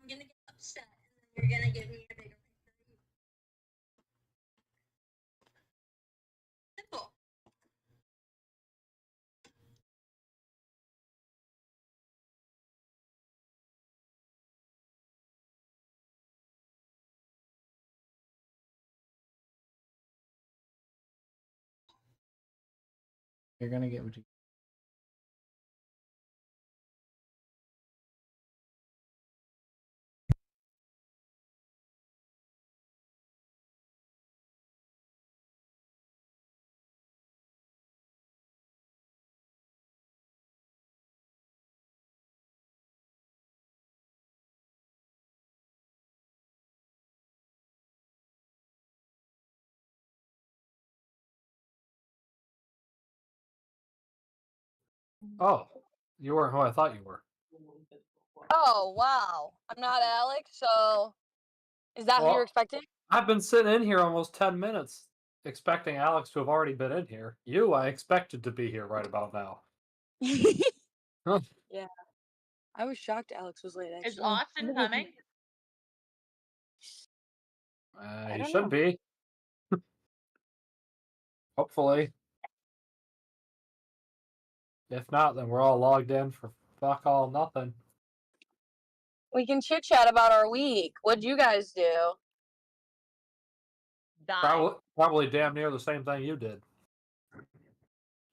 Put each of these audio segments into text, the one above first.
gonna get upset, and then you're gonna give me a bigger picture. Simple. You're gonna get what you. Oh, you weren't who I thought you were. Oh wow! I'm not Alex, so is that who you're Well, expecting? I've been sitting in here almost 10 minutes expecting Alex to have already been in here. You, I expected to be here right about now. Huh. Yeah, I was shocked Alex was late. Is Actually, Austin coming? I He don't should know. be. Hopefully. If not, then we're all logged in for fuck all nothing. We can chit chat about our week. What'd you guys do? Die. Probably damn near the same thing you did.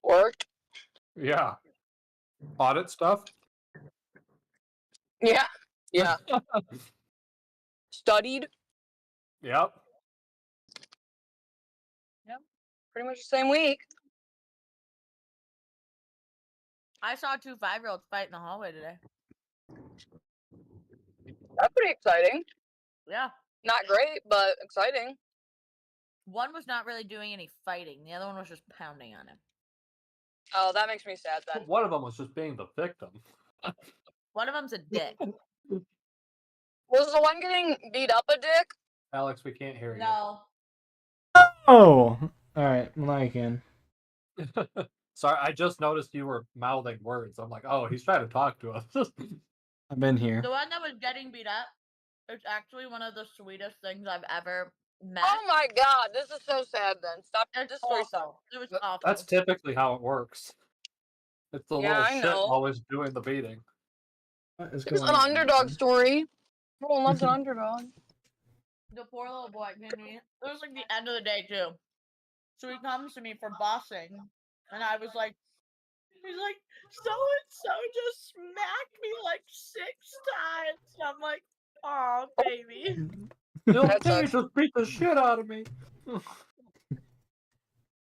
Work. Yeah. Audit stuff? Yeah. Yeah. Studied. Yep. Pretty much the same week. I saw 2 5-year-olds fight in the hallway today. That's pretty exciting. Yeah. Not great, but exciting. One was not really doing any fighting. The other one was just pounding on him. Oh, that makes me sad then. One of them was just being the victim. One of them's a dick. Was the one getting beat up a dick? Alex, we can't hear No. Oh, all right. Well, now you can. you. Sorry, I just noticed you were mouthing words. I'm like, oh, he's trying to talk to us. I've been here. The one that was getting beat up is actually one of the sweetest things I've ever met. Oh my god, this is so sad then. Stop It's this story. awful. It was awful. That's typically how it works. It's the Yeah, little I shit know. always doing the beating. What is It's going an on? underdog story. Everyone loves an underdog. The poor little boy. It was like the end of the day too. So he comes to me for bossing, and I was like, he's like, so and so just smacked me like 6 times. And I'm like, oh baby. Bill That Page sucks. just beat the shit out of me.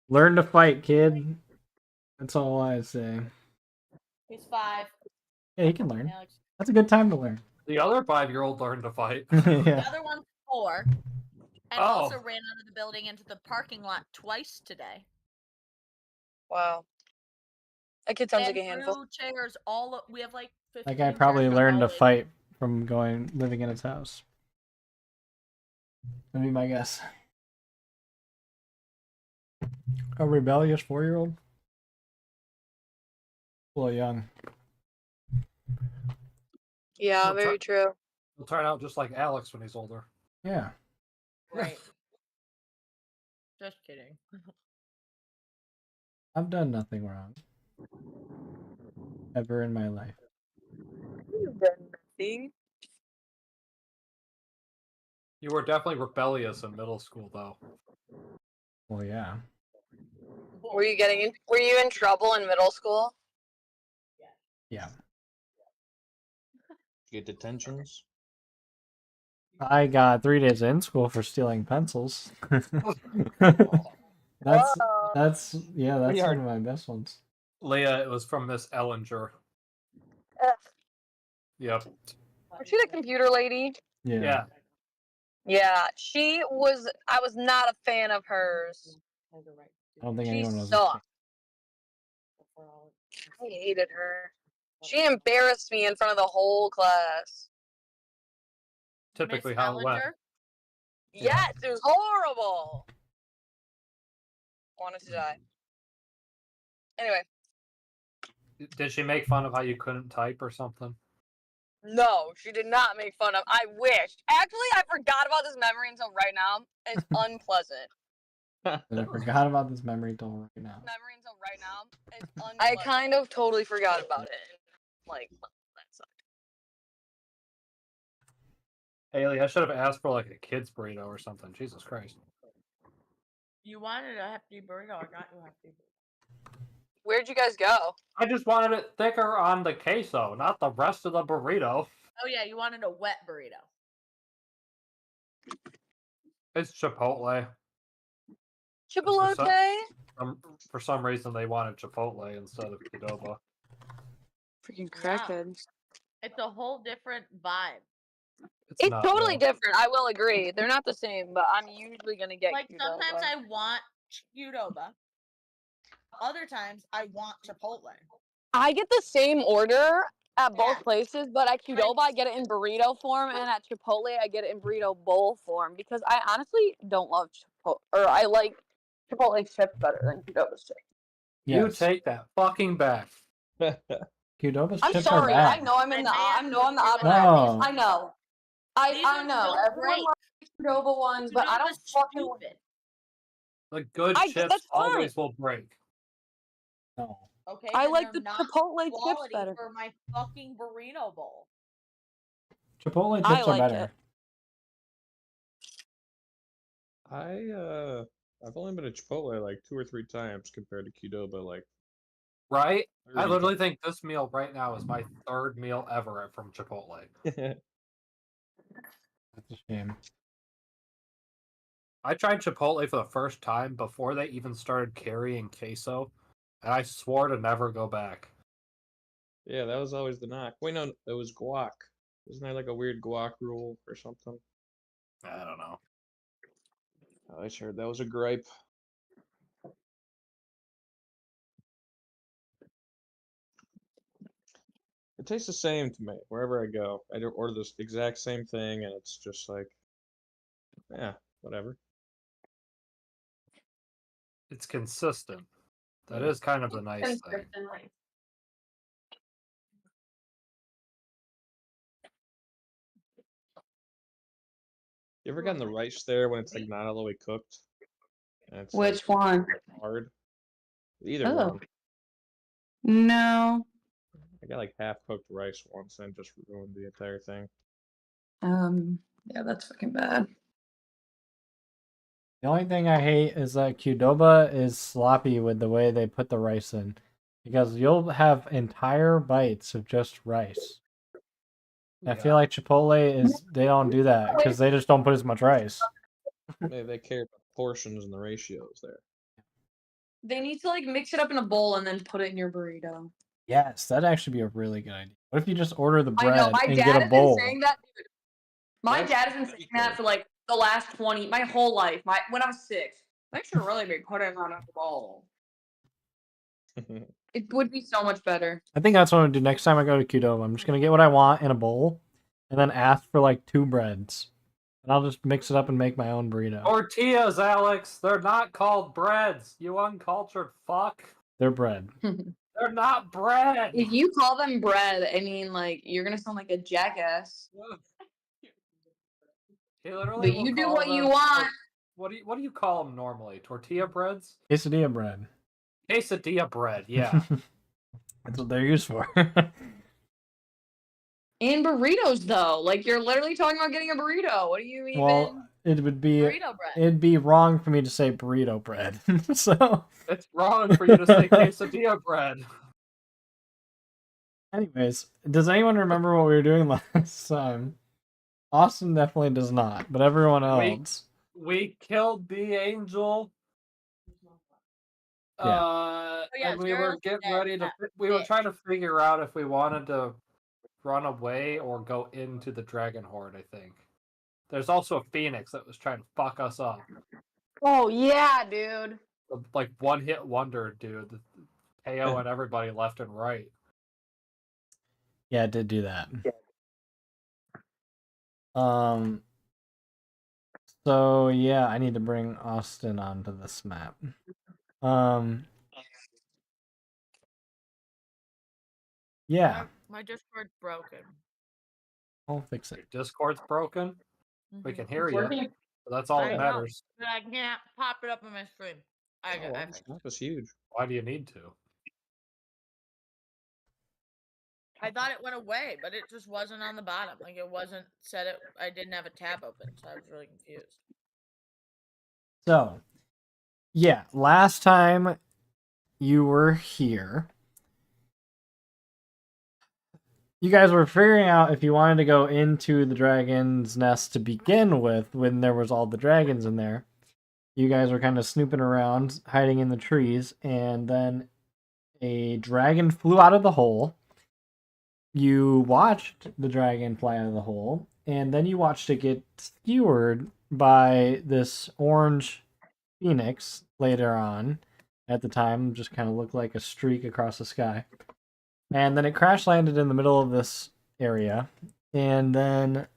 Learn to fight, kid. That's all I say. He's 5. Yeah, he can learn. Alex. That's a good time to learn. The other 5-year-old learned to fight. The Yeah. other one's 4. And also ran out of the building into the parking lot twice today. Wow. That kid sounds And like a handful. threw chairs all. We have like 15 That guy chairs probably in our learned to hallway. fight from living in his house. That'd be my guess. A rebellious 4-year-old? A little young. Yeah, Well, very true. He'll turn out just like Alex when he's older. Yeah. Right. Just kidding. I've done nothing wrong. Ever in my life. You've done nothing. You were definitely rebellious in middle school, though. Well, yeah. Were you in trouble in middle school? Yeah. Get detentions. I got 3 days in school for stealing pencils. That's Pretty hard. one of my best ones. Leah, it was from Miss Ellinger. Ugh. Yep. Was she the computer lady? Yeah. Yeah, I was not a fan of hers. I don't think She anyone was. sucked. I hated her. She embarrassed me in front of the whole class. Typically Miss how it went. Ellinger? Yes, it was horrible. Wanted to die. Anyway. Did she make fun of how you couldn't type or something? No, she did not make fun of. I wish. Actually, I forgot about this memory until right now. It's unpleasant. I forgot about this memory till right now. Memory until right now. It's unpleasant. I kind of totally forgot about it. Like, that sucked. Haley, I should have asked for like a kid's burrito or something. Jesus Christ. You wanted a hefty burrito, I got you a hefty burrito. Where'd you guys go? I just wanted it thicker on the queso, not the rest of the burrito. Oh yeah, you wanted a wet burrito. It's Chipotle. Chipotle? For some reason, they wanted Chipotle instead of Qdoba. Freaking Yeah. crackheads. It's a whole different vibe. It's not, totally though. different. I will agree. They're not the same, but I'm usually gonna get Like Qdoba. sometimes I want Qdoba. Other times I want Chipotle. I get the same order at both Yeah. places, but at Qdoba I get it in burrito form, and at Chipotle I get it in burrito bowl form because I honestly don't love Chipotle, or I like Chipotle chips better than Qdoba's chips. You Yes. take that fucking back. Qdoba's I'm chips sorry. are I bad. know I'm in the. I know I'm the odd one No. out. I know. These I ones know. don't Everyone break. likes Qdoba ones, but I don't Qdoba's fucking. stupid. The good chips that's fine. always will break. No. Okay, I then like they're the not Chipotle chips quality better. for my fucking burrito bowl. Chipotle I chips are like better. it. I've only been to Chipotle like 2 or 3 times compared to Qdoba like Right? I 30 literally think this meal right now is my third meal ever from Chipotle. times. That's a shame. I tried Chipotle for the first time before they even started carrying queso, and I swore to never go back. Yeah, that was always the knock. Wait, no, it was guac. Isn't there like a weird guac rule or something? I don't know. I always heard that was a gripe. It tastes the same to me wherever I go. I order this exact same thing, and it's just like, yeah, whatever. It's consistent. That Yeah. is kind of the nice thing. Consistently. You ever gotten the rice there when it's like not all the way cooked? And it's Which like one? hard. Either Oh. one. No. I got like half cooked rice once and just ruined the entire thing. Yeah, that's fucking bad. The only thing I hate is that Qdoba is sloppy with the way they put the rice in. Because you'll have entire bites of just rice. I feel like Chipotle they don't do that because they just don't put as much rice. They care about portions and the ratios there. They need to like mix it up in a bowl and then put it in your burrito. Yes, that'd actually be a really good idea. What if you just order the I bread know my and dad get a has bowl? been saying that. Dude. My That's dad has been saying that for like the last my whole life. When I was 6, I should really be putting on a bowl. It would be so much better. I think that's what I'm gonna do next time I go to Qdoba. I'm just gonna get what I want in a bowl, and then ask for like 2 breads, and I'll just mix it up and make my own burrito. Tortillas, Alex. They're not called breads. You uncultured fuck. They're bread. They're not bread. If you call them bread, I mean, like you're gonna sound like a jackass. He literally But will you do call what you them- want. What do you call them normally? Tortilla breads? Quesadilla bread. Quesadilla bread. Yeah. That's what they're used for. And burritos, though, like you're literally talking about getting a burrito. What do you even? Well, it would be Burrito bread. it'd be wrong for me to say burrito bread. So, It's wrong for you to say quesadilla bread. anyways, does anyone remember what we were doing last time? Austin definitely does not, but everyone else. We killed the angel. Yeah. yeah, And we were Zero's getting dead, ready to. that We were bitch. trying to figure out if we wanted to run away or go into the dragon horde. I think there's also a phoenix that was trying to fuck us up. Oh yeah, dude. Like one hit wonder, dude. KO and everybody left and right. Yeah, it did do that. So yeah, I need to bring Austin onto this map. Yeah. My Discord's broken. I'll fix it. Your Discord's broken. We Mhm. can hear It's you. working. That's all I that know. matters. But I can't pop it up on my screen. I Oh, I wow, fixed it. Snap is huge. Why do you need to? I thought it went away, but it just wasn't on the bottom. Like it wasn't set it. I didn't have a tab open, so I was really confused. So, yeah, last time you were here, you guys were figuring out if you wanted to go into the dragon's nest to begin with when there was all the dragons in there. You guys were kind of snooping around, hiding in the trees, and then a dragon flew out of the hole. You watched the dragon fly out of the hole, and then you watched it get skewered by this orange phoenix later on. At the time, just kind of looked like a streak across the sky. And then it crash landed in the middle of this area. And then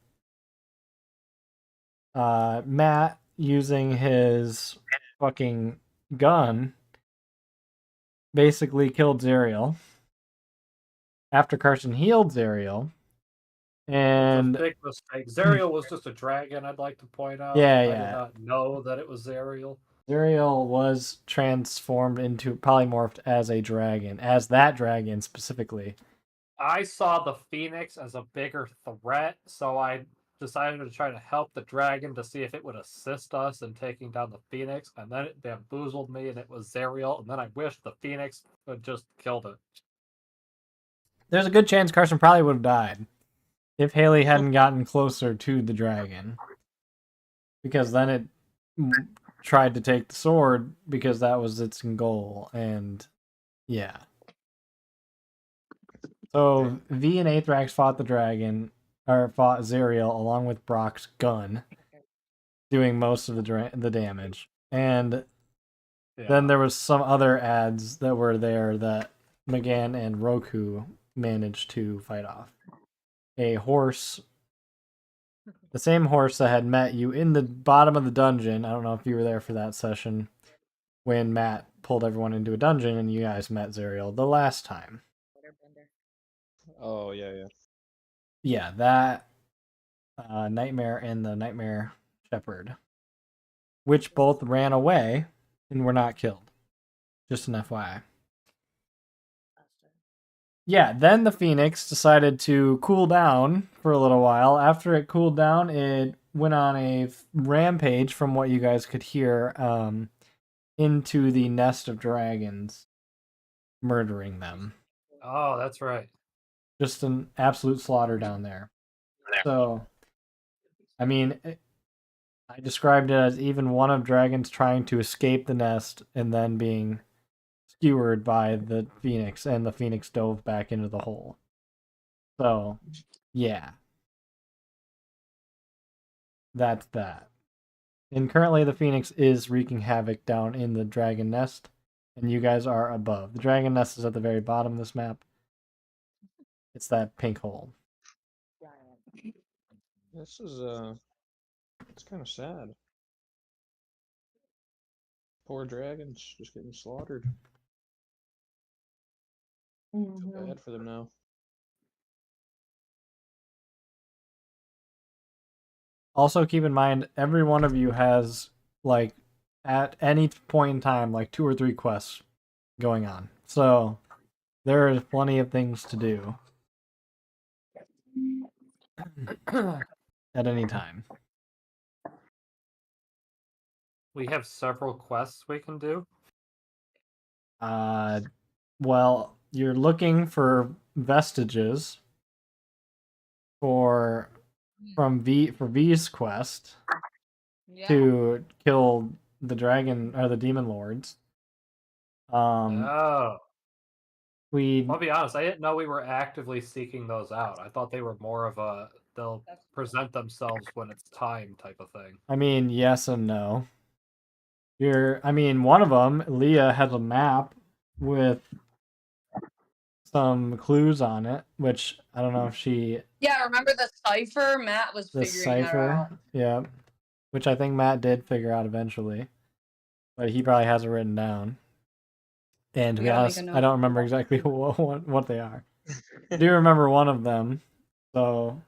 Matt, using his fucking gun, basically killed Zariel. After Carson healed Zariel. It's a And big mistake. Zariel was just a dragon, I'd like to point out. Yeah, I yeah. did not know that it was Zariel. Zariel was transformed into, polymorphed as a dragon, as that dragon specifically. I saw the Phoenix as a bigger threat, so I decided to try to help the dragon to see if it would assist us in taking down the Phoenix, and then it bamboozled me and it was Zariel, and then I wished the Phoenix had just killed it. There's a good chance Carson probably would have died if Haley hadn't gotten closer to the dragon. Because then it tried to take the sword because that was its goal, and yeah. So V and Aethrax fought the dragon, or fought Zariel along with Brock's gun, doing most of the damage. And Yeah. then there was some other ads that were there that McGann and Roku managed to fight off. A horse, the same horse that had met you in the bottom of the dungeon. I don't know if you were there for that session when Matt pulled everyone into a dungeon and you guys met Zariel the last time. Oh, yeah. Yeah, that Nightmare and the Nightmare Shepherd, which both ran away and were not killed. Just an FYI. Yeah, then the Phoenix decided to cool down for a little while. After it cooled down, it went on a rampage, from what you guys could hear, into the nest of dragons, murdering them. Oh, that's right. Just an absolute slaughter down there. So, I mean, I described it as even one of dragons trying to escape the nest and then being skewered by the Phoenix, and the Phoenix dove back into the hole. So, yeah. That's that. And currently the Phoenix is wreaking havoc down in the dragon nest, and you guys are above. The dragon nest is at the very bottom of this map. It's that pink hole. This is it's kind of sad. Poor dragons just getting slaughtered. Feel bad for them now. Also, keep in mind, every one of you has, like, at any point in time, like 2 or 3 quests going on. So, there is plenty of things to do at any time. We have several quests we can do. Well, you're looking for vestiges for V's quest Yeah. to kill the dragon or the demon lords. Oh. We I'll be honest, I didn't know we were actively seeking those out. I thought they were more of a they'll present themselves when it's time type of thing. I mean, yes and no. One of them, Leah, has a map with some clues on it, which I don't know if she... Yeah, remember the cipher? Matt was The figuring that out. cipher, yeah. Which I think Matt did figure out eventually. But he probably has it written down. And to We be gotta make honest, a I note. don't remember exactly what they are. I do remember one of them, so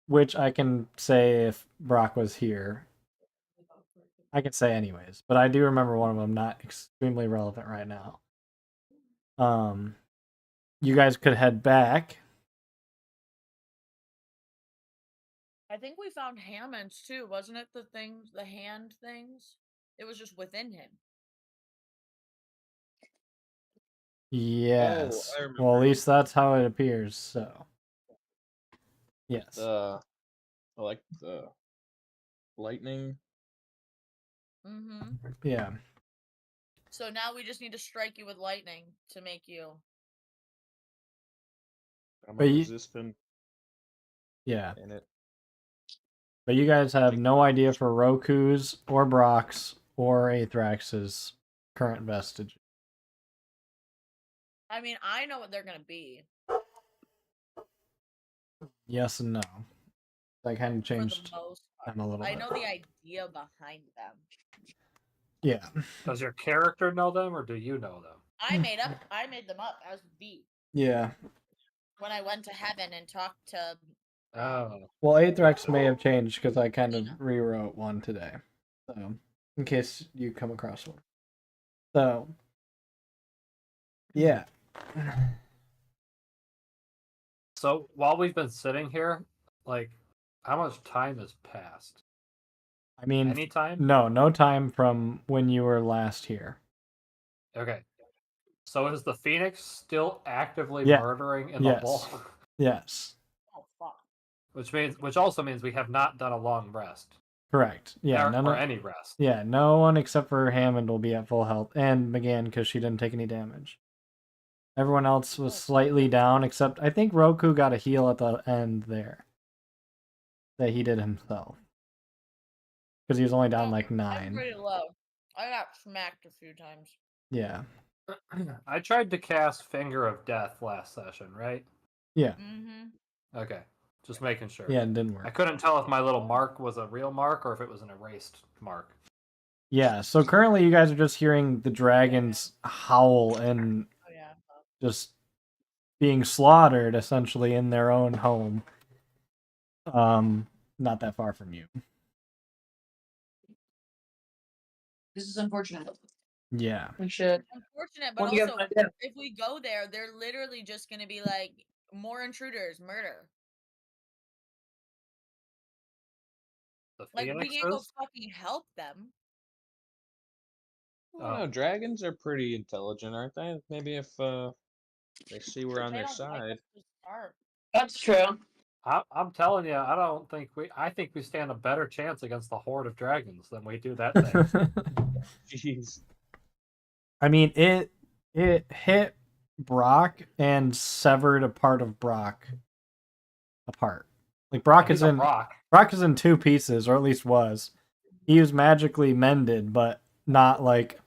which I can say if Brock was here. I can say anyways, but I do remember one of them not extremely relevant right now. You guys could head back. I think we found Hammond's too, wasn't it? The things, the hand things. It was just within him. Yes. I Well, at remember. least that's how it appears. So, yes. I like the lightning. Mm-hmm. Yeah. So now we just need to strike you with lightning to make you. I'm But a you- resistant Yeah. in it. But you guys have no idea for Roku's or Brock's or Athrax's current vestige. I mean, I know what they're gonna be Yes and no. I kind of for the changed most part. them a little I bit. know the idea behind them. Yeah. Does your character know them, or do you know them? I made them up as V Yeah. when I went to heaven and talked to. Oh, Well, Athrax may have changed because I kind of rewrote one today. So, in case you come across one. So, yeah. so while we've been sitting here, like, how much time has passed? I mean, Any time? no time from when you were last here. Okay. So is the Phoenix still actively Yeah. murdering in Yes. the bowl? Yes. Oh fuck! Which also means we have not done a long rest. Correct. Yeah. or any rest. Yeah, no one except for Hammond will be at full health, and McGann because she didn't take any damage. Everyone else was slightly down, except I think Roku got a heal at the end there that he did himself because he was only down like I'm 9. pretty low. I got smacked a few times. Yeah. I tried to cast Finger of Death last session, right? Yeah. Mm-hmm. Okay. Just making sure. Yeah, it didn't I work. couldn't tell if my little mark was a real mark or if it was an erased mark. Yeah, so currently you guys are just hearing the dragons howl and Oh yeah. just being slaughtered essentially in their own home. Not that far from you. This is unfortunate. Yeah. We should. Unfortunate, but What do you also have to do? if we go there, they're literally just gonna be like more intruders, murder. The Like we Phoenix can't go is? fucking help them. I don't know. Dragons are pretty intelligent, aren't they? Maybe if they see we're on They their don't like side. us to start. That's true. I'm telling you, I think we stand a better chance against the horde of dragons than we do that thing. Jeez. I mean, it hit Brock and severed a part of Brock apart. Like Brock He's is a in rock. Brock is in 2 pieces, or at least was. He was magically mended, but not like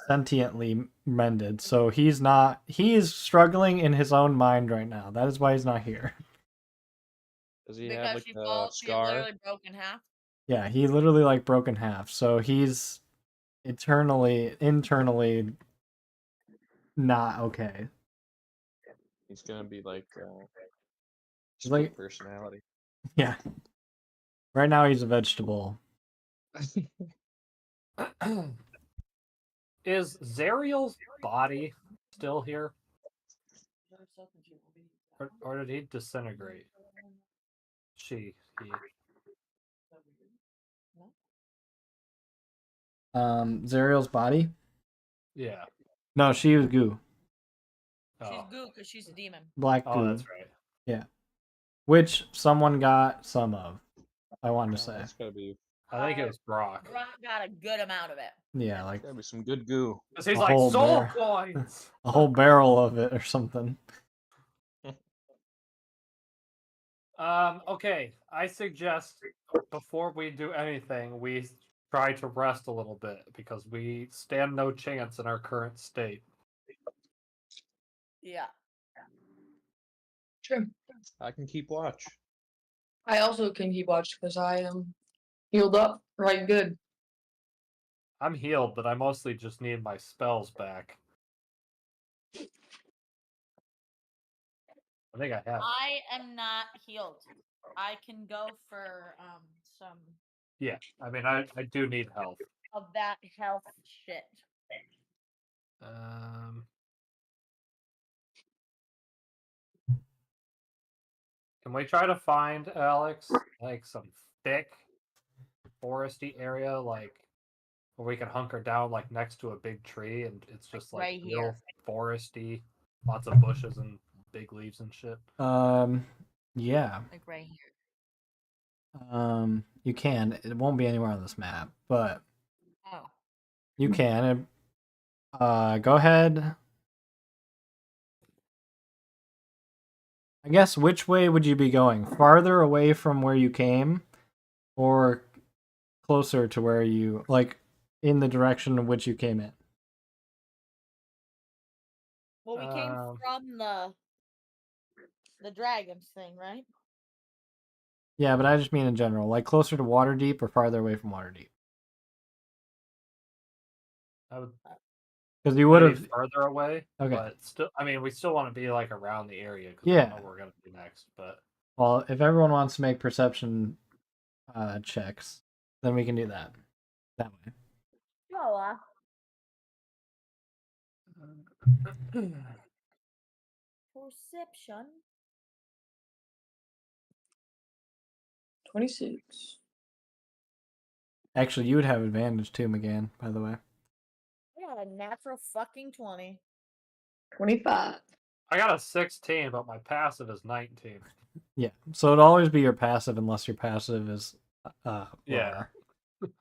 sentiently mended. So he is struggling in his own mind right now. That is why he's not here. Does he Because have like she a falls, she scar? literally broke in half. Yeah, he literally like broke in half. So he's internally not okay. He's gonna be like He's like- split personality. Yeah. Right now he's a vegetable. Is Zariel's body still here? Or did he disintegrate? He. Zariel's body? Yeah. No, she was goo. She's Oh, goo because she's a demon. Black goo. oh that's right. Which someone got some of. I wanted to say. That's gotta be I think it was Brock. Brock got a good amount of it. Yeah, like gotta be some good goo. Because he's A like, whole soul bear. coins! a whole barrel of it or something. Okay. I suggest before we do anything, we try to rest a little bit because we stand no chance in our current state. Yeah. True. I can keep watch. I also can keep watch because I am healed up right good. I'm healed, but I mostly just need my spells back. I think I have. I am not healed. I can go for some Yeah, I mean, I do need health. of that health shit. Can we try to find, Alex, like some thick foresty area, like where we can hunker down, like next to a big tree, and it's just like Right real here. foresty, lots of bushes and big leaves and shit. Yeah. Like right here. You can. It won't be anywhere on this map, but Oh. you can. Go ahead. I guess which way would you be going? Farther away from where you came, or closer to where you, like, in the direction of which you came in? Well, we came from the dragons thing, right? Yeah, but I just mean in general, like closer to Waterdeep or farther away from Waterdeep. I would Because you would maybe have. further away. Okay. But still, I mean, we still want to be like around the area because Yeah. we don't know where we're gonna be next. But Well, if everyone wants to make perception checks, then we can do that. That way. Oh, perception. 26. Actually, you would have advantage too, McGann, by the way. I got a natural fucking 20. 25. I got a 16, but my passive is 19. Yeah. So it'd always be your passive unless your passive is Yeah. lower.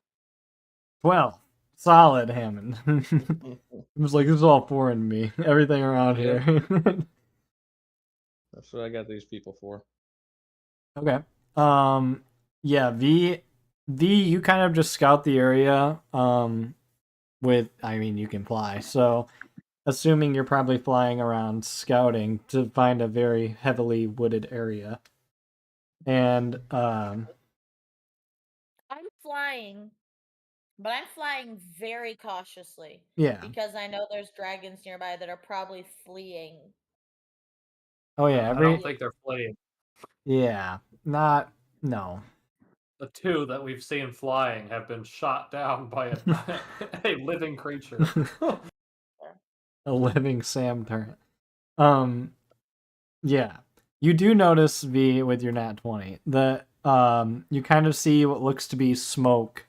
12. Solid, Hammond. It was like, this is all foreign to me. Everything around Yeah. here. That's what I got these people for. Okay. Yeah, V, you kind of just scout the area with, I mean, you can fly. So, assuming you're probably flying around scouting to find a very heavily wooded area. And I'm flying, but I'm flying very cautiously yeah. because I know there's dragons nearby that are probably fleeing. Oh yeah, I don't think they're fleeing. yeah. No. The two that we've seen flying have been shot down by a living creature. A living Sam turret. Yeah. You do notice, V, with your nat 20 that you kind of see what looks to be smoke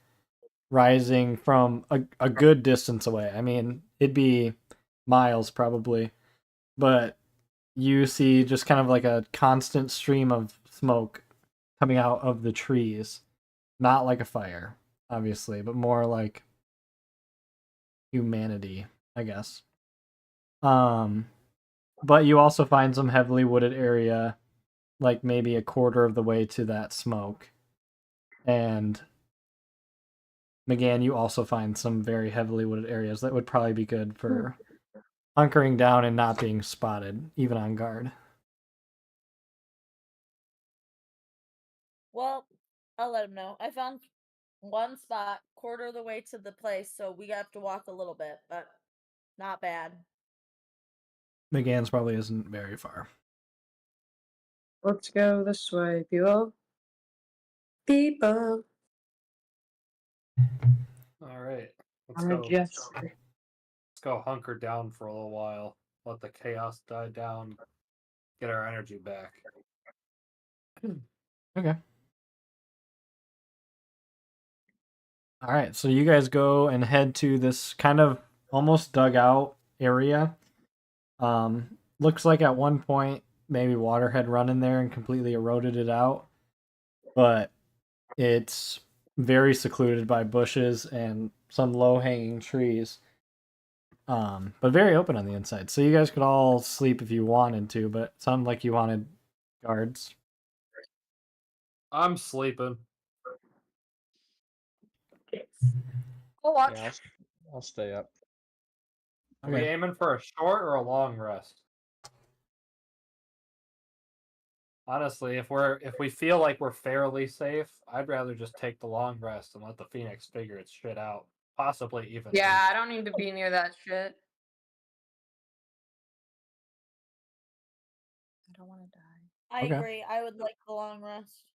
rising from a good distance away. I mean, it'd be miles probably, but you see just kind of like a constant stream of smoke coming out of the trees. Not like a fire, obviously, but more like humanity, I guess. But you also find some heavily wooded area, like maybe a quarter of the way to that smoke. And McGann, you also find some very heavily wooded areas that would probably be good for hunkering down and not being spotted, even on guard. Well, I'll let him know. I found one spot, quarter of the way to the place, so we have to walk a little bit, but not bad. McGann's probably isn't very far. Let's go this way, people. People. All right, let's I'm go. just. Let's go hunker down for a little while. Let the chaos die down. Get our energy back. Okay. All right, so you guys go and head to this kind of almost dug out area. Looks like at one point maybe water had run in there and completely eroded it out, but it's very secluded by bushes and some low-hanging trees. But very open on the inside. So you guys could all sleep if you wanted to, but it sounded like you wanted guards. I'm sleeping. I'll watch. Yeah, I'll stay up. Are we aiming for a short or a long rest? Honestly, if we feel like we're fairly safe, I'd rather just take the long rest and let the Phoenix figure its shit out. Possibly even. Yeah, I don't need to be near that shit. don't want to die. I Okay. agree. I would like the long rest.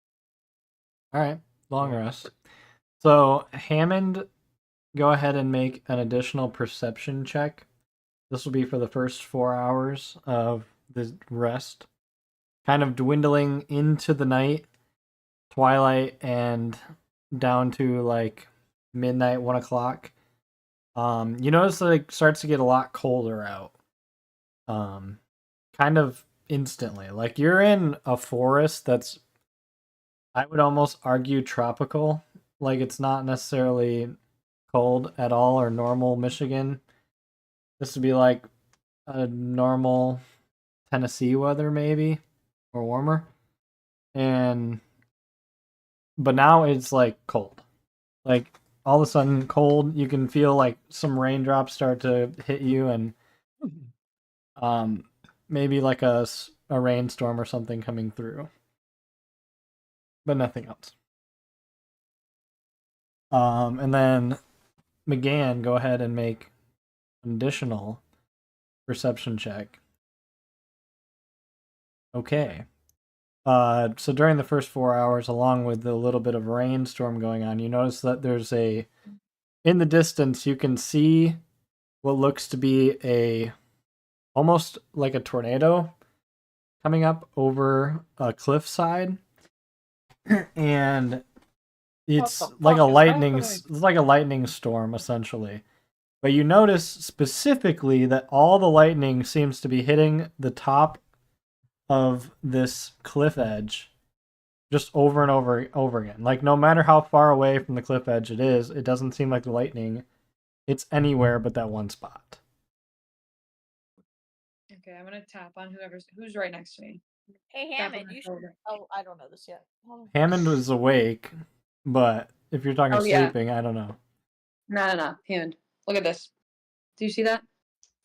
All right, long rest. So Hammond, go ahead and make an additional perception check. This will be for the first 4 hours of the rest, kind of dwindling into the night, twilight, and down to like midnight, 1 o'clock. You notice that it starts to get a lot colder out. Kind of instantly. Like you're in a forest that's, I would almost argue, tropical. Like it's not necessarily cold at all or normal Michigan. This would be like a normal Tennessee weather maybe or warmer. But now it's like cold. Like all of a sudden cold, you can feel like some raindrops start to hit you and maybe like a rainstorm or something coming through. But nothing else. And then McGann, go ahead and make an additional perception check. Okay. So during the first 4 hours, along with the little bit of rainstorm going on, you notice that there's in the distance, you can see what looks to be almost like a tornado coming up over a cliffside. And it's like a lightning storm, essentially. But you notice specifically that all the lightning seems to be hitting the top of this cliff edge just over and over again. Like no matter how far away from the cliff edge it is, it doesn't seem like the lightning it's anywhere but that one spot. Okay, I'm gonna tap on who's right next to me. Hey Tap on Hammond, my you should. shoulder. Oh, I don't know this yet. Hold on. Hammond was awake, but if you're talking Oh, yeah. sleeping, I don't know. No. Hand. Look at this. Do you see that?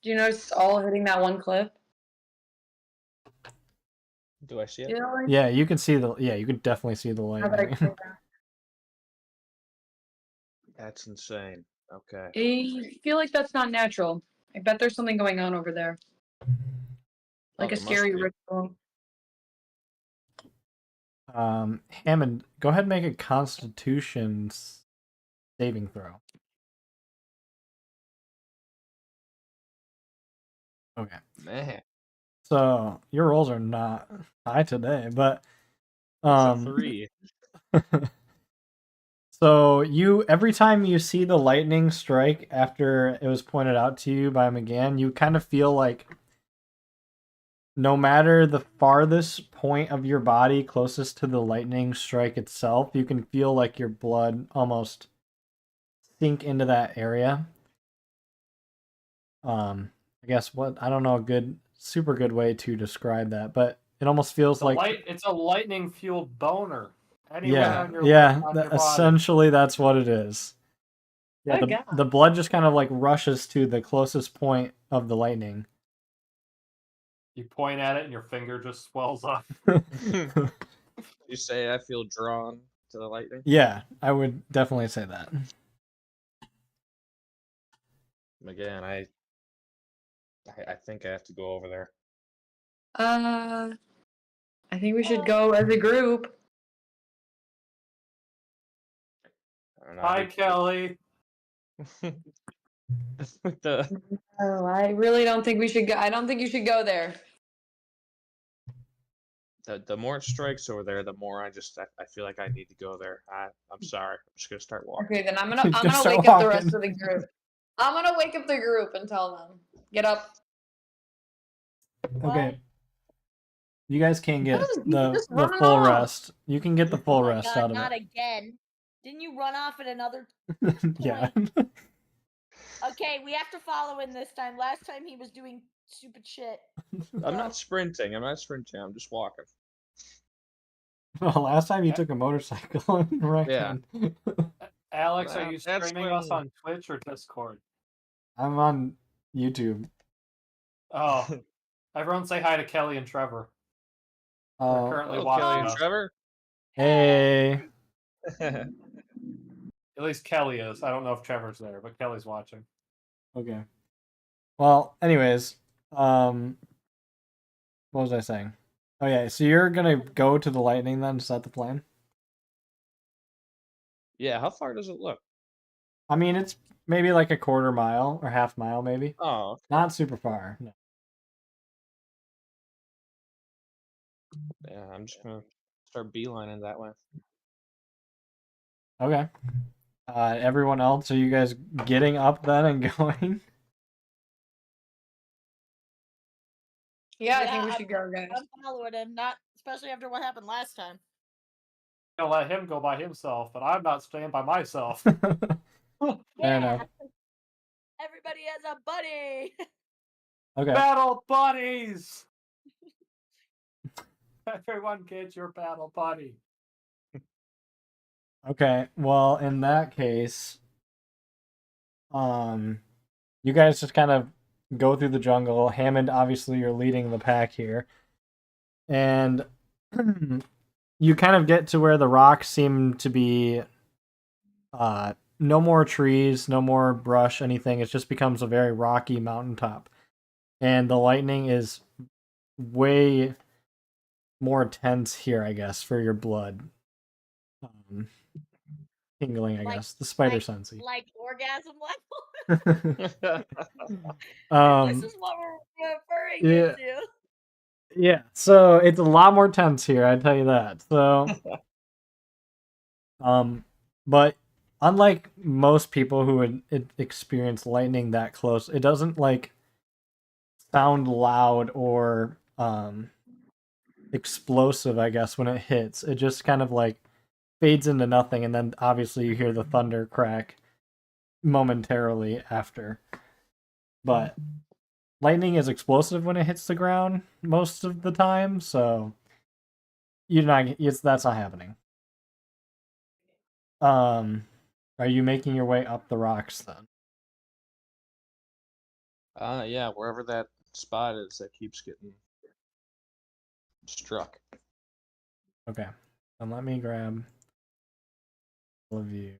Do you notice it's all hitting that one cliff? Do I see it? You know, like, Yeah, you can see you can definitely see the how that I lightning. say that? That's insane. Okay. I feel like that's not natural. I bet there's something going on over there. Like a there must scary be. ritual. Hammond, go ahead and make a Constitution saving throw. Okay. Man. So your rolls are not high today, but It's a 3. So every time you see the lightning strike after it was pointed out to you by McGann, you kind of feel like no matter the farthest point of your body closest to the lightning strike itself, you can feel like your blood almost sink into that area. I guess I don't know a super good way to describe that, but it almost feels like It's a lightning fueled boner. Anywhere on your body. essentially that's what it is. Yeah, Oh, God. the blood just kind of like rushes to the closest point of the lightning. You point at it and your finger just swells up. You say I feel drawn to the lightning? Yeah, I would definitely say that. Again, I think I have to go over there. I think we should go as a group. I don't know. Hi, Kelly. Oh, I really don't think we should go. I don't think you should go there. The more it strikes over there, the more I feel like I need to go there. I'm sorry. I'm just gonna start walking. Okay, then I'm gonna Just wake start up the rest walking. of the group. I'm gonna wake up the group and tell them. Get up. Okay. You guys can get What is he the just the running full off? rest. You can get the full Oh my rest God, out of not it. again. Didn't you run off at another? Yeah. Okay, we have to follow him this time. Last time he was doing stupid shit. I'm not sprinting. I'm just walking. Well, last time you took a motorcycle and ran. Yeah. Alex, are you That's streaming us when- on Twitch or Discord? I'm on YouTube. Oh, everyone say hi to Kelly and Trevor. They're Oh, currently Hello, watching Kelly and us. Trevor. hey. At least Kelly is. I don't know if Trevor's there, but Kelly's watching. Okay. Well, anyways, what was I saying? Oh yeah, so you're gonna go to the lightning then? Is that the plan? Yeah, how far does it look? I mean, it's maybe like a quarter mile or half mile, maybe. Oh, Not super far. No. yeah, I'm just gonna start beelining that way. Okay. Everyone else, are you guys getting up then and going? Yeah, I Yeah, think we should go, guys. I'm following him, not especially after what happened last time. Gonna let him go by himself, but I'm not staying by myself. Fair enough. Everybody has a buddy. Okay. Battle buddies! Everyone get your battle buddy. Okay. Well, in that case, you guys just kind of go through the jungle. Hammond, obviously, you're leading the pack here, and you kind of get to where the rocks seem to be. No more trees, no more brush, anything. It just becomes a very rocky mountaintop, and the lightning is way more tense here, I guess, for your blood. Tingling, I Like- guess. The spider like- sensey. Like orgasm level. Um, This is what we're referring yeah. into. Yeah, so it's a lot more tense here, I tell you that. So, but unlike most people who would experience lightning that close, it doesn't like sound loud or explosive, I guess, when it hits. It just kind of like fades into nothing, and then obviously you hear the thunder crack momentarily after. But lightning is explosive when it hits the ground most of the time, so that's not happening. Are you making your way up the rocks then? Yeah, wherever that spot is that keeps getting struck. Okay. Then let me grab all of you.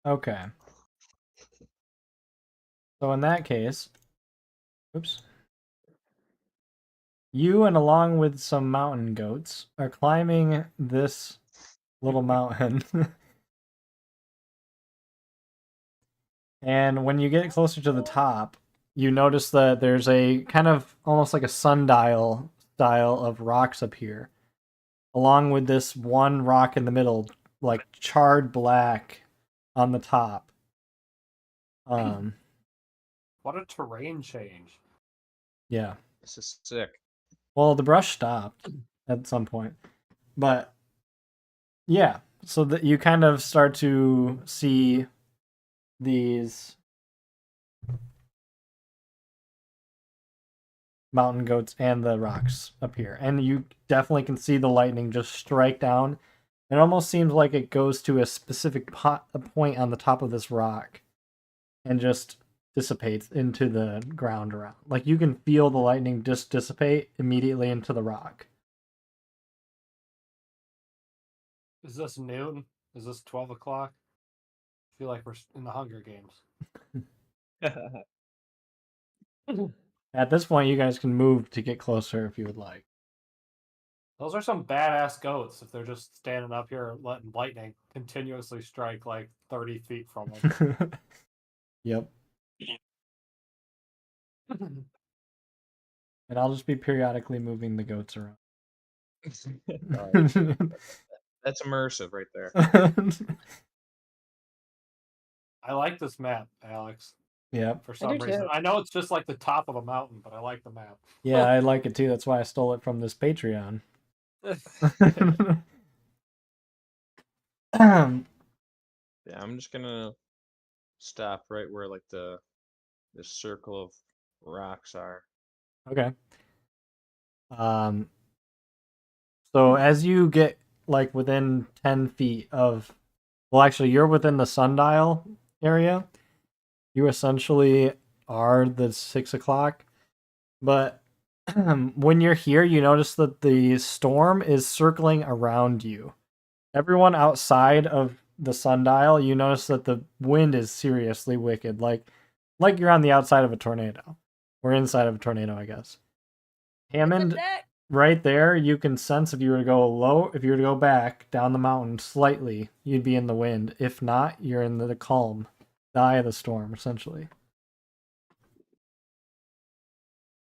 Okay. So in that case, oops. You and along with some mountain goats are climbing this little mountain. And when you get closer to the top, you notice that there's a kind of almost like a sundial style of rocks up here, along with this one rock in the middle, like charred black on the top. What a terrain change. Yeah. This is sick. Well, the brush stopped at some point, but yeah, so that you kind of start to see these mountain goats and the rocks appear, and you definitely can see the lightning just strike down. It almost seems like it goes to a specific a point on the top of this rock and just dissipates into the ground around. Like you can feel the lightning just dissipate immediately into the rock. Is this noon? Is this 12 o'clock? I feel like we're in the Hunger Games. At this point, you guys can move to get closer if you would like. Those are some badass goats if they're just standing up here letting lightning continuously strike like 30 feet from them. Yep. And I'll just be periodically moving the goats around. That's immersive right there. I like this map, Alex, Yep. for some do reason. too. I know it's just like the top of a mountain, but I like the map. Yeah, I like it too. That's why I stole it from this Patreon. Yeah, I'm just gonna stop right where like the circle of rocks are. Okay. So as you get like within 10 feet of, well, actually, you're within the sundial area. You essentially are the 6 o'clock, but when you're here, you notice that the storm is circling around you. Everyone outside of the sundial, you notice that the wind is seriously wicked, like you're on the outside of a tornado, or inside of a tornado, I guess. Hammond, right there, you can sense if you were to go back down the mountain slightly, you'd be in the wind. If not, you're in the calm, the eye of the storm, essentially.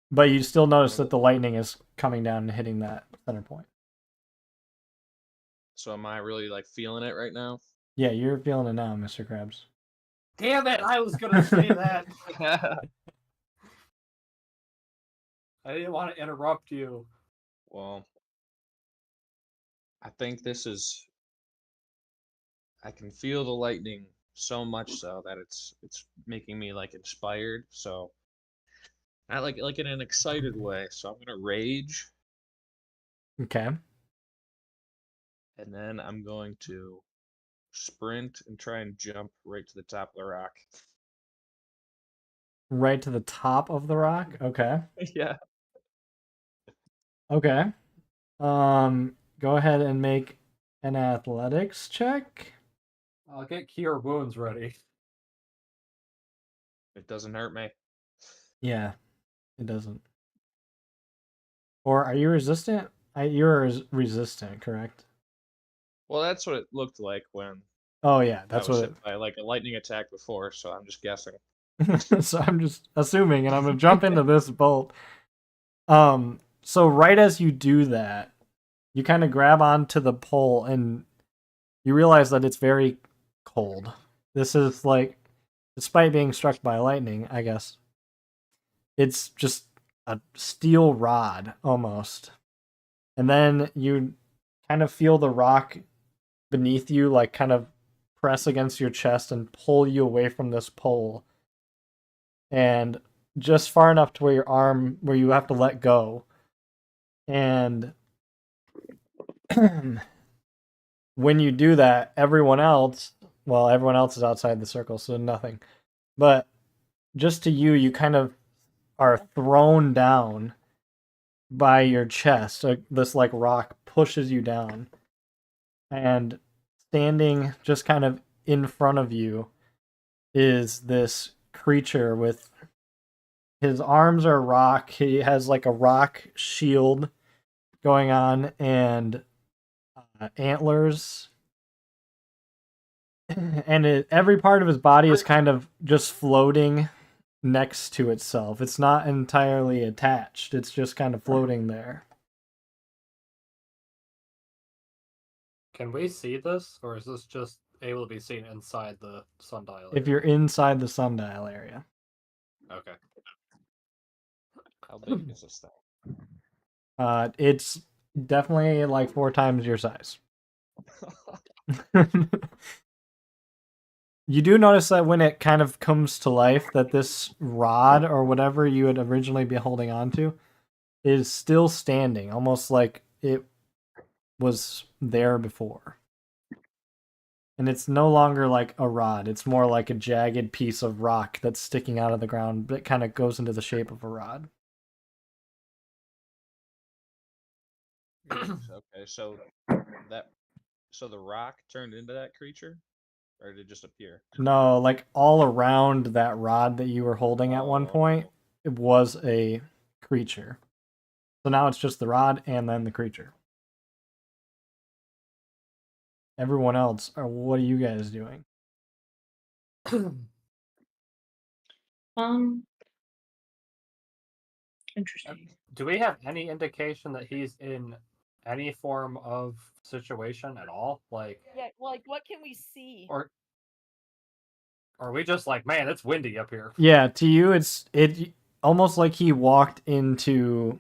But you still notice that the lightning is coming down and hitting that center point. So am I really like feeling it right now? Yeah, you're feeling it now, Mr. Krabs. Damn it! I was gonna say that. I didn't want to interrupt you. Well, I think this is. I can feel the lightning so much so that it's making me like inspired. So, not like in an excited way. So I'm gonna rage, Okay. and then I'm going to sprint and try and jump right to the top of the rock. Right to the top of the rock? Okay. Yeah. Okay. Go ahead and make an athletics check. I'll get cure wounds ready. It doesn't hurt me. Yeah, it doesn't. Or are you resistant? You're resistant, correct? Well, that's what it looked like when Oh yeah, I that's was what hit by like a lightning attack before. So I'm just guessing. so I'm just assuming, and I'm gonna jump into this bolt. So right as you do that, you kind of grab onto the pole and you realize that it's very cold. This is like, despite being struck by lightning, I guess, it's just a steel rod almost. And then you kind of feel the rock beneath you, like kind of press against your chest and pull you away from this pole. And just far enough to where you have to let go. And when you do that, everyone else is outside the circle, so nothing. But just to you, you kind of are thrown down by your chest. This like rock pushes you down. And standing just kind of in front of you is this creature with his arms are rock. He has like a rock shield going on and antlers. And every part of his body is kind of just floating next to itself. It's not entirely attached. It's just kind of floating there. Can we see this, or is this just able to be seen inside the sundial? If you're inside the sundial area. Okay. How big is this thing? It's definitely like 4 times your size. You do notice that when it kind of comes to life, that this rod or whatever you had originally been holding on to is still standing, almost like it was there before. And it's no longer like a rod, it's more like a jagged piece of rock that's sticking out of the ground that kind of goes into the shape of a rod. Okay, so the rock turned into that creature, or did it just appear? No, like all around that rod that you were holding at one point, it was a creature. So now it's just the rod and then the creature. Everyone else, what are you guys doing? Interesting. Do we have any indication that he's in any form of situation at all? Like, Yeah, like what can we see? or are we just like, man, it's windy up here? Yeah, to you, it almost like he walked into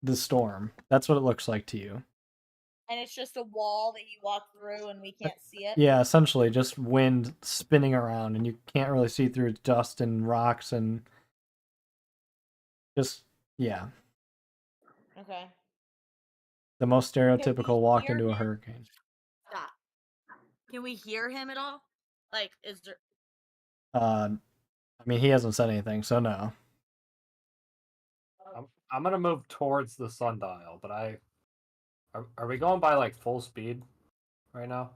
the storm. That's what it looks like to you. And it's just a wall that you walk through and we can't see it? Yeah, essentially just wind spinning around, and you can't really see through dust and rocks and just, yeah. Okay. The most stereotypical walk hear into a him? hurricane. Stop. Can we hear him at all? Like, is there... I mean, he hasn't said anything, so no. I'm gonna move towards the sundial, but are we going by like full speed right now?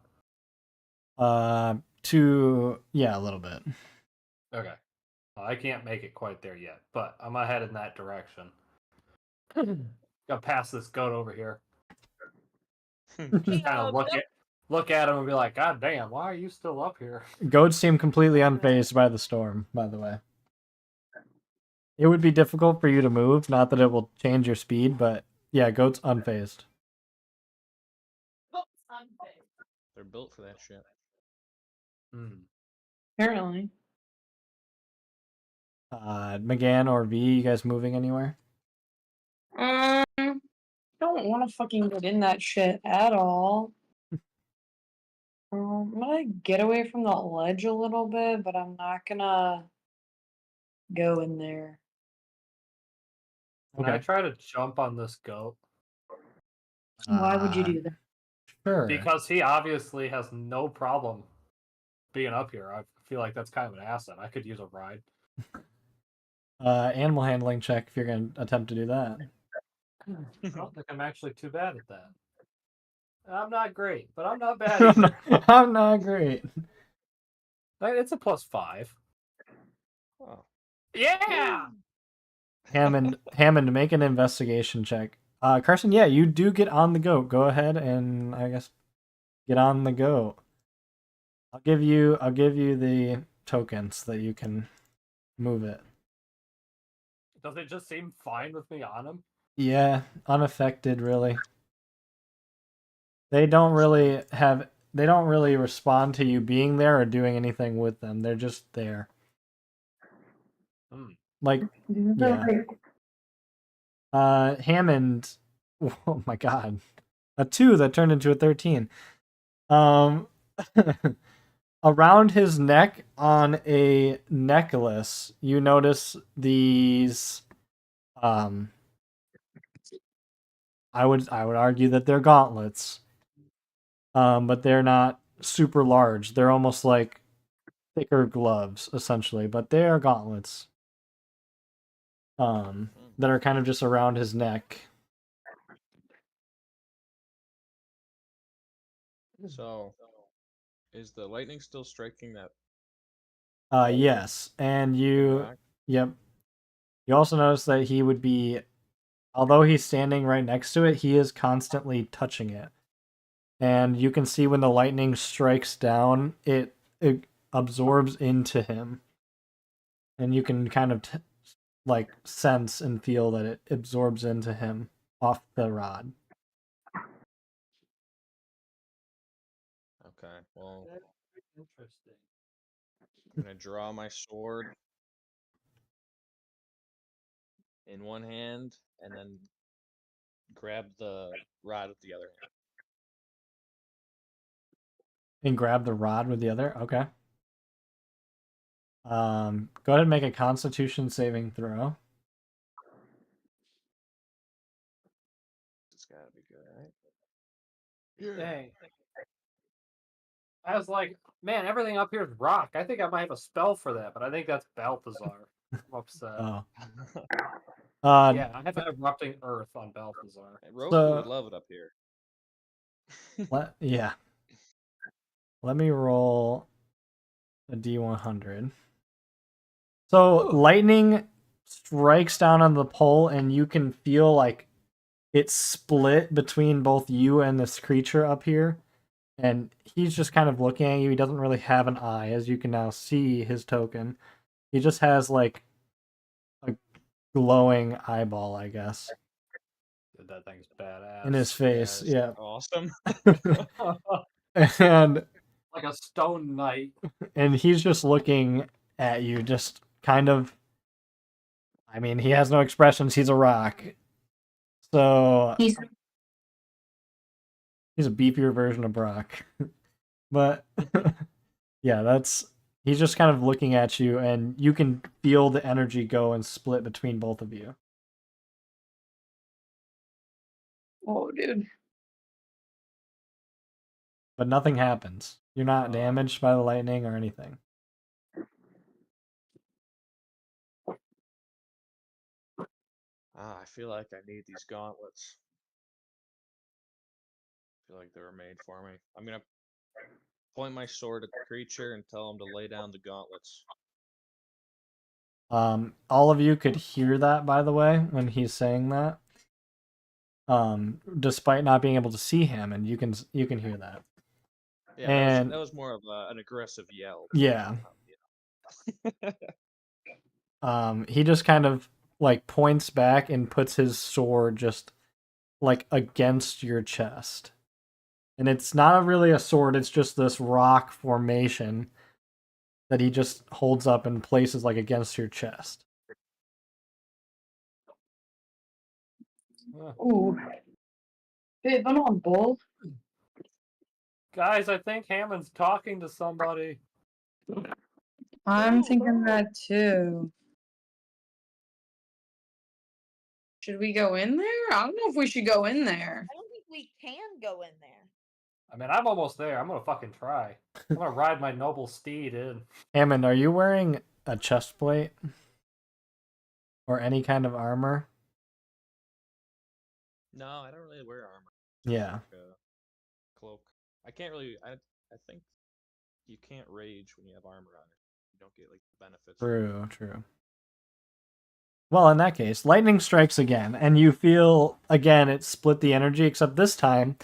Yeah, a little bit. Okay. Well, I can't make it quite there yet, but I'm ahead in that direction. Gotta pass this goat over here. Just kind of look at him and be like, God damn, why are you still up here? Goats seem completely unfazed by the storm, by the way. It would be difficult for you to move, not that it will change your speed, but yeah, goats unfazed. They're built for that shit. Apparently. McGann or V, you guys moving anywhere? Don't want to fucking get in that shit at all. I'm gonna get away from the ledge a little bit, but I'm not gonna go in there. Can I try to jump on this goat? Why would you do that? Sure. Because he obviously has no problem being up here. I feel like that's kind of an asset. I could use a ride. Animal handling check if you're going to attempt to do that. I don't think I'm actually too bad at that. I'm not great, but I'm not bad either. I'm not great. It's a +5. Oh. Yeah! Hammond, make an investigation check. Carson, yeah, you do get on the goat. Go ahead and I guess get on the goat. I'll give you the tokens that you can move it. Does it just seem fine with me on him? Yeah, unaffected really. They don't really respond to you being there or doing anything with them. They're just there. Like, yeah. Hammond, oh my god. A 2 that turned into a 13. Around his neck on a necklace, you notice these I would argue that they're gauntlets. But they're not super large. They're almost like thicker gloves, essentially, but they are gauntlets. That are kind of just around his neck. So, is the lightning still striking that? Yes, and rock? yep. You also notice that he would be, although he's standing right next to it, he is constantly touching it. And you can see when the lightning strikes down, it absorbs into him. And you can kind of like sense and feel that it absorbs into him off the rod. Okay, well, Interesting. I'm gonna draw my sword in one hand and then grab the rod with the other hand. And grab the rod with the other? Okay. Go ahead and make a Constitution saving throw. It's gotta be good, right? Dang. I was like, man, everything up here is rock. I think I might have a spell for that, but I think that's Balthazar. I'm upset. Oh. Yeah, I have Erupting Earth on Balthazar. Roku So- would love it up here. Yeah. Let me roll a D100. So lightning strikes down on the pole, and you can feel like it split between both you and this creature up here. And he's just kind of looking at you. He doesn't really have an eye, as you can now see his token. He just has like a glowing eyeball, I guess, That thing's badass. in his face. It's Yeah. awesome. And Like a stone knight. he's just looking at you, just kind of. I mean, he has no expressions. He's a rock. So He's a beefier version of Brock. But yeah, he's just kind of looking at you, and you can feel the energy go and split between both of you. oh, dude. But nothing happens. You're not damaged by the lightning or anything. I feel like I need these gauntlets. I feel like they were made for me. I'm gonna point my sword at the creature and tell him to lay down the gauntlets. All of you could hear that, by the way, when he's saying that. Despite not being able to see him, and you can hear that. Yeah, And that was more of an aggressive yell. yeah, Yeah. he just kind of like points back and puts his sword just like against your chest. And it's not really a sword, it's just this rock formation that he just holds up and places like against your chest. Ooh. Babe, I'm on both. Guys, I think Hammond's talking to somebody. I'm thinking that too. Should we go in there? I don't know if we should go in there. I don't think we can go in there. I mean, I'm almost there. I'm gonna fucking try. I'm gonna ride my noble steed in. Hammond, are you wearing a chest plate? Or any kind of armor? No, I don't really wear armor. Yeah. Like a cloak. I can't really. I think you can't rage when you have armor on it. You don't get like the benefits. True, true. Well, in that case, lightning strikes again, and you feel again it split the energy, except this time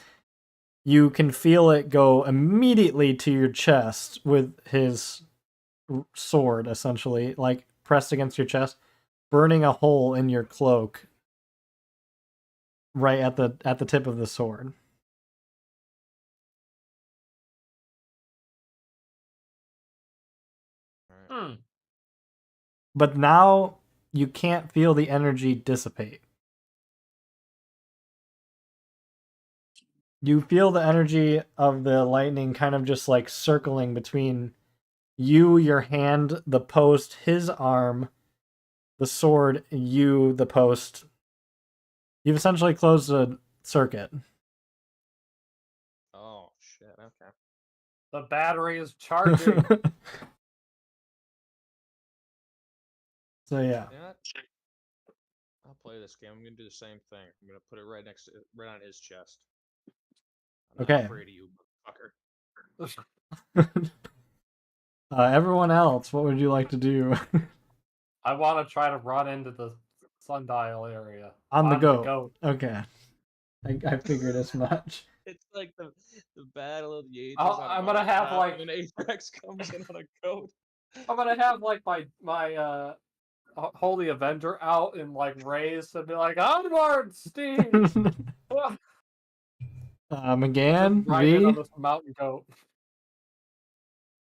you can feel it go immediately to your chest with his sword, essentially, like pressed against your chest, burning a hole in your cloak right at the tip of the sword. Alright. But now you can't feel the energy dissipate. You feel the energy of the lightning kind of just like circling between you, your hand, the post, his arm, the sword, you, the post. You've essentially closed a circuit. Oh shit. Okay. The battery is charging. So yeah. You know what? I'll play this game. I'm gonna do the same thing. I'm gonna put it right on his chest. I'm Okay. not afraid of you, fucker. Everyone else, what would you like to do? I want to try to run into the sundial area. On the go. goat. Okay. I figured as much. It's like the battle of the ages. I'm gonna have like an Apex comes in on a goat. I'm gonna have like my Holy Avenger out and like raised and be like, onward, Steve! McGann, Right in V. on this mountain goat.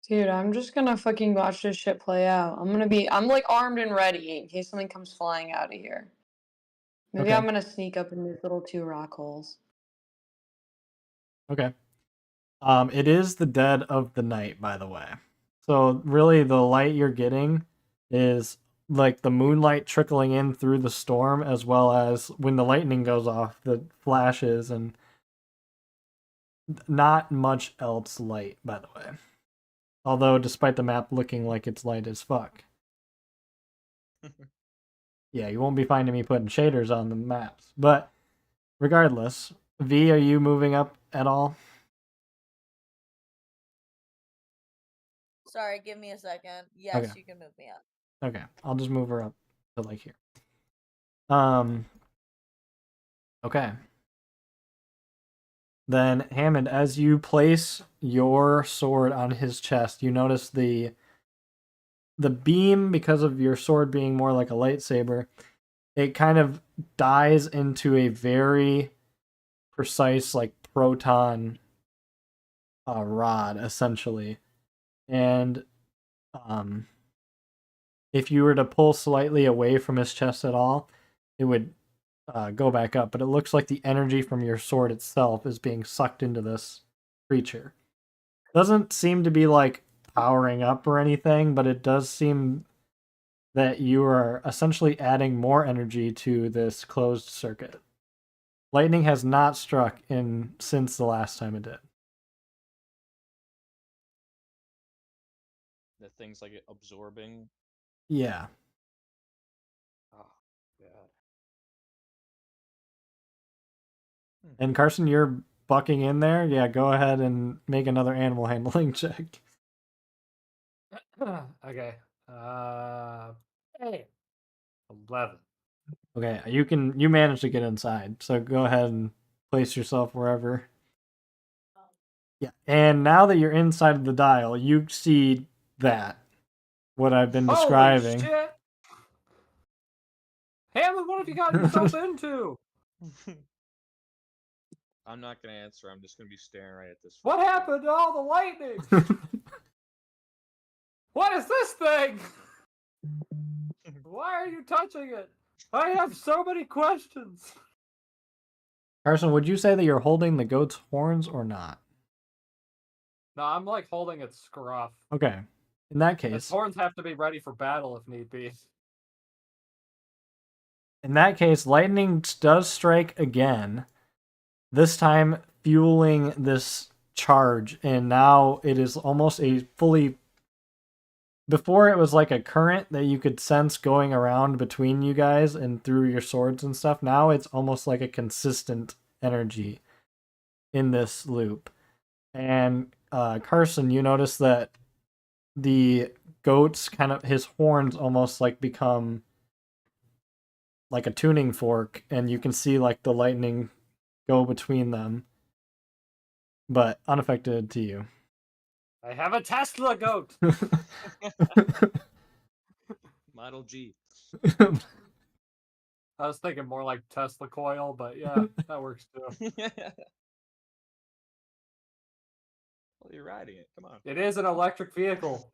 Dude, I'm just gonna fucking watch this shit play out. I'm like armed and ready in case something comes flying out of here. Maybe Okay. I'm gonna sneak up in these little 2 rock holes. Okay. It is the dead of the night, by the way. So really the light you're getting is like the moonlight trickling in through the storm, as well as when the lightning goes off, the flashes, and not much else light, by the way. Although despite the map looking like it's light as fuck. Yeah, you won't be finding me putting shaders on the maps. But regardless, V, are you moving up at all? Sorry, give me a second. Yes, Okay. you can move me up. Okay, I'll just move her up to like here. Okay. Then Hammond, as you place your sword on his chest, you notice the beam, because of your sword being more like a lightsaber, it kind of dies into a very precise like proton rod, essentially. And if you were to pull slightly away from his chest at all, it would go back up. But it looks like the energy from your sword itself is being sucked into this creature. Doesn't seem to be like powering up or anything, but it does seem that you are essentially adding more energy to this closed circuit. Lightning has not struck in since the last time it did. The thing's like absorbing. Yeah. Oh god. And Carson, you're bucking in there. Yeah, go ahead and make another animal handling check. Okay. Hey. 11. Okay, you managed to get inside, so go ahead and place yourself wherever. Yeah, and now that you're inside of the dial, you see that what I've been describing. Holy shit! Hammond, what have you gotten yourself into? I'm not gonna answer. I'm just gonna be staring right at this. What photo. happened to all the lightning? What is this thing? Why are you touching it? I have so many questions. Carson, would you say that you're holding the goat's horns or not? No, I'm like holding its scruff. Okay, in that Its case, horns have to be ready for battle if need be. lightning does strike again. This time, fueling this charge, and now it is almost a fully. Before it was like a current that you could sense going around between you guys and through your swords and stuff. Now it's almost like a consistent energy in this loop. And Carson, you notice that the goat's kind of his horns almost like become like a tuning fork, and you can see like the lightning go between them, but unaffected to you. I have a Tesla goat. Model G. I was thinking more like Tesla coil, but yeah, that works too. Well, you're riding it. Come on. It is an electric vehicle.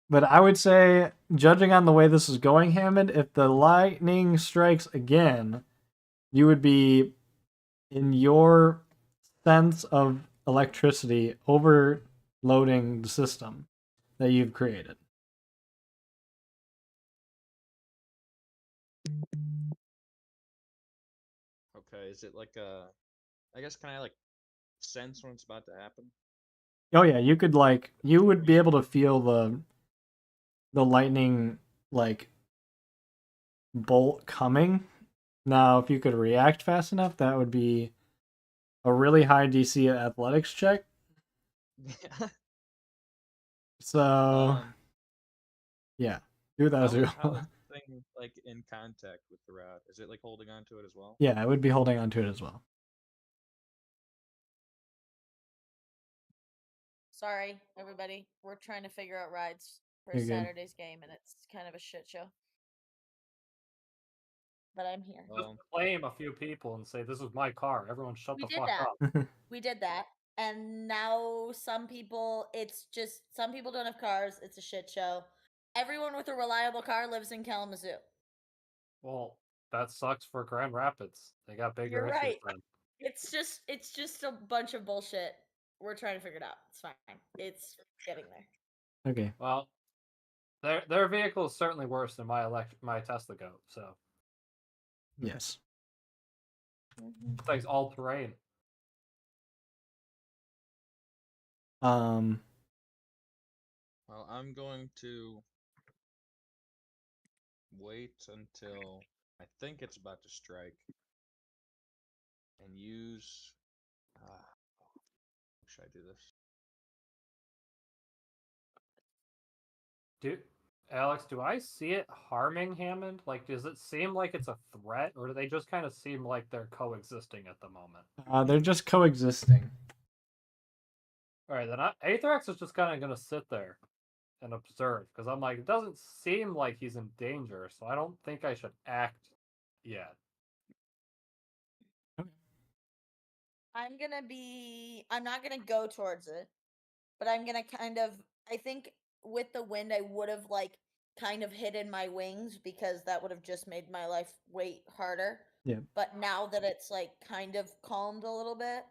But I would say, judging on the way this is going, Hammond, if the lightning strikes again, you would be, in your sense of electricity, overloading the system that you've created. Okay, is it like a? I guess can I like sense when it's about to happen? Oh yeah, you would be able to feel the lightning like bolt coming. Now, if you could react fast enough, that would be a really high DC athletics check. So yeah, do that as How well. is the thing like in contact with the rod? Is it like holding onto it as well? Yeah, I would be holding onto it as well. Sorry, everybody. We're trying to figure out rides for You're good. Saturday's game, and it's kind of a shit show. But I'm here. Well, Claim a few people and say, "This is my car." Everyone, shut We the did fuck that. up. We did that, and now some people, it's just some people don't have cars. It's a shit show. Everyone with a reliable car lives in Kalamazoo. Well, that sucks for Grand Rapids. They got bigger You're issues right. then. It's just a bunch of bullshit. We're trying to figure it out. It's fine. It's getting there. Okay. Well, their vehicle is certainly worse than my Tesla goat. So Yes. this thing's all terrain. Um. well, I'm going to wait until I think it's about to strike, and use. Should I do this? Alex, do I see it harming Hammond? Like, does it seem like it's a threat, or do they just kind of seem like they're coexisting at the moment? They're just coexisting. All right, then Aethrax is just kind of gonna sit there and observe, because I'm like, it doesn't seem like he's in danger, so I don't think I should act yet. I'm not gonna go towards it, but I'm gonna I think with the wind, I would have like kind of hidden my wings because that would have just made my life way harder. Yeah. But now that it's like kind of calmed a little bit,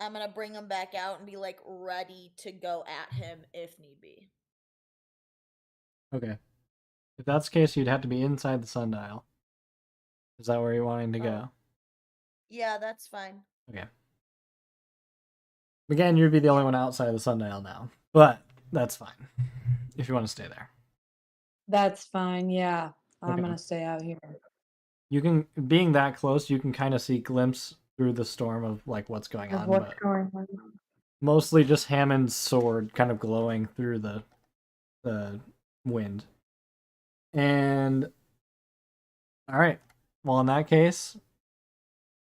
I'm gonna bring him back out and be like ready to go at him if need be. Okay. If that's the case, you'd have to be inside the sundial. Is that where you're wanting to go? Yeah, that's fine. Okay. Again, you'd be the only one outside the sundial now, but that's fine if you want to stay there. That's fine, yeah. I'm Okay. gonna stay out here. You can, being that close, you can kind of see glimpse through the storm of like what's going on, What's but going on? mostly just Hammond's sword kind of glowing through the wind. And all right, well, in that case,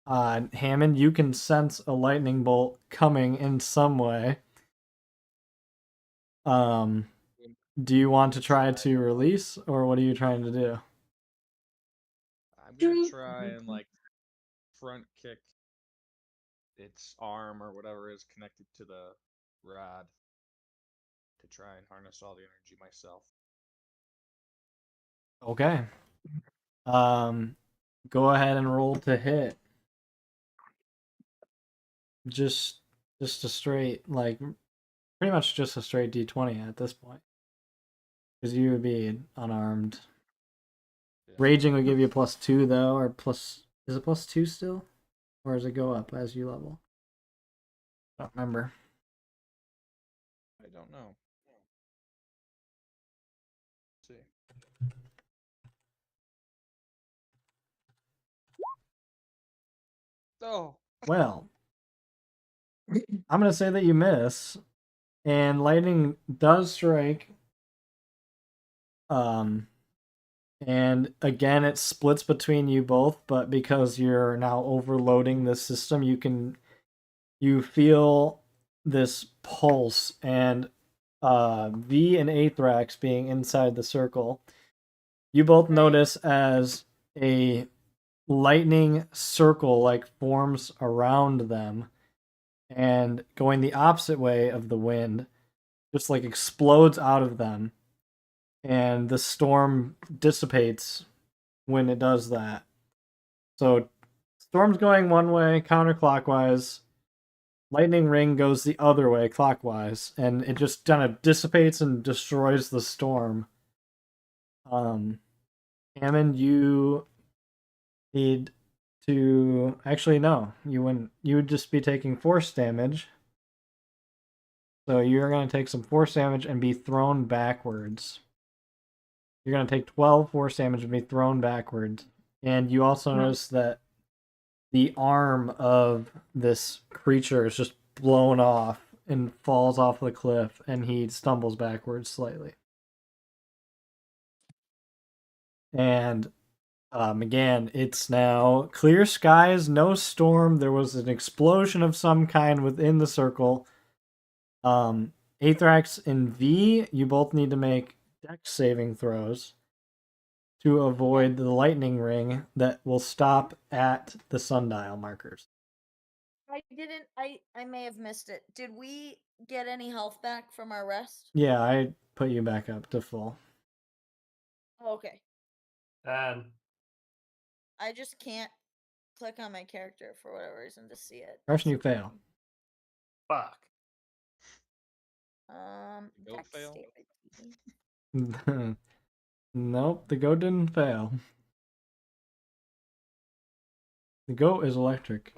Hammond, you can sense a lightning bolt coming in some way. Do you want to try to release, or what are you trying to do? I'm gonna try and like front kick its arm or whatever is connected to the rod to try and harness all the energy myself. Okay. Go ahead and roll to hit. Just a straight, like, pretty much just a straight D20 at this point. Because you would be unarmed. Yeah. Raging would give you a +2 though, or plus, is it +2 still? Or does it go up as you level? I don't remember. I don't know. Let's see. Oh, Well, I'm gonna say that you miss, and lightning does strike. And again, it splits between you both, but because you're now overloading the system, you feel this pulse, and V and Athrax being inside the circle, you both notice as a lightning circle like forms around them, and going the opposite way of the wind, just like explodes out of them, and the storm dissipates when it does that. So storm's going one way counterclockwise, lightning ring goes the other way clockwise, and it just kind of dissipates and destroys the storm. Hammond, you need to, actually no, you wouldn't. You would just be taking force damage. So you're going to take some force damage and be thrown backwards. You're going to take 12 force damage and be thrown backwards. And you also notice that the arm of this creature is just blown off and falls off the cliff, and he stumbles backwards slightly. And again, it's now clear skies, no storm. There was an explosion of some kind within the circle. Athrax and V, you both need to make dex saving throws to avoid the lightning ring that will stop at the sundial markers. I may have missed it. Did we get any health back from our rest? Yeah, I put you back up to full. Oh, okay. And I just can't click on my character for whatever reason to see it. Carson, you fail. fuck. Goat Dex fail? saving. Nope, the goat didn't fail. The goat is electric.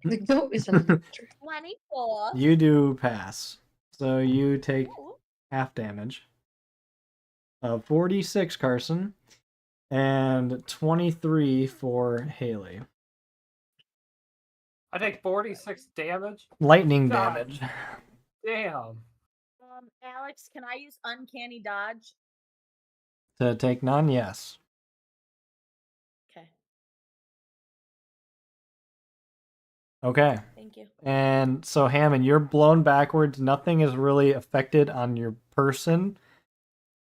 The goat is electric. 24. You do pass. So you take Ooh. half damage of 46, Carson, and 23 for Haley. I take 46 damage. Lightning God. damage. Damn. Alex, can I use uncanny dodge? To take none, yes. Okay, Okay. thank you. And so, Hammond, you're blown backwards. Nothing is really affected on your person.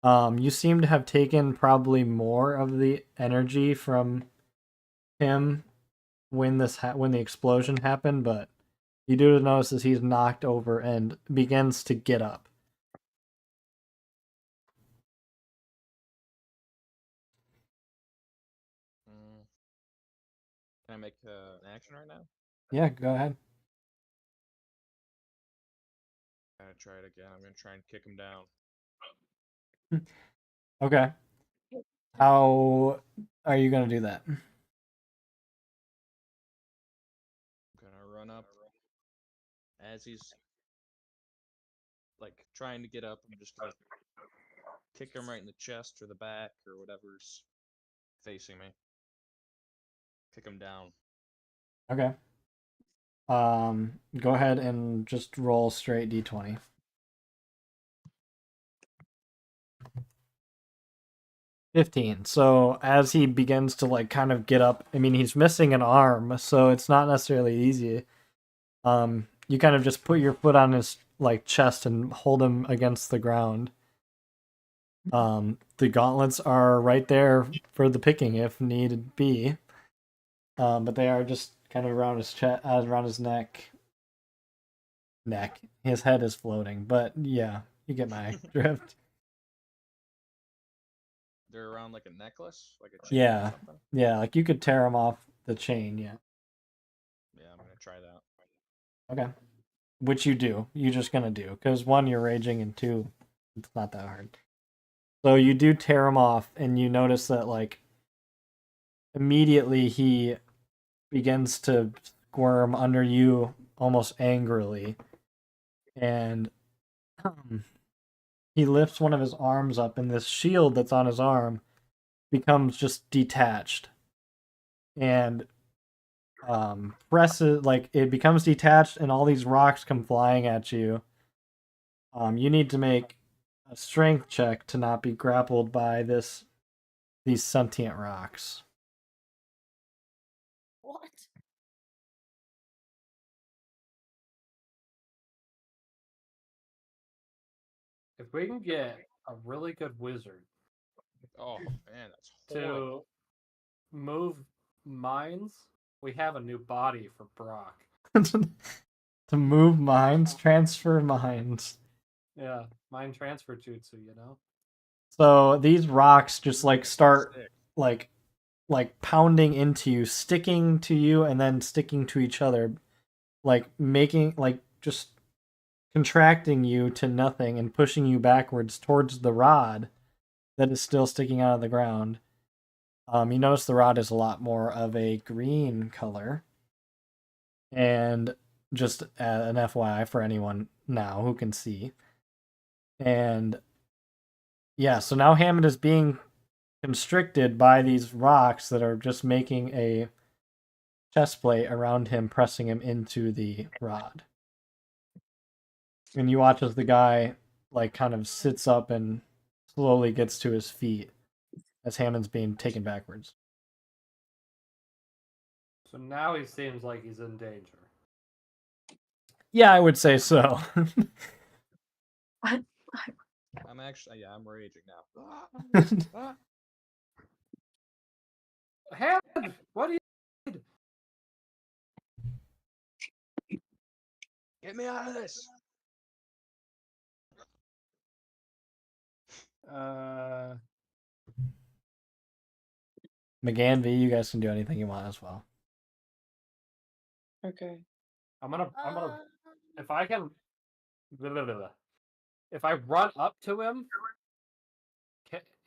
You seem to have taken probably more of the energy from him when when the explosion happened, but you do notice that he's knocked over and begins to get up. Can I make an action right now? Yeah, go ahead. I'm gonna try it again. I'm gonna try and kick him down. Okay. How are you gonna do that? I'm gonna run up as he's like trying to get up. I'm just gonna kick him right in the chest or the back or whatever's facing me. Kick him down. Okay. Go ahead and just roll straight d20. So as he begins to like kind of get up, I mean he's missing an arm, so it's not necessarily easy. You kind of just put your foot on his like chest and hold him against the ground. The gauntlets are right there for the picking if needed be. But they are just kind of around his chest, around his neck. His head is floating, but yeah, you get my drift. They're around like a necklace, like a chain Yeah. or something. Yeah, like you could tear him off the chain, yeah. Yeah, I'm gonna try that. Okay. Which you do. You're just gonna do. Because one, you're raging, and two, it's not that hard. So you do tear him off, and you notice that, like, immediately he begins to squirm under you almost angrily. And he lifts one of his arms up, and this shield that's on his arm becomes just detached. And presses, like, it becomes detached, and all these rocks come flying at you. You need to make a strength check to not be grappled by these sentient rocks. What? If we can get a really good wizard Oh man, that's horrible. to move mines, we have a new body for Brock. To move mines, transfer mines. Yeah, mine transfer jutsu, you know? So these rocks just like start Sick. like pounding into you, sticking to you, and then sticking to each other, like making like just contracting you to nothing and pushing you backwards towards the rod that is still sticking out of the ground. You notice the rod is a lot more of a green color. And just an FYI for anyone now who can see. And yeah, so now Hammond is being constricted by these rocks that are just making a chest plate around him, pressing him into the rod. And you watch as the guy like kind of sits up and slowly gets to his feet as Hammond's being taken backwards. So now he seems like he's in danger. Yeah, I would say so. I'm actually, yeah, I'm raging now. Ah. Hammond, what do you need? Get me out of this! McGann V, you guys can do anything you want as well. Okay. I'm gonna, Uh, if I can, if I run up to him,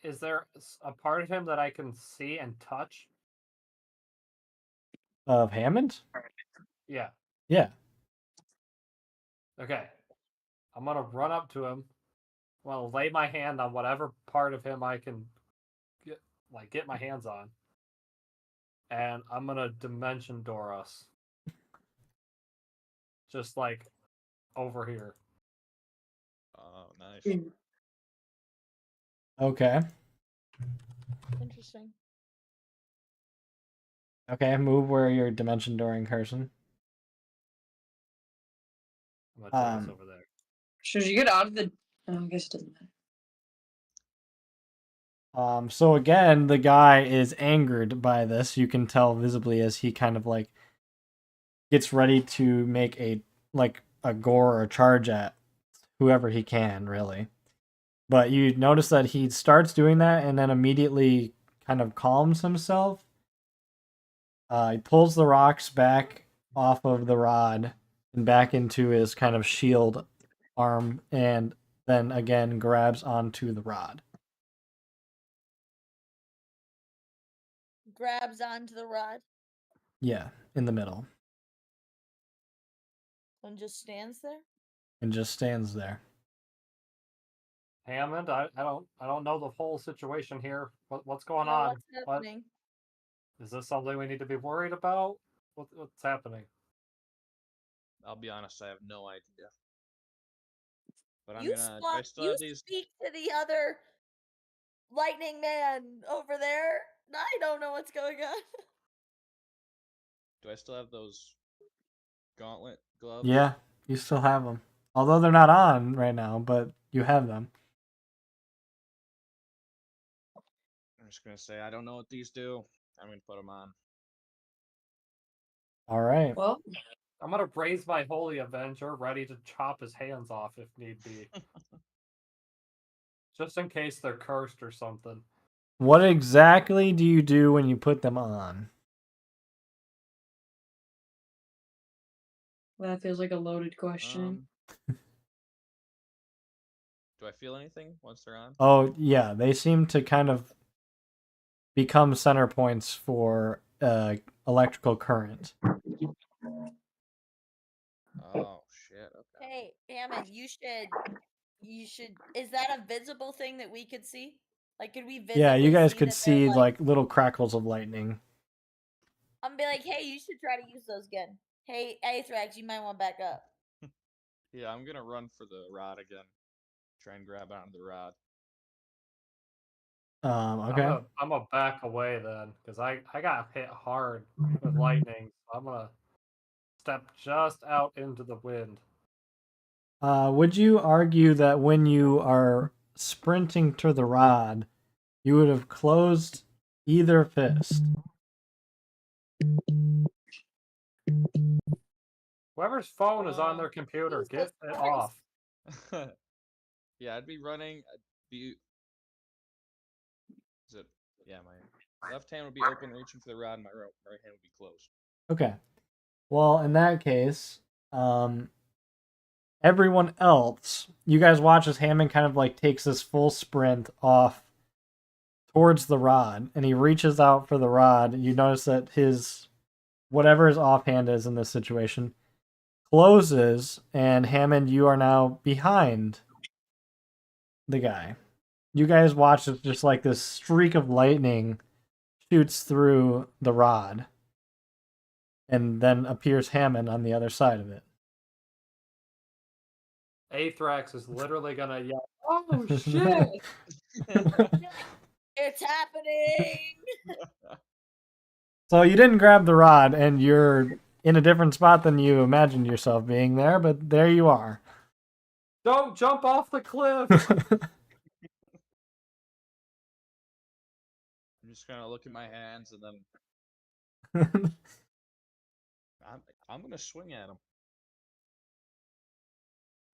is there a part of him that I can see and touch? Of Hammond? Yeah. Yeah. Okay. I'm gonna run up to him. Well, lay my hand on whatever part of him I can get my hands on, and I'm gonna dimension door us. Just like over here. Oh, nice. Okay. interesting. Okay, move where you're dimension dooring Carson. I'm gonna take us over there. Should you get out of the? I guess it doesn't matter. So again, the guy is angered by this. You can tell visibly as he kind of like gets ready to make a gore or charge at whoever he can, really. But you notice that he starts doing that and then immediately kind of calms himself. He pulls the rocks back off of the rod and back into his kind of shield arm, and then again grabs onto the rod. Grabs onto the rod Yeah, in the middle. and just stands there. And just stands there. Hammond, I don't know the whole situation here. What's going Oh, on? what's happening? Is this something we need to be worried about? What's happening? I'll be honest, I have no idea. But I'm You gonna. Do I still you have these? speak to the other lightning man over there. I don't know what's going on. Do I still have those gauntlet gloves? Yeah, you still have them. Although they're not on right now, but you have them. I'm just gonna say I don't know what these do. I'm gonna put them on. All right. Well, I'm gonna raise my Holy Avenger, ready to chop his hands off if need be. Just in case they're cursed or something. What exactly do you do when you put them on? that feels like a loaded question. Do I feel anything once they're on? Oh, yeah, they seem to kind of become center points for electrical current. Oh shit. Okay. Hey, Hammond, you should. Is that a visible thing that we could see? Like, could we visibly Yeah, you guys see could that they're, see like little crackles of lightning. I'm be like, hey, you should try to use those again. Hey, Aethrax, you might want to back up. Yeah, I'm gonna run for the rod again. Try and grab onto the rod. Okay. I'm gonna back away then, because I got hit hard with lightning. So I'm gonna step just out into the wind. Would you argue that when you are sprinting to the rod, you would have closed either fist? Whoever's phone is on their computer, Jesus get it Christ. off. Yeah, I'd be running. I'd be. Is it? Yeah, my left hand would be open, reaching for the rod, and my right hand would be closed. Okay. Well, in that case, everyone else, you guys watch as Hammond kind of like takes this full sprint off towards the rod, and he reaches out for the rod. You notice that whatever his offhand is in this situation closes, and Hammond, you are now behind the guy. You guys watch as just like this streak of lightning shoots through the rod, and then appears Hammond on the other side of it. Aethrax is literally gonna yell, "Oh shit!" It's happening. So you didn't grab the rod, and you're in a different spot than you imagined yourself being there, but there you are. Don't jump off the cliff! I'm just gonna look at my hands and then I'm gonna swing at him.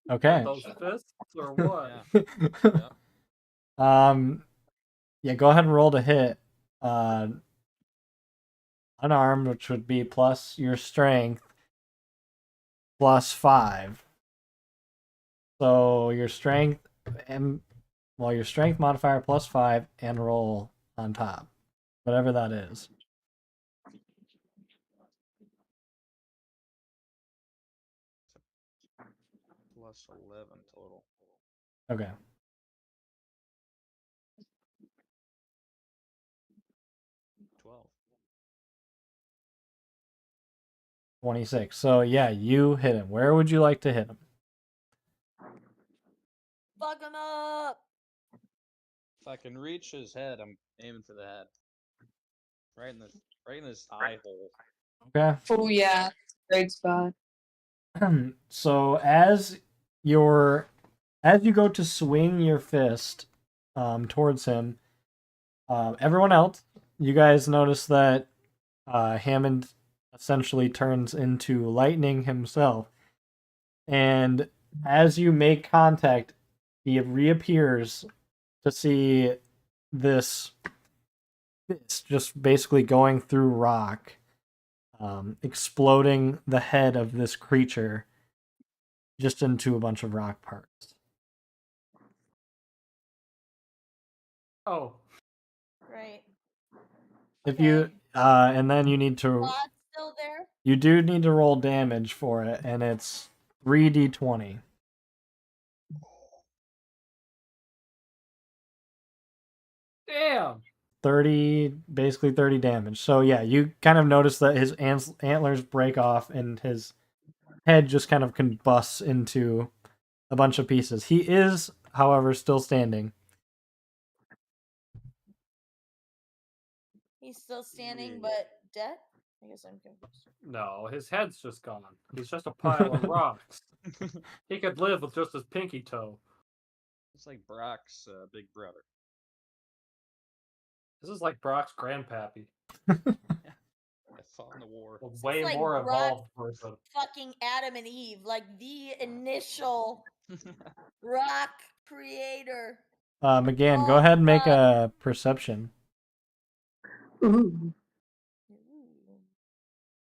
Okay. Those fists or what? Yeah. Yeah, go ahead and roll to hit. Unarmed, which would be plus your strength plus 5. So your strength your strength modifier plus 5 and roll on top. Whatever that is. Plus 11 total. Okay. 12. 26. So yeah, you hit him. Where would you like to hit him? Fuck him up. If I can reach his head, I'm aiming for the head. Right in his eye hole. Okay. Oh yeah, great spot. So as you go to swing your fist towards him, everyone else, you guys notice that Hammond essentially turns into lightning himself, and as you make contact, he reappears to see this just basically going through rock, exploding the head of this creature just into a bunch of rock parts. Oh, Right. If you Okay. and then you need to Rod's still there. you do need to roll damage for it, and it's 3d20. Damn. 30, basically 30 damage. So yeah, you kind of notice that his antlers break off and his head just kind of combusts into a bunch of pieces. He is, however, still standing. He's still standing, Yeah. but dead? I guess I'm confused. No, his head's just gone. He's just a pile of rocks. He could live with just his pinky toe. It's like Brock's big brother. This is like Brock's grandpappy. I fought in the war. A way like more Brock- evolved version. Fucking Adam and Eve, like the initial rock creator. McGann, go Oh, ahead and make God. a perception. Ooh.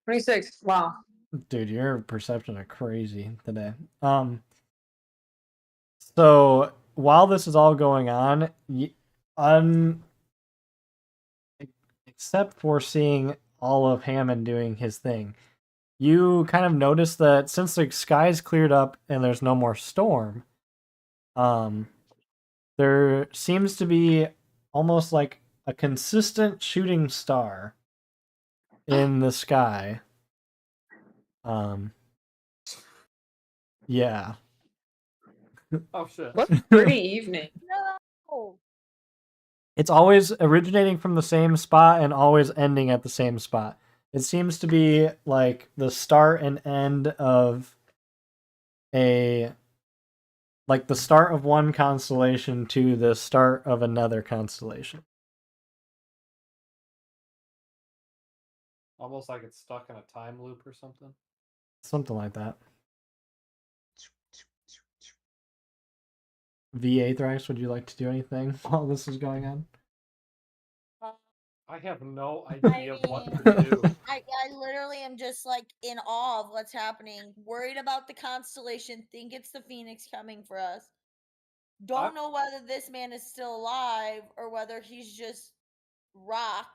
26. Wow. Dude, your perception are crazy today. So while this is all going on, except for seeing all of Hammond doing his thing, you kind of notice that since the sky's cleared up and there's no more storm, there seems to be almost like a consistent shooting star in the sky. Yeah. Oh shit. What a pretty evening. No. It's always originating from the same spot and always ending at the same spot. It seems to be like the start and end of the start of one constellation to the start of another constellation. Almost like it's stuck in a time loop or something. Something like that. V8 Thrax, would you like to do anything while this is going on? I have no idea what to do. I literally am just like in awe of what's happening. Worried about the constellation. Think it's the Phoenix coming for us. Don't know whether this man is still alive or whether he's just rock.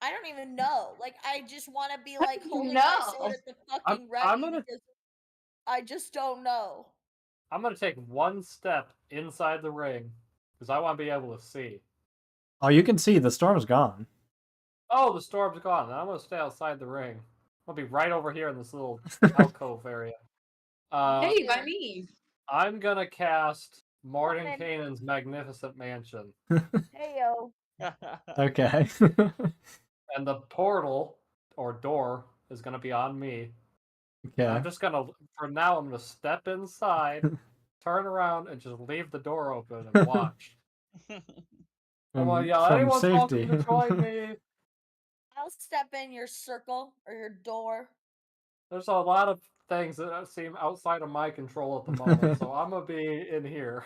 I don't even know. Like, I just want to be like holding my sword at the fucking ready because I just don't know. I'm gonna take one step inside the ring because I want to be able to see. Oh, you can see the storm's gone. Oh, the storm's gone. Then I'm gonna stay outside the ring. I'll be right over here in this little alcove area. Hey, by me. I'm gonna cast Mordenkainen's Magnificent Mansion. Hey yo. Okay. And the portal or door is gonna be on me. Okay. I'm just gonna, for now, I'm gonna step inside, turn around, and just leave the door open and watch. Come on, y'all. From Anyone's safety. welcome to join me. I'll step in your circle or your door. There's a lot of things that seem outside of my control at the moment, so I'm gonna be in here.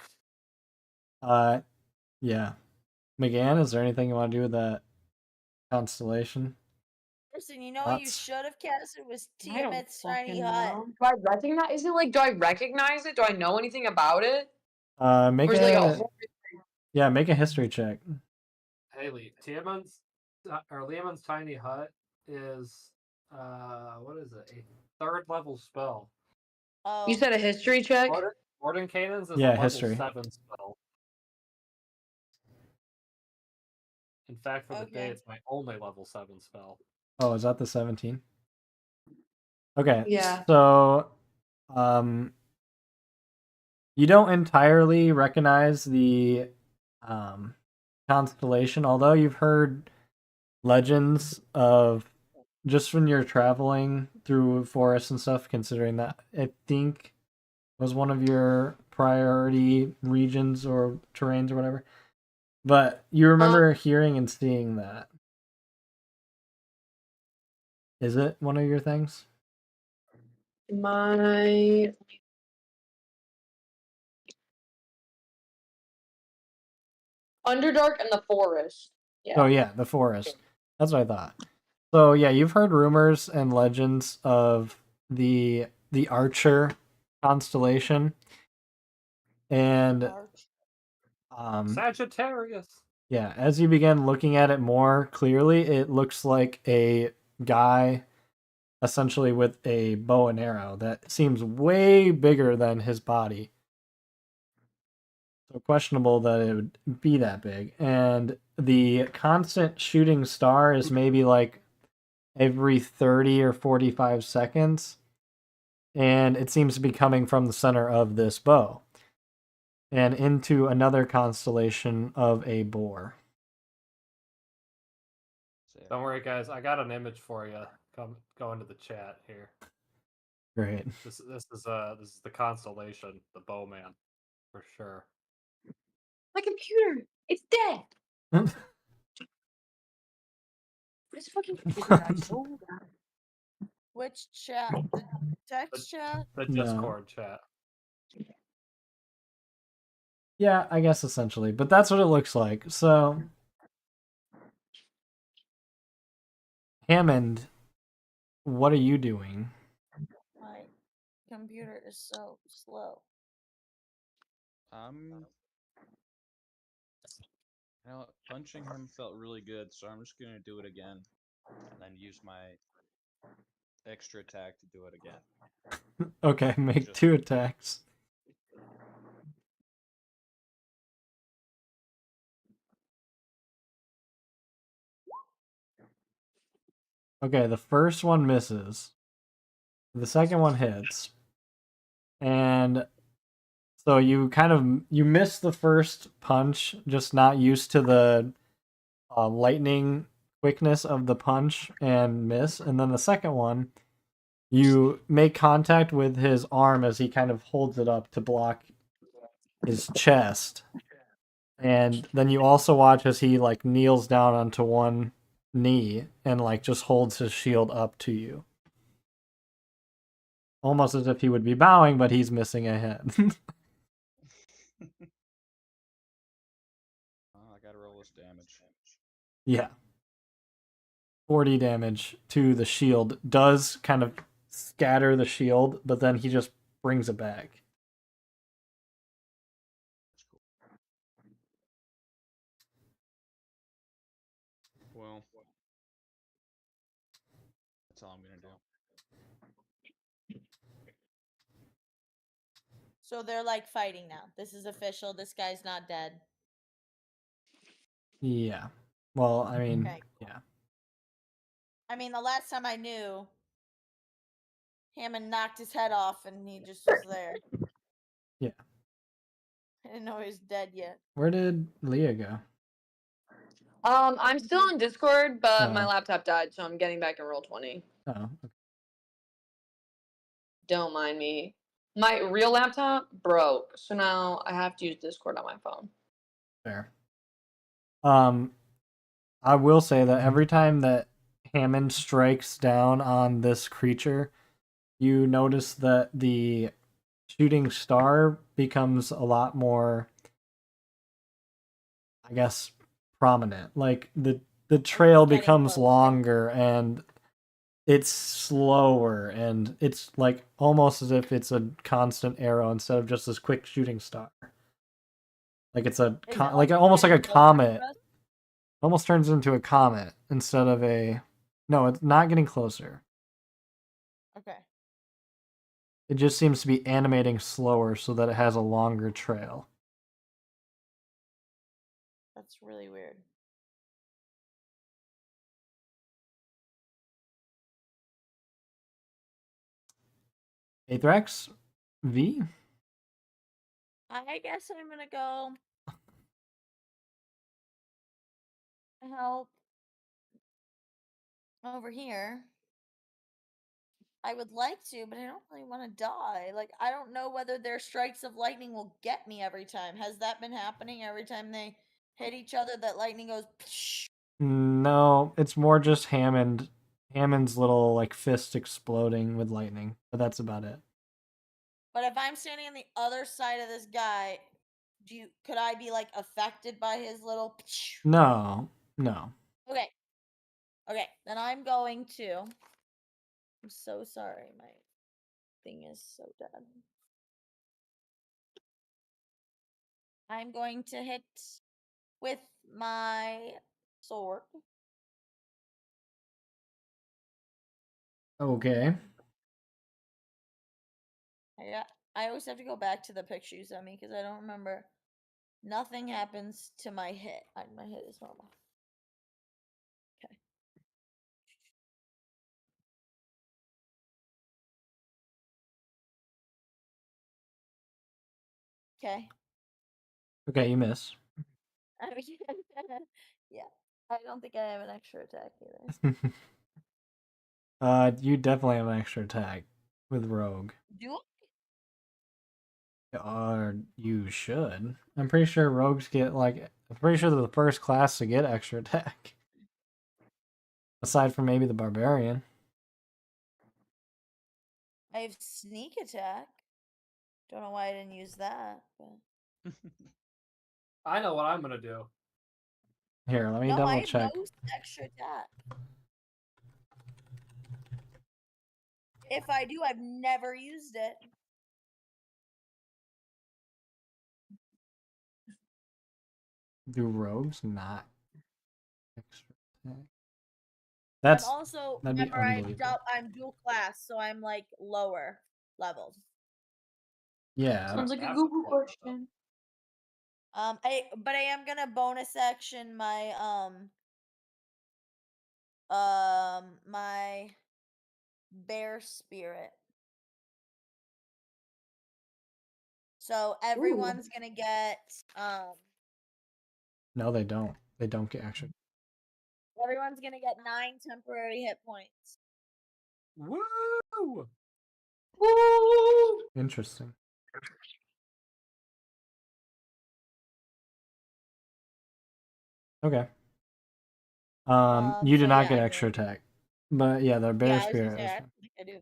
Yeah. McGann, is there anything you want to do with that constellation? Listen, you know what you Thoughts? should have casted was I don't Tiamat's tiny fucking hut. know. Do I recognize? Is it like? Do I recognize it? Do I know anything about it? Make Or is it like a a whole make a history check. Haley, Liamon's tiny hut is what is it? A 3rd level spell. Oh. You said a history check? Mordenkainen's is Yeah, a level history. 7 spell. In fact, for the day, Okay. it's my only level 7 spell. Oh, is that the 17? Okay. Yeah. So, you don't entirely recognize the constellation, although you've heard legends of just when you're traveling through forests and stuff, considering that I think was one of your priority regions or terrains or whatever. But you remember hearing and seeing that. Is it one of your things? My Underdark and the Forest. Yeah. Oh yeah, the forest. That's what I thought. So yeah, you've heard rumors and legends of the Archer constellation, and Sagittarius. yeah, as you begin looking at it more clearly, it looks like a guy essentially with a bow and arrow that seems way bigger than his body. So questionable that it would be that big. And the constant shooting star is maybe like every 30 or 45 seconds. And it seems to be coming from the center of this bow and into another constellation of a boar. So, Don't worry, guys. I got an image for you. Go into the chat here. Great. This is the constellation, the bowman, for sure. My computer, it's dead. This fucking computer died so bad. Which chat? The text chat? The No. Discord chat. Yeah, I guess essentially. But that's what it looks like. So, Hammond, what are you doing? My computer is so slow. You know, punching him felt really good, so I'm just gonna do it again, and then use my extra attack to do it again. Okay, make Just- 2 attacks. Okay, the first one misses. The second one hits. And so you kind of you miss the first punch, just not used to the lightning quickness of the punch and miss. And then the second one, you make contact with his arm as he kind of holds it up to block his chest. And then you also watch as he like kneels down onto one knee and like just holds his shield up to you. Almost as if he would be bowing, but he's missing a head. I gotta roll this damage. Yeah. 40 damage to the shield does kind of scatter the shield, but then he just brings it back. That's cool. Well, that's all I'm gonna do. So they're like fighting now. This is official. This guy's not dead. Yeah. Well, I mean, Okay. yeah. I mean, the last time I knew, Hammond knocked his head off and he just was there. Yeah. I didn't know he was dead yet. Where did Leah go? I'm still on Discord, but my Oh. laptop died, so I'm getting back in Roll20. Oh, okay. Don't mind me. My real laptop broke, so now I have to use Discord on my phone. Fair. I will say that every time that Hammond strikes down on this creature, you notice that the shooting star becomes a lot more, I guess, prominent. Like the trail getting becomes closer. longer and it's slower, and it's like almost as if it's a constant arrow instead of just this quick shooting star. Like it's a Is it, like almost like a getting closer to comet. us? Almost turns into a comet instead of a. No, it's not getting closer. Okay. It just seems to be animating slower so that it has a longer trail. That's really weird. Aethrax V? I guess I'm gonna go help over here. I would like to, but I don't really want to die. Like, I don't know whether their strikes of lightning will get me every time. Has that been happening every time they hit each other? That lightning goes. Psh? No, it's more just Hammond's little like fist exploding with lightning, but that's about it. But if I'm standing on the other side of this guy, could I be like affected by his little? Psh? No. Okay. Okay, then I'm going to. I'm so sorry. My thing is so dead. I'm going to hit with my sword. Okay. I always have to go back to the picture you sent me because I don't remember Nothing happens to my hit. My hit is normal. Okay. Okay. Okay, you miss. I mean, yeah. I don't think I have an extra attack either. You definitely have an extra attack with Rogue. Do Or you should. I'm pretty sure rogues get I'm pretty sure they're the first class to get extra attack. Aside from maybe the barbarian. I have sneak attack. Don't know why I didn't use that. But... I know what I'm gonna do. Here, let me no, I double have check. no extra attack. If I do, I've never used it. Do rogues not extra attack? I'm That's also that'd be remember unbelievable. I'm dual class, so I'm like lower leveled. Yeah. Sounds like a That's Google important, though. question. But I am gonna bonus action my my bear spirit. So everyone's gonna get No, they don't. They don't get extra. everyone's gonna get 9 temporary hit points. Woo! Woo! Interesting. Okay. You do So not yeah, get I extra really- attack. But yeah, the bear Yeah, I was gonna spirit say, is I don't think I do. that,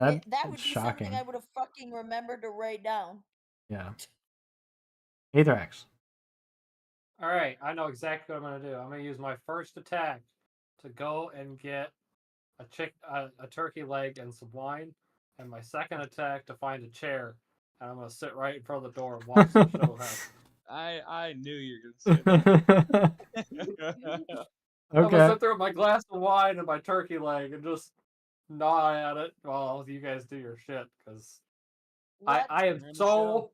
That would that's be shocking. something I would have fucking remembered to write down. Yeah. Aetherax. All right, I know exactly what I'm gonna do. I'm gonna use my first attack to go and get a turkey leg and some wine, and my second attack to find a chair, and I'm gonna sit right in front of the door and watch the show happen. I knew you were gonna say that. I'm gonna Okay. sit there with my glass of wine and my turkey leg and just gnaw at it while you guys do your shit, because I What? am You're in the so show.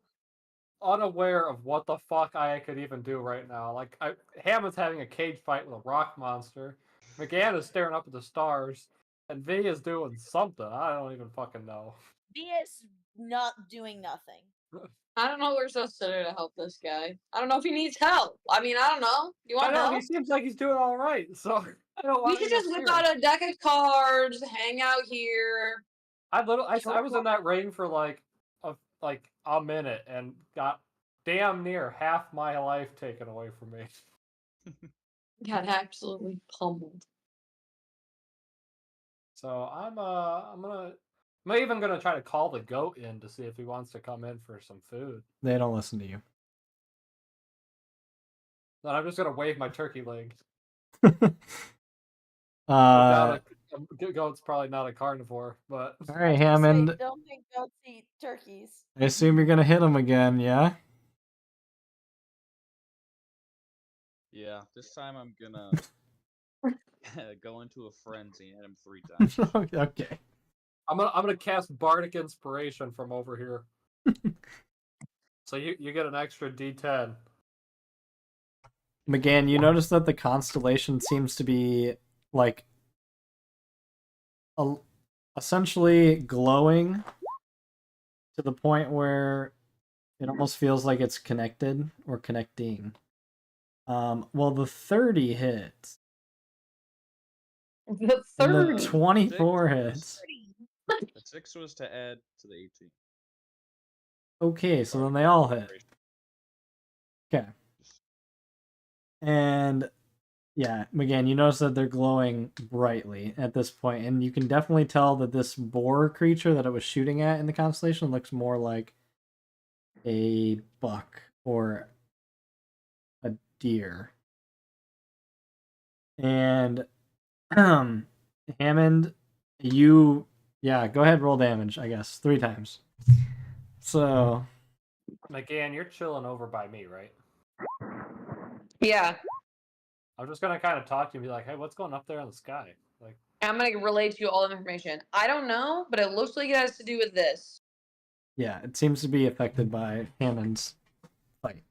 unaware of what the fuck I could even do right now. Like, Hammond's having a cage fight with a rock monster. McGann is staring up at the stars, and V is doing something. I don't even fucking know. B is not doing nothing. I don't know what we're supposed to do to help this guy. I don't know if he needs help. I mean, I don't know. You I want know help? he seems like he's doing all right. So I don't. We should just whip out a deck of cards, hang out here. I was in that ring for like a minute and got damn near half my life taken away from me. Got absolutely pummeled. So I'm even gonna try to call the goat in to see if he wants to come in for some food. They don't listen to you. Then I'm just gonna wave my turkey leg. Goat's probably not a carnivore, but all right, I was gonna say, Hammond. don't think goats eat turkeys. I assume you're gonna hit him again, yeah? Yeah, this time I'm gonna go into a frenzy and hit him 3 times. Okay. I'm gonna cast Bardic Inspiration from over here. So you get an extra D10. McGann, you notice that the constellation seems to be like essentially glowing to the point where it almost feels like it's connected or connecting. Well, the 30 hits. The And third. the 24 Six hits. The 6 was to add to the 18. Okay, so then they all hit. Okay. And yeah, again, you notice that they're glowing brightly at this point, and you can definitely tell that this boar creature that it was shooting at in the constellation looks more like a buck or a deer. And Hammond, go ahead, roll damage, I guess, 3 times. So McGann, you're chilling over by me, right? Yeah, I'm just gonna kind of talk to you and be like, "Hey, what's going up there in the sky?" Like, I'm gonna relay to you all the information. I don't know, but it looks like it has to do with this. yeah, it seems to be affected by Hammond's fight.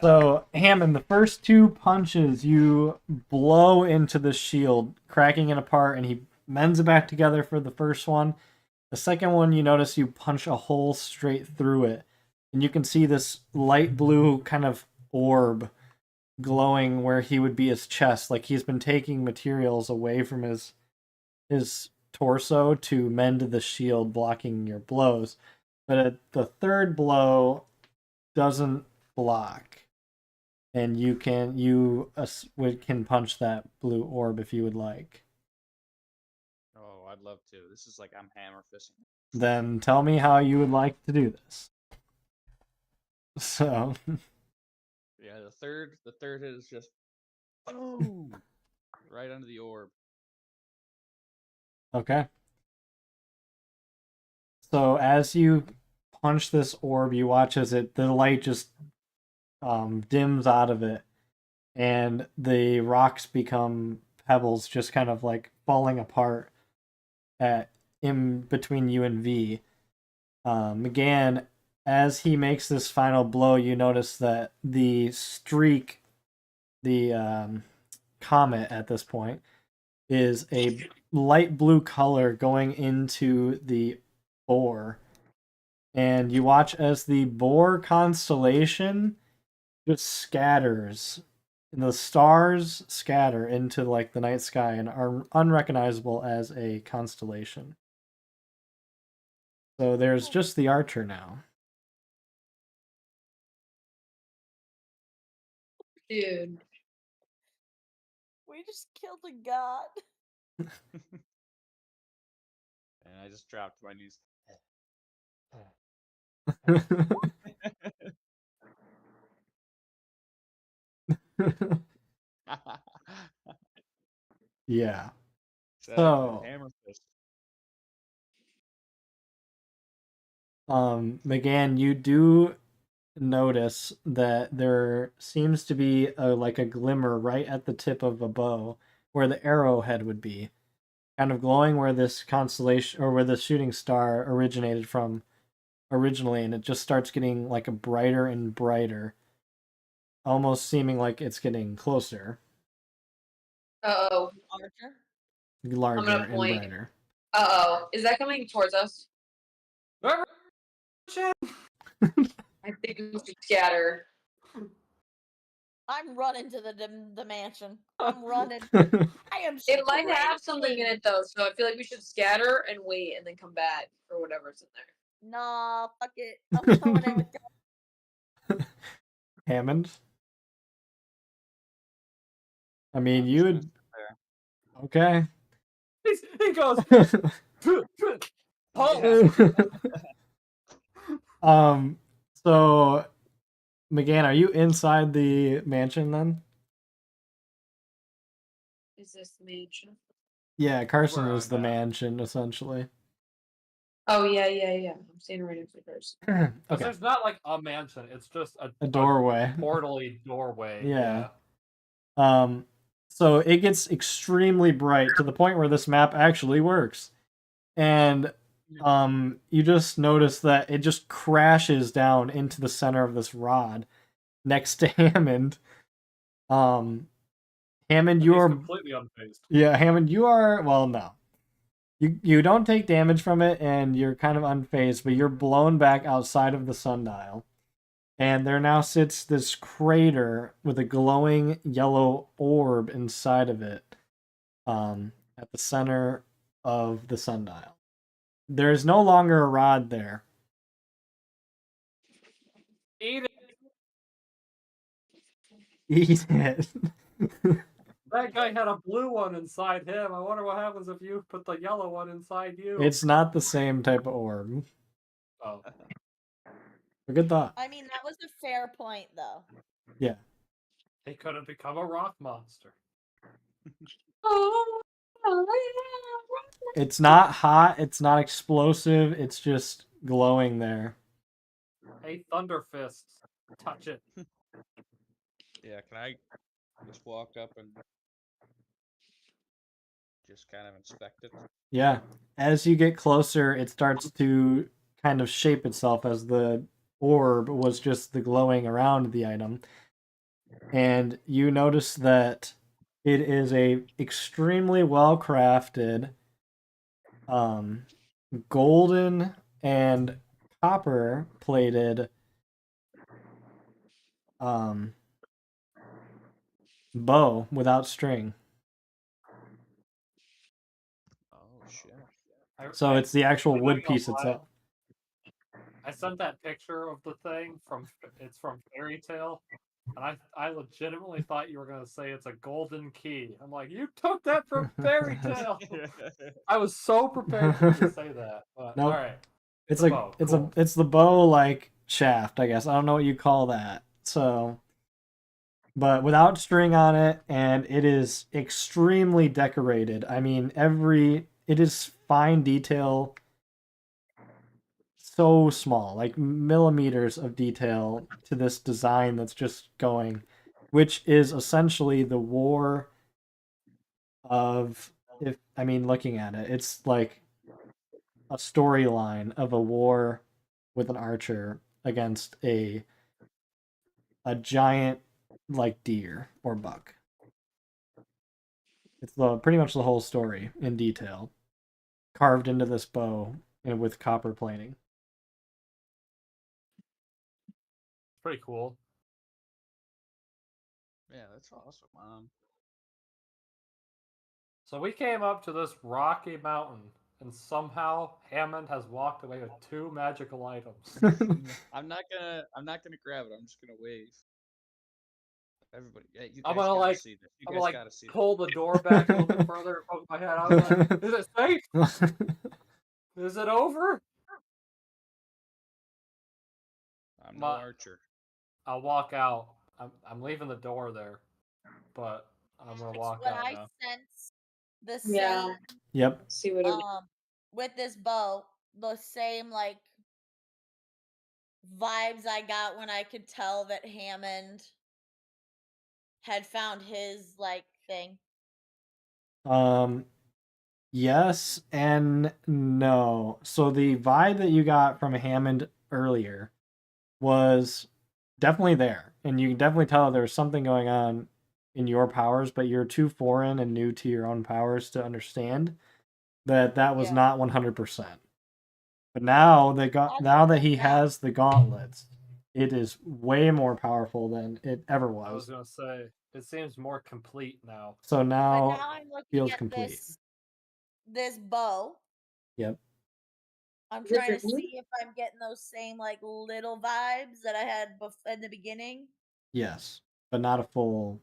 So, Hammond, the first 2 punches you blow into the shield, cracking it apart, and he mends it back together for the first one. The second one, you notice you punch a hole straight through it, and you can see this light blue kind of orb glowing where he would be his chest, like he's been taking materials away from his torso to mend the shield, blocking your blows. But the third blow doesn't block, and you can punch that blue orb if you would like. Oh, I'd love to. This is like I'm hammer fisting. Then tell me how you would like to do this. So, Yeah, the third hit is just boom right under the orb. okay. So as you punch this orb, you watch as the light just dims out of it, and the rocks become pebbles, just kind of like falling apart in between you and V. McGann, as he makes this final blow, you notice that the streak, the comet at this point, is a light blue color going into the boar. And you watch as the boar constellation just scatters. And the stars scatter into like the night sky and are unrecognizable as a constellation. So there's just the archer now. Dude. We just killed a god. And I just dropped to my knees. Yeah. Exactly, So- hammer fist. McGann, you do notice that there seems to be like a glimmer right at the tip of a bow where the arrowhead would be, kind of glowing where this constellation or where the shooting star originated from originally, and it just starts getting like a brighter and brighter, almost seeming like it's getting closer, Uh-oh. Archer. larger and point. brighter. Uh-oh. Is that coming towards us? Remember, I think we should scatter. I'm running to the mansion. I'm running. I am. It might have something in sprinting. it though, so I feel like we should scatter and wait and then come back for whatever's in there. Nah, fuck it. I'm going in with God. Hammond. I mean, you would. Okay. he goes. Oh. So, McGann, are you inside the mansion then? Is this the mansion? Yeah, Carson Where is the I'm at. mansion essentially. Oh yeah. I'm standing right next to hers. Because Okay, there's not like a mansion; it's just a doorway. portally doorway. Yeah. So it gets extremely bright to the point where this map actually works, and you just notice that it just crashes down into the center of this rod next to Hammond. Hammond, He's you are completely unfazed. yeah, Hammond, you are well, no. You don't take damage from it, and you're kind of unfazed, but you're blown back outside of the sundial. And there now sits this crater with a glowing yellow orb inside of it, at the center of the sundial. There is no longer a rod there. Eat it. Eat it. That guy had a blue one inside him. I wonder what happens if you put the yellow one inside you. It's not the same type of orb. Oh. A good thought. I mean, that was a fair point, though. Yeah. He couldn't become a rock monster. It's not hot, it's not explosive, it's just glowing there. Hey, Thunder Fists, touch it. Yeah, can I just walk up and just kind of inspect it? Yeah. As you get closer, it starts to kind of shape itself as the orb was just the glowing around the item. and you notice that it is a extremely well crafted, golden and copper plated bow without string. Oh shit. So it's the actual I'm not wood gonna piece lie, itself. I sent that picture of the thing it's from Fairy Tale, and I legitimately thought you were gonna say it's a golden key. I'm like, you took that from Fairy Tale. I was so prepared for you to say that. But Nope. all right, It's the a bow. it's Cool. a it's the bow like shaft, I guess. I don't know what you call that. So, but without string on it, and it is extremely decorated. I mean, it is fine detail, so small, like millimeters of detail to this design that's just going, which is essentially the war of, if I mean, looking at it, it's like a storyline of a war with an archer against a giant like deer or buck. It's pretty much the whole story in detail, carved into this bow and with copper plating. Pretty cool. Yeah, that's awesome. So we came up to this rocky mountain, and somehow Hammond has walked away with 2 magical items. I'm not gonna grab it. I'm just gonna wave. Everybody, yeah, you I'm guys gonna gotta see this. You I'm guys gonna like gotta see this. pull the door back a little bit further and poke my head out. Like, is it safe? Is it over? I'm no My, archer. I'll walk out. I'm leaving the door there, but I'm gonna walk When out I now. sense the Yeah. same Yep. See what it with this bow, the same like vibes I got when I could tell that Hammond had found his like thing. Yes and no. So the vibe that you got from Hammond earlier was definitely there, and you can definitely tell there was something going on in your powers, but you're too foreign and new to your own powers to understand that was Yeah. not 100%. But now now that he has the gauntlets, it is way more powerful than it ever I was was. gonna say it seems more complete now. So But now now I'm looking feels at complete. this bow. Yep. I'm Is it trying to for me? see if I'm getting those same like little vibes that I had in the beginning. Yes, but not a full.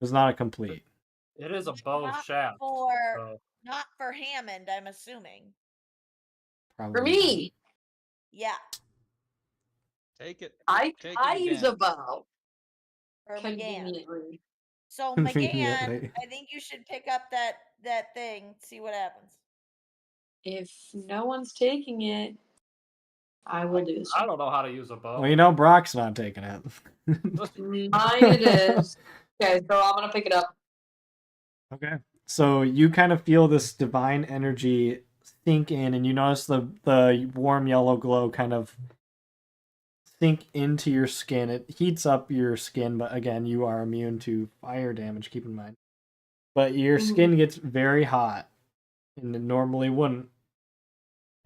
It's not a complete. It is a bow Not shaft. for So not for Hammond, I'm assuming. Probably For not. me, Yeah, Take it. I Take I it use again. a bow for McGann. conveniently. So McGann, Conveniently. I think you should pick up that thing, see what happens. If no one's taking it, I will do so. I don't know how to use a bow. Well, you know Brock's not taking it. Mine it is. Okay, so I'm gonna pick it up. Okay. So you kind of feel this divine energy sink in, and you notice the warm yellow glow kind of sink into your skin. It heats up your skin, but again, you are immune to fire damage, keep in mind. But your skin gets very hot, and it normally wouldn't.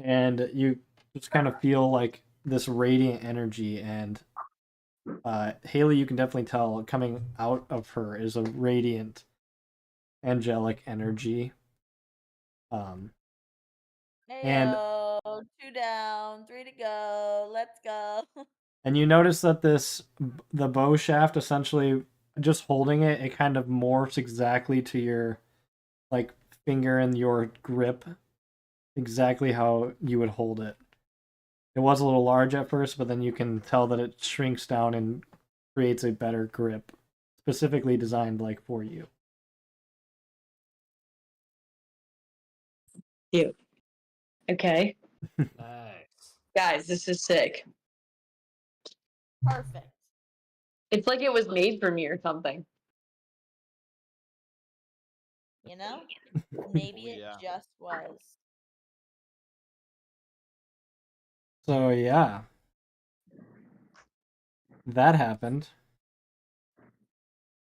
And you just kind of feel like this radiant energy, and Haley, you can definitely tell coming out of her is a radiant angelic energy. And Heyo, 2 down, 3 to go. Let's go. and you notice that the bow shaft, essentially just holding it, it kind of morphs exactly to your like finger and your grip, exactly how you would hold it. It was a little large at first, but then you can tell that it shrinks down and creates a better grip, specifically designed like for you. Cute. Okay, Nice. guys, this is sick. Perfect. It's like it was made for me or something. You know? Maybe Oh, it yeah. just was. So yeah, that happened.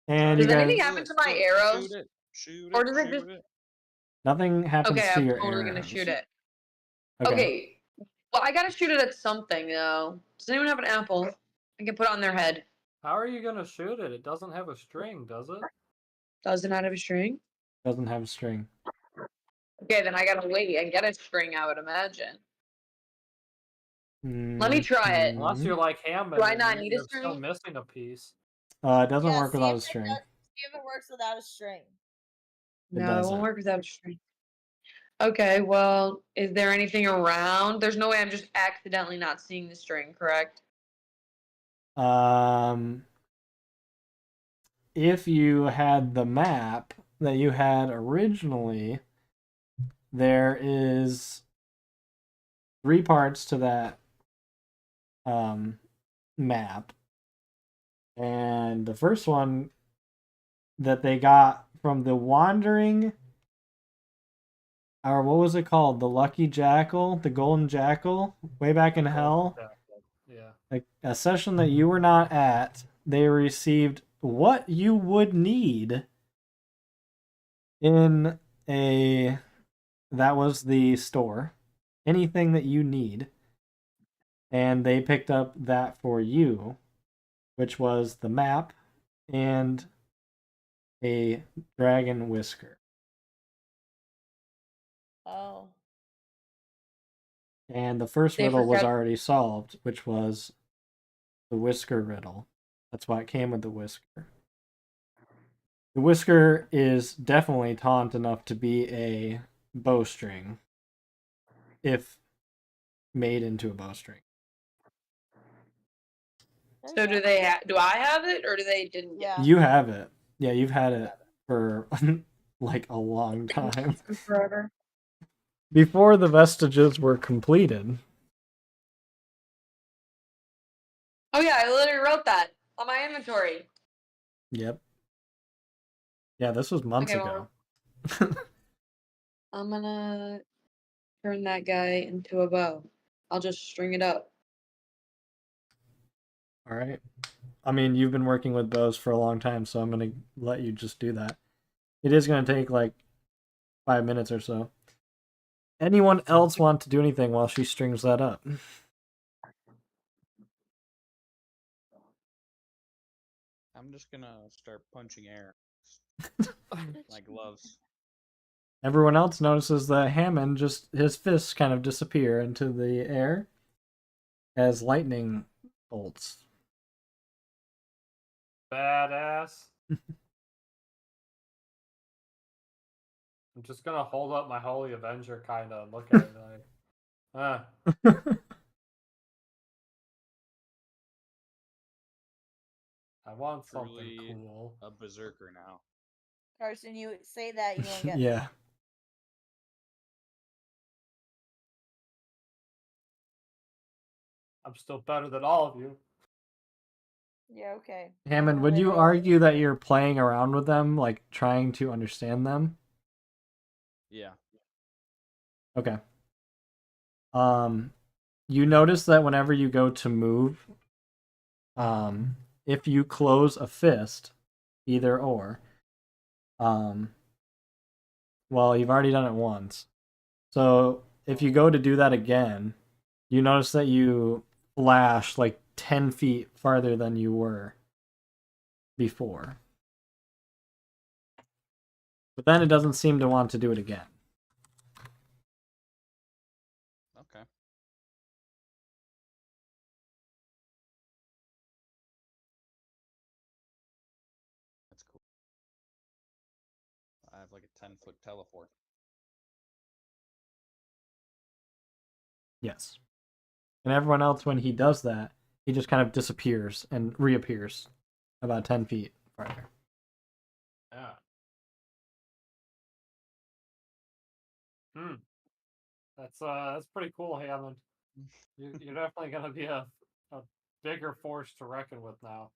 And Does you anything guys, happen to my arrows? Shoot it. Shoot Or it. does it Shoot just- it. nothing happens Okay, to I'm your totally arrows. gonna shoot it. Okay. Okay. Well, I gotta shoot it at something though. Does anyone have an apple? I can put it on their head. How are you gonna shoot it? It doesn't have a string, does it? Does it not have a string? Doesn't have a string. Okay, then I gotta wait and get a string, I would imagine. Let me try it. Unless you're like Hammond, Do I and not you're need a you're still string? missing a piece. It doesn't Yeah, work see without if a it string. See if it works without a string. It No, it doesn't. won't work without a string. Okay, well, is there anything around? There's no way I'm just accidentally not seeing the string, correct? If you had the map that you had originally, there is 3 parts to that map. And the first one that they got from the Wandering, or what was it called? The Lucky Jackal, the Golden Jackal, way back in hell. Yeah. Like a session that you were not at, they received what you would need in a, that was the store, anything that you need, and they picked up that for you, which was the map and a dragon whisker. Oh. And the first They riddle was forgot- already solved, which was the whisker riddle. That's why it came with the whisker. The whisker is definitely taunt enough to be a bowstring, if made into a bowstring. So do they? Do I have it, or do they didn't? Yeah. You have it. Yeah, you've had it for like a long time. Forever. Before the vestiges were completed. Oh yeah, I literally wrote that on my inventory. Yep. Yeah, this was months Okay, ago. I'm gonna turn that guy into a bow. I'll just string it up. All right. I mean, you've been working with bows for a long time, so I'm going to let you just do that. It is going to take like 5 minutes or so. Anyone else want to do anything while she strings that up? I'm just gonna start punching air like gloves. Everyone else notices that Hammond just, his fists kind of disappear into the air as lightning bolts. Badass. I'm just gonna hold up my Holy Avenger kind of and look at it like, I want something Truly cool. a berserker now. Carson, you say that you won't get. Yeah. I'm still better than all of you. Yeah. Okay. Hammond, would you argue that you're playing around with them, like trying to understand them? Yeah. Okay. You notice that whenever you go to move, if you close a fist, either or, well, you've already done it once. So if you go to do that again, you notice that you flash like 10 feet farther than you were before. But then it doesn't seem to want to do it again. Okay. That's cool. I have like a 10-foot teleport. Yes. And everyone else, when he does that, he just kind of disappears and reappears about 10 feet farther. Yeah. That's pretty cool, Hammond. You're definitely gonna be a bigger force to reckon with now.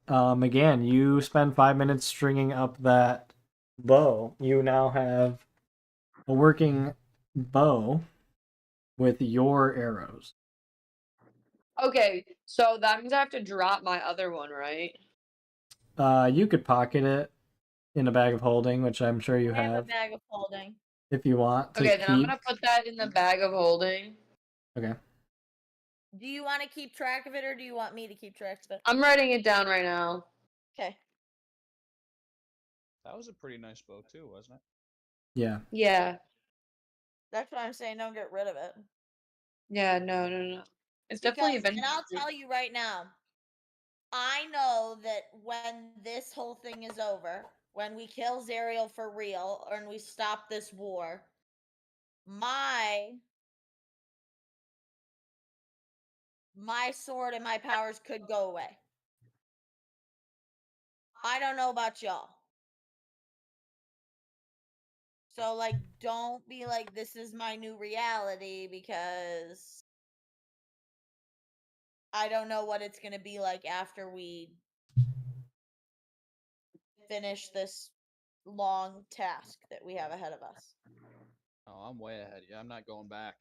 Again, you spend 5 minutes stringing up that bow. You now have a working bow with your arrows. Okay, so that means I have to drop my other one, right? You could pocket it in a bag of holding, which I'm sure you I have a have, bag of holding. if you want to Okay, then I'm keep. gonna put that in the bag of holding. Okay. Do you want to keep track of it, or do you want me to keep track of it? I'm writing it down right now. Okay. That was a pretty nice bow too, wasn't it? Yeah. Yeah. That's what I'm saying. Don't get rid of it. Yeah, no. It's definitely Because, a and I'll vintage. tell you right now, I know that when this whole thing is over, when we kill Zariel for real, or when we stop this war, my sword and my powers could go away. I don't know about y'all. So, like, don't be like, this is my new reality, because I don't know what it's going to be like after we finish this long task that we have ahead of us. Oh, I'm way ahead. Yeah, I'm not going back.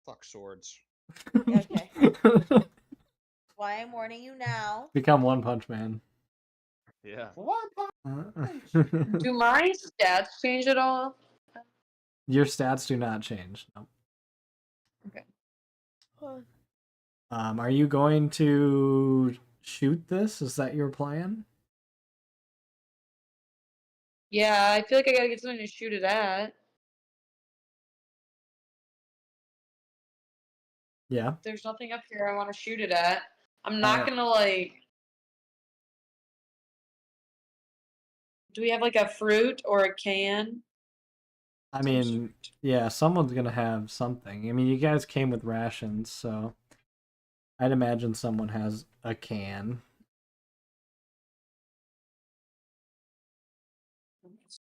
Fuck swords. Okay. Why I'm warning you now. Become One Punch Man. Yeah. What? Do my stats change at all? Your stats do not change. No. Are you going to shoot this? Is that your plan? Yeah, I feel like I gotta get something to shoot it at. Yeah. There's nothing up here I want to shoot it at. I'm not gonna Do we have like a fruit or a can? I mean, yeah, someone's gonna have something. I mean, you guys came with rations, so I'd imagine someone has a can.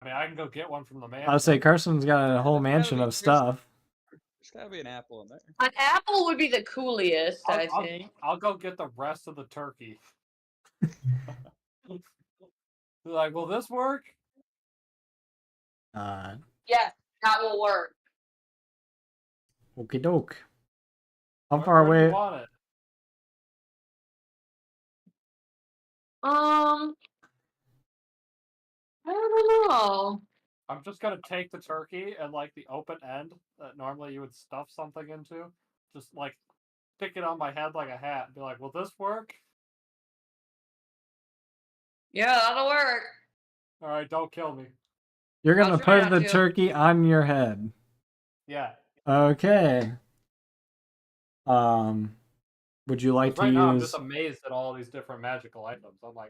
I mean, I can go get one from the man. I would say Carson's got a whole There's gotta mansion be- of stuff. There's gotta be an apple in there. An apple would be the coolest, I I'll, think. I'll go get the rest of the turkey. Like, will this work? Yeah, that will work. Okie doke. How Where- far where do you away? want it? I don't know. I'm just gonna take the turkey and like the open end that normally you would stuff something into, just like stick it on my head like a hat and be like, will this work? Yeah, that'll work. Alright, don't kill me. You're gonna I'll try put not the to. turkey on your head. Yeah. Okay. Would you like 'Cause right to now I'm use? just amazed at all these different magical items. I'm like,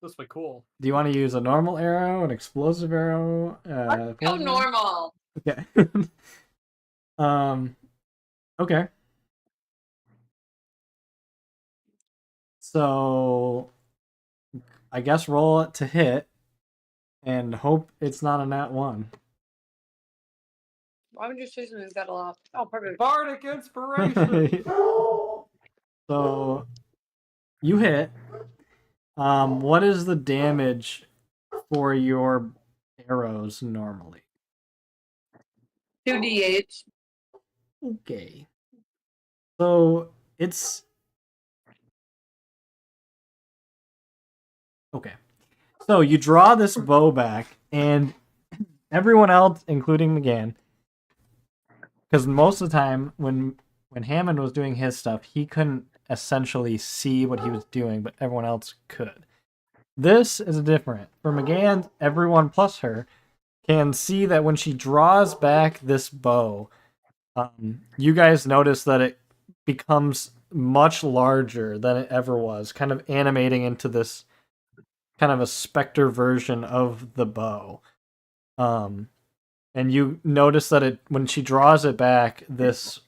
this would be cool. Do you want to use a normal arrow, an explosive arrow? Let's go poison? normal. Okay. Okay. So, I guess roll it to hit, and hope it's not a nat 1. Why would you say something's got a lot? Oh, perfect. Bardic inspiration! So, you hit. What is the damage for your arrows normally? 2d8. Okay. So it's okay. So you draw this bow back, and everyone else, including McGann, because most of the time when Hammond was doing his stuff, he couldn't essentially see what he was doing, but everyone else could. This is different. For McGann, everyone plus her can see that when she draws back this bow, you guys notice that it becomes much larger than it ever was, kind of animating into this kind of a specter version of the bow. And you notice that it when she draws it back, this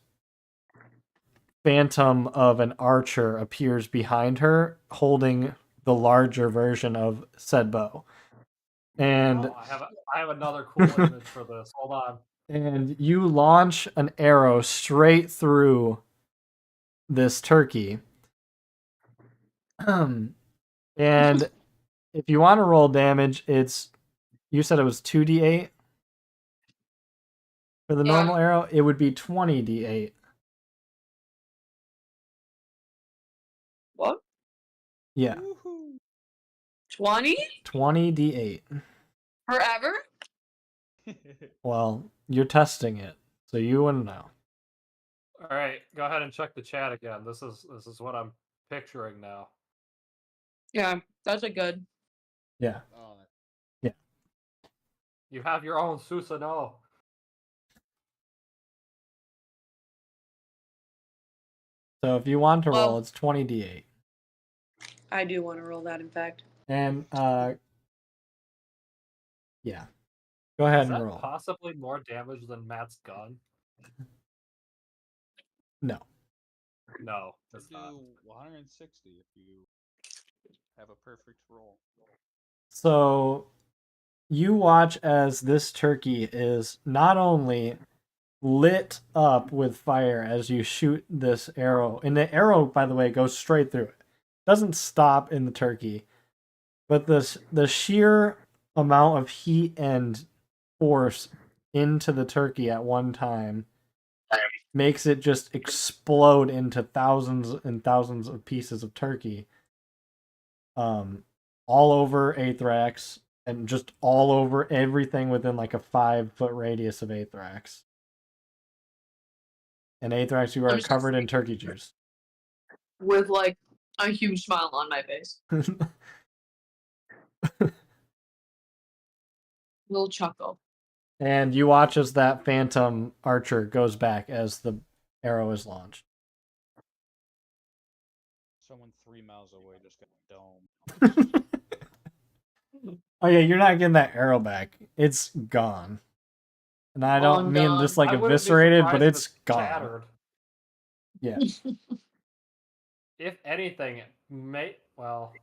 phantom of an archer appears behind her, holding the larger version of said bow. And Oh, I have another cool image for this. Hold on. And you launch an arrow straight through this turkey. And if you want to roll damage, you said it was 2d8 for the normal arrow. It would be 20d8. What? Yeah. Woohoo. 20 20d8. forever. Well, you're testing it, so you wouldn't know. All right, go ahead and check the chat again. This is what I'm picturing now. Yeah, that's a good. Yeah. Oh, You have your own Susanoo. So if you want to roll, Well- it's 20d8. I do want to roll that. In fact, And yeah. Go ahead Is and that roll. possibly more damage than Matt's gun? No. No, you it's not. do 160 if you have a perfect roll. So you watch as this turkey is not only lit up with fire as you shoot this arrow, and the arrow, by the way, goes straight through it. Doesn't stop in the turkey, but the sheer amount of heat and force into the turkey at one time makes it just explode into thousands and thousands of pieces of turkey. All over Aethrax and just all over everything within like a 5-foot radius of Aethrax. And Aethrax, you I'm are just covered in turkey juice. with like a huge smile on my face, little chuckle. And you watch as that phantom archer goes back as the arrow is launched. Someone 3 miles away just got domed. Oh yeah, you're not getting that arrow back. It's gone. And I don't I'm mean gone. just like I wouldn't be eviscerated, but surprised if it's gone. shattered. Yeah. If anything, it may well.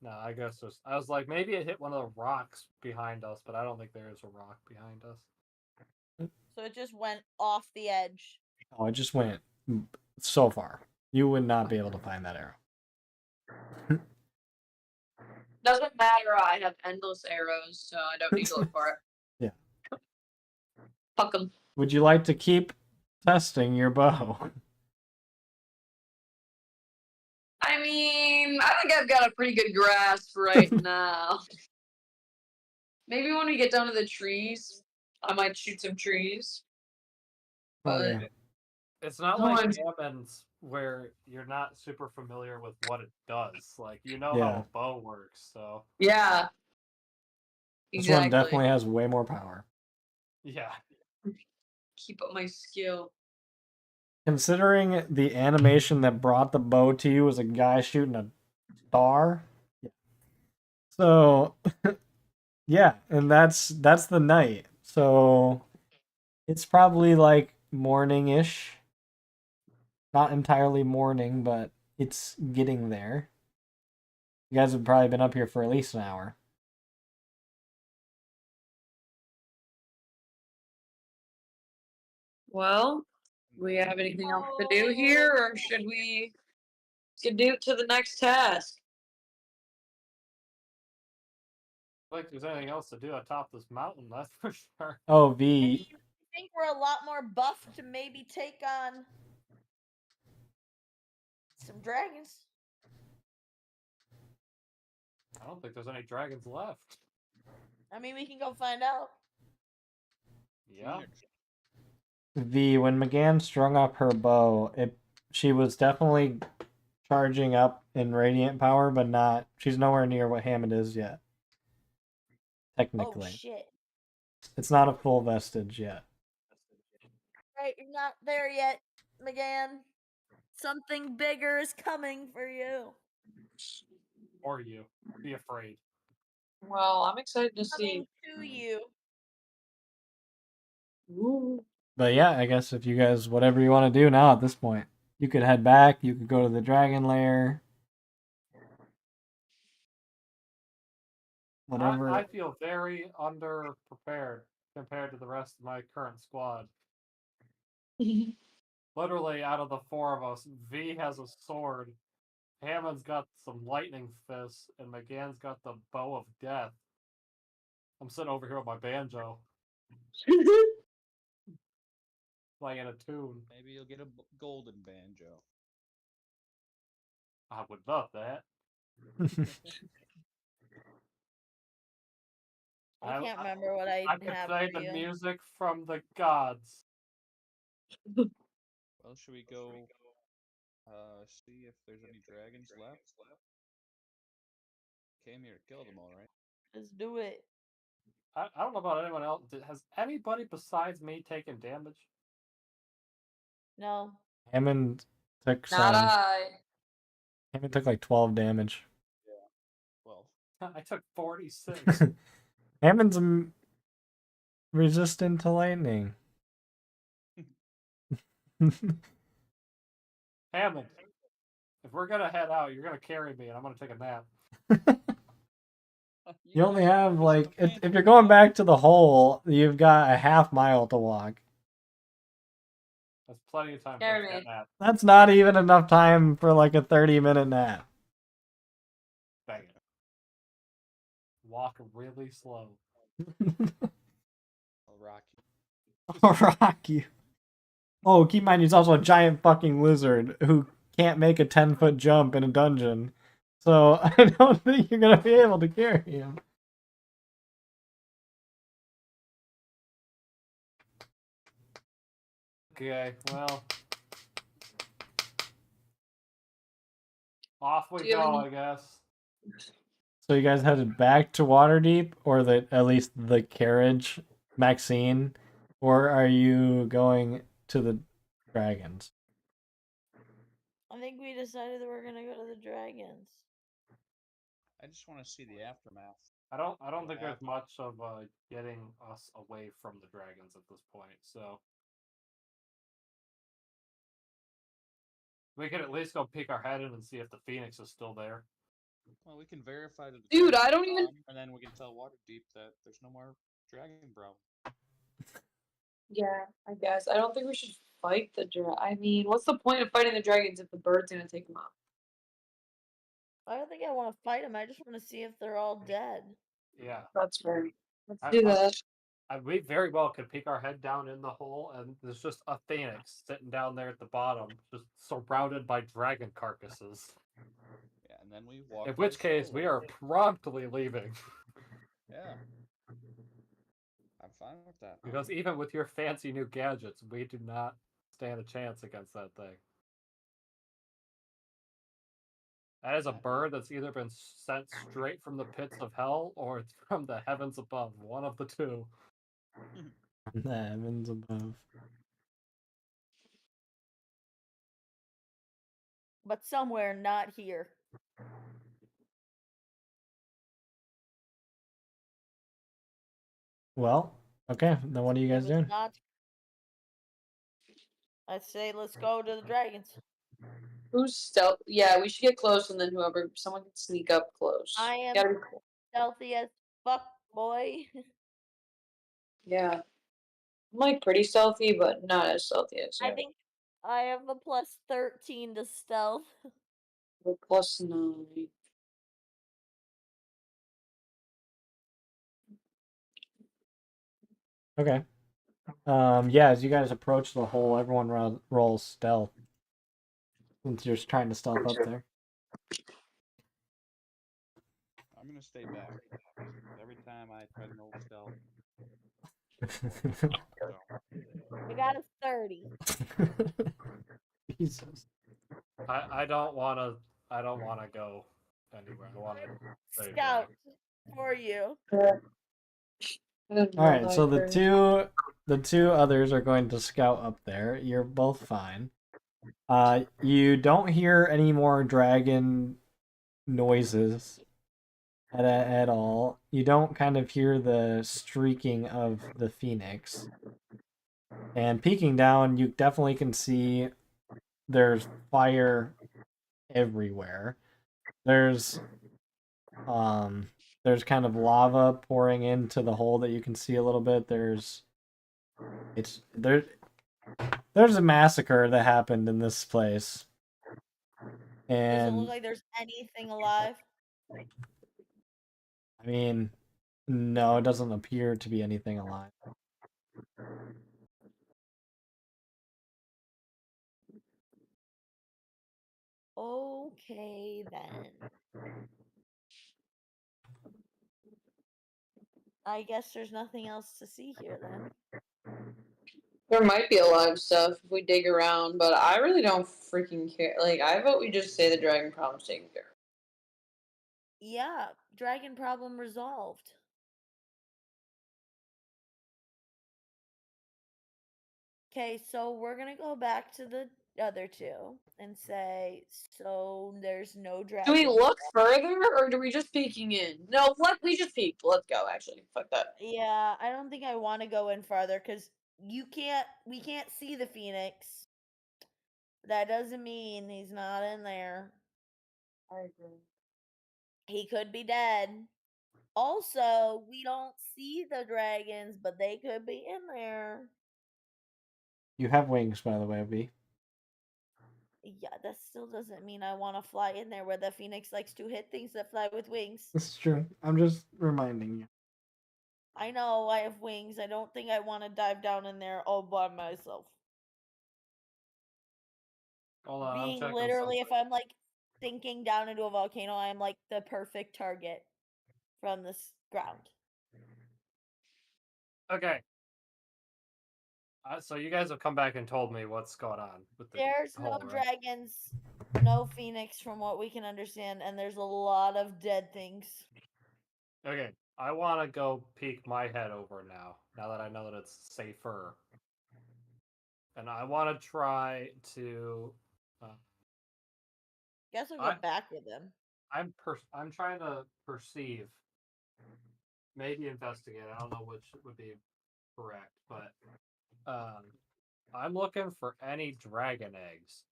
No, I guess just I was like maybe it hit one of the rocks behind us, but I don't think there is a rock behind us. So it just went off the edge. Oh, it just went so far. You would not be able to find that arrow. Doesn't matter. I have endless arrows, so I don't need to look for it. Yeah. Fuck them. Would you like to keep testing your bow? I mean, I think I've got a pretty good grasp right now. Maybe when we get down to the trees, I might shoot some trees. But Okay. It's not No, like I'm- Hammond's where you're not super familiar with what it does. Like you know Yeah. how a bow works, so yeah. This one definitely has way more power. yeah. Keep up my skill. Considering the animation that brought the bow to you was a guy shooting a star. Yeah. So yeah, and that's the night. So it's probably like morning-ish. Not entirely morning, but it's getting there. You guys have probably been up here for at least an hour. Well, we have anything else to do here, or should we get to the next task? Like there's anything else to do atop this mountain, that's for sure. Oh, I V. mean, I think we're a lot more buffed to maybe take on some dragons. I don't think there's any dragons left. I mean, we can go find out. Yeah. V, when McGann strung up her bow, she was definitely charging up in radiant power, but not. She's nowhere near what Hammond is yet. Technically, Oh shit! it's not a full vestige yet. Right, you're not there yet, McGann. Something bigger is coming for you. Or you. Be afraid. Well, I'm excited to see. Coming to you. Ooh. But yeah, I guess if you guys, whatever you want to do now at this point, you could head back. You could go to the dragon lair. Whatever. I feel very underprepared compared to the rest of my current squad. Literally, out of the four of us, V has a sword, Hammond's got some lightning fists, and McGann's got the bow of death. I'm sitting over here with my banjo, playing a tune. Maybe you'll get a golden banjo. I would love that. I can't remember what I I could have play for the you. music from the gods. Well, should we go see if there's any dragons left? Came here to kill them all, right? Let's do it. I don't know about anyone else. Has anybody besides me taken damage? No. Hammond took Not some. I. Hammond took like 12 damage. Well, I took 46. Hammond's resistant to lightning. Hammond, if we're gonna head out, you're gonna carry me, and I'm gonna take a nap. You only have like if you're going back to the hole, you've got a half mile to walk. That's plenty of time for Carry a me. cat nap. That's not even enough time for like a 30-minute nap. Dang it. Walk really slow. I'll rock you. I'll rock you. Oh, keep in mind he's also a giant fucking lizard who can't make a 10-foot jump in a dungeon. So I don't think you're gonna be able to carry him. Okay, well. Off we Do you have go, any- I guess. So you guys headed back to Waterdeep, or at least the carriage, Maxine, or are you going to the dragons? I think we decided that we're gonna go to the dragons. I just want to see the aftermath. I don't think Yeah. there's much of getting us away from the dragons at this point, so we could at least go peek our head in and see if the Phoenix is still there. Well, we can verify that. Dude, I don't even. And then we can tell Waterdeep that there's no more dragon bro. Yeah, I guess. I don't think we should fight the I mean, what's the point of fighting the dragons if the bird's gonna take them out? I don't think I want to fight them. I just want to see if they're all dead. Yeah. That's fair. Let's I- do I- that. We very well could peek our head down in the hole, and there's just a Phoenix sitting down there at the bottom, just surrounded by dragon carcasses. Yeah, and then we walk. In which case, we are promptly leaving. Yeah. I'm fine with that. Because even with your fancy new gadgets, we do not stand a chance against that thing. That is a bird that's either been sent straight from the pits of hell or it's from the heavens above. One of the two. The heavens above. But somewhere not here. Well, okay. Then what are you guys If it's doing? not, I'd say let's go to the dragons. Who's stealth? Yeah, we should get close, and then someone can sneak up close. I am Gotta be cool. stealthy as fuck, boy. Yeah, I'm like pretty stealthy, but not as stealthy as I you. think I have a plus 13 to stealth. We're +9. Okay. Yeah, as you guys approach the hole, everyone rolls stealth. Since you're just trying to stealth up there. I'm gonna stay back. Every time I try to roll stealth. I got a 30. Jesus. I don't wanna go anywhere. I wanna stay Scout back. for you. Alright, so the two others are going to scout up there. You're both fine. You don't hear any more dragon noises at all. You don't kind of hear the streaking of the phoenix. And peeking down, you definitely can see there's fire everywhere. There's kind of lava pouring into the hole that you can see a little bit. There's a massacre that happened in this place. Does it And look like there's anything alive? I mean, no, it doesn't appear to be anything alive. Okay then. I guess there's nothing else to see here then. There might be alive stuff if we dig around, but I really don't freaking care. Like, I vote we just say the dragon problem's taken care of. Yeah, dragon problem resolved. Okay, so we're gonna go back to the other two and say, so there's no dragon. Do we look further, or do we just peeking in? No, we just peeked. Let's go, actually. Fuck that. Yeah, I don't think I want to go in farther because we can't see the phoenix. That doesn't mean he's not in there. I agree. He could be dead. Also, we don't see the dragons, but they could be in there. You have wings, by the way, V. Yeah, that still doesn't mean I want to fly in there where the phoenix likes to hit things that fly with wings. This is true. I'm just reminding you. I know I have wings. I don't think I want to dive down in there all by myself. Hold on, I'm Being checking literally, something. if I'm like sinking down into a volcano, I am like the perfect target from this ground. Okay. So you guys have come back and told me what's going on with the There's no hole, right? dragons, no phoenix from what we can understand, and there's a lot of dead things. Okay, I want to go peek my head over now that I know that it's safer. And I want to try to. Guess I'll go back with them. I'm trying to perceive, maybe investigate. I don't know which would be correct, but I'm looking for any dragon eggs.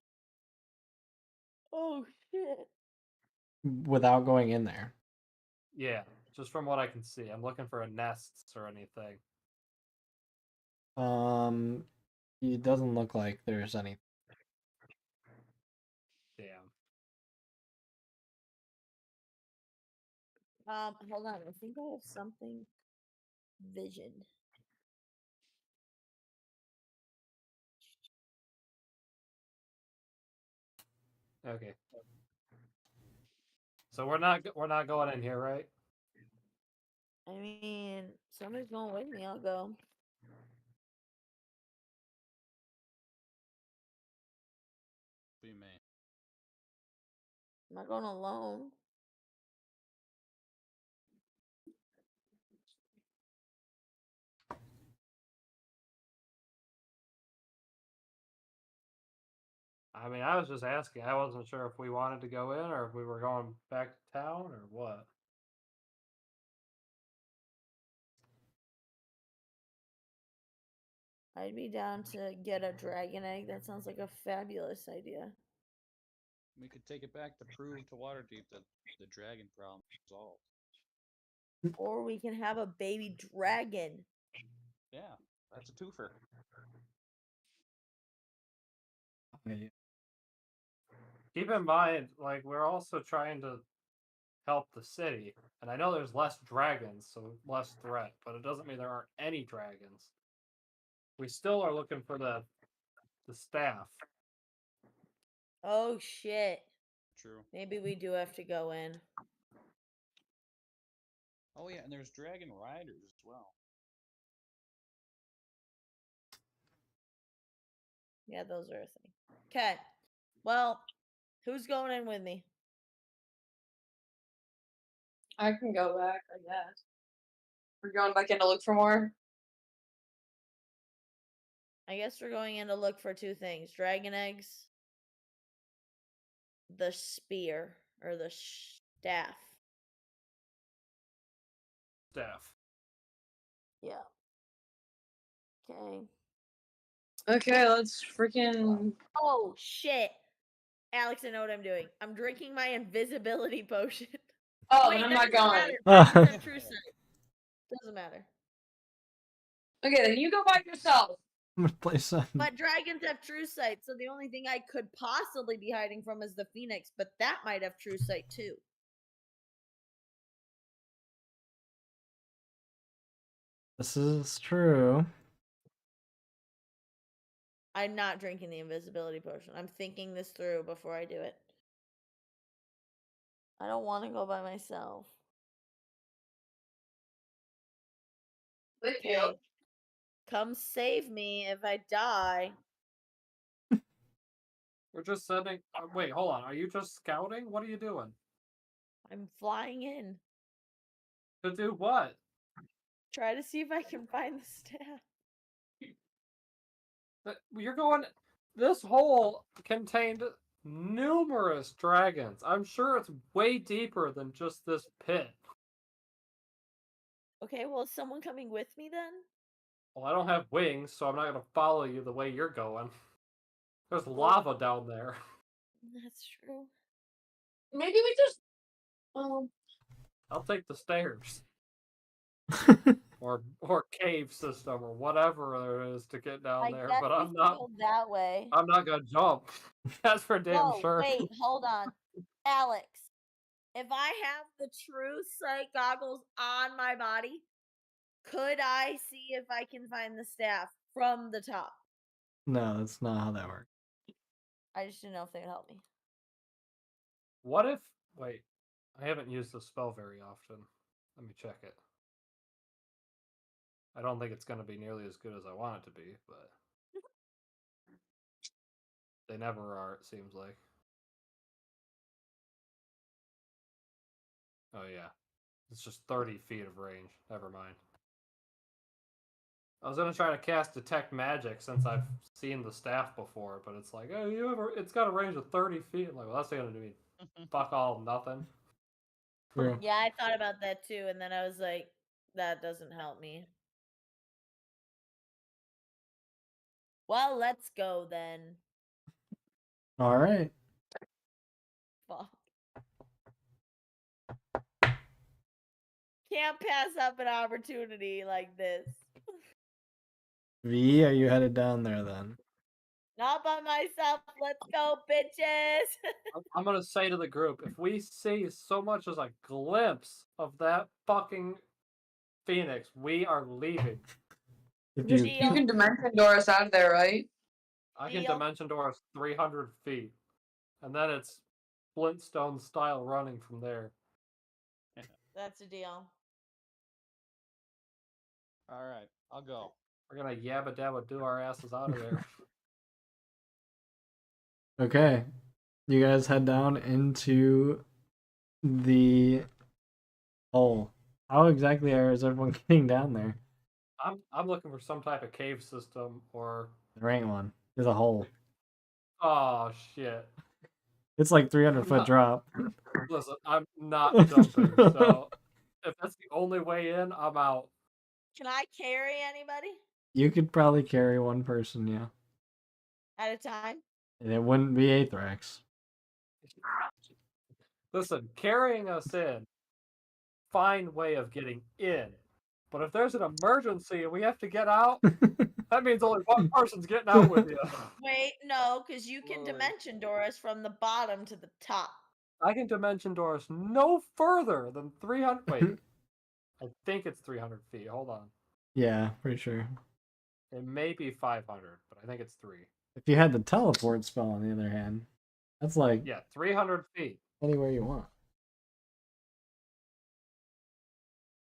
Oh shit! Without going in there. Yeah, just from what I can see, I'm looking for nests or anything. It doesn't look like there's any. Damn. Hold on. I think I have something. Vision. Okay. So we're not going in here, right? I mean, somebody's going with me. I'll go. Be me. I'm not going alone. I mean, I was just asking. I wasn't sure if we wanted to go in or if we were going back to town or what. I'd be down to get a dragon egg. That sounds like a fabulous idea. We could take it back to prove to Waterdeep that the dragon problem is solved. Or we can have a baby dragon. Yeah, that's a twofer. Okay. Keep in mind, like, we're also trying to help the city. And I know there's less dragons, so less threat, but it doesn't mean there aren't any dragons. We still are looking for the staff. Oh shit. True. Maybe we do have to go in. Oh yeah, and there's dragon riders as well. Yeah, those are a thing. Okay. Well, who's going in with me? I can go back, I guess. We're going back in to look for more. I guess we're going in to look for two things: dragon eggs, the spear, or the staff. Staff. Yeah. Okay. Okay, let's freaking. Oh shit. Alex, I know what I'm doing. I'm drinking my invisibility potion. Oh, Wait, then I'm that not doesn't going. matter. Ah. Dragons have true sight. Doesn't matter. Okay, then you go by yourself. I'm gonna play some. But dragons have true sight, so the only thing I could possibly be hiding from is the phoenix, but that might have true sight too. This is true. I'm not drinking the invisibility potion. I'm thinking this through before I do it. I don't want to go by myself. Lydia, Okay. Come save me if I die. We're just sending. Wait, hold on. Are you just scouting? What are you doing? I'm flying in. To do what? Try to see if I can find the staff. You're going. This hole contained numerous dragons. I'm sure it's way deeper than just this pit. Okay, well, is someone coming with me then? Well, I don't have wings, so I'm not gonna follow you the way you're going. There's lava down there. That's true. maybe we just. I'll take the stairs. or cave system or whatever there is to get down I there, guess but we I'm can not go that way. I'm not gonna jump. That's for damn No, sure. wait, hold on. Alex, if I have the true sight goggles on my body, could I see if I can find the staff from the top? No, that's not how that works. I just didn't know if they would help me. What if wait, I haven't used the spell very often. Let me check it. I don't think it's gonna be nearly as good as I want it to be, but they never are, it seems like. Oh yeah. It's just 30 feet of range. Never mind. I was gonna try to cast detect magic since I've seen the staff before, but it's like, oh, it's got a range of 30 feet. I'm like, well, that's gonna do me fuck all nothing. True. Yeah, I thought about that too, and then I was like, that doesn't help me. Well, let's go then. All right. Fuck. Can't pass up an opportunity like this. V, are you headed down there then? Not by myself. Let's go, bitches. I'm gonna say to the group, if we see so much as a glimpse of that fucking phoenix, we are leaving. If Deal. you You can dimension door us out of there, right? I can Deal. dimension door us 300 feet, and then it's Flintstone style running from there. That's a deal. All right, I'll go. We're gonna yabba dabba do our asses out of there. Okay. You guys head down into the hole. How exactly is everyone getting down there? I'm looking for some type of cave system or There ain't one. There's a hole. oh shit. It's like 300-foot drop. Listen, I'm not jumping, so if that's the only way in, I'm out. Can I carry anybody You could probably carry one person, yeah. at a time? And it wouldn't be Aethrax. Listen, carrying us in, fine way of getting in. But if there's an emergency and we have to get out, that means only one person's getting out with you. Wait, no, because you can Whoa. dimension Doris from the bottom to the top. I can dimension doors no further than 300. Wait, I think it's 300 feet. Hold on. Yeah, pretty sure. It may be 500, but I think it's 3. If you had the teleport spell, on the other hand, that's like Yeah, 300 feet. anywhere you want.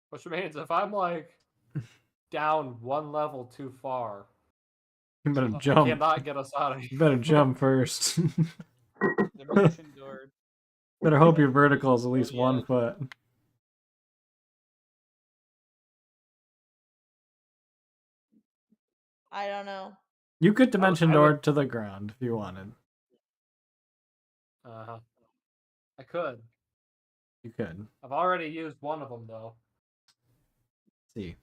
Which means if I'm like down one level too far, You better you jump. cannot get us out of You here. better jump first. Dimension door. Better hope your vertical is at least yeah. 1 foot. I don't know. You could dimension I door would- to the ground if you wanted. Uh-huh. I could. You could. I've already used one of them though. See.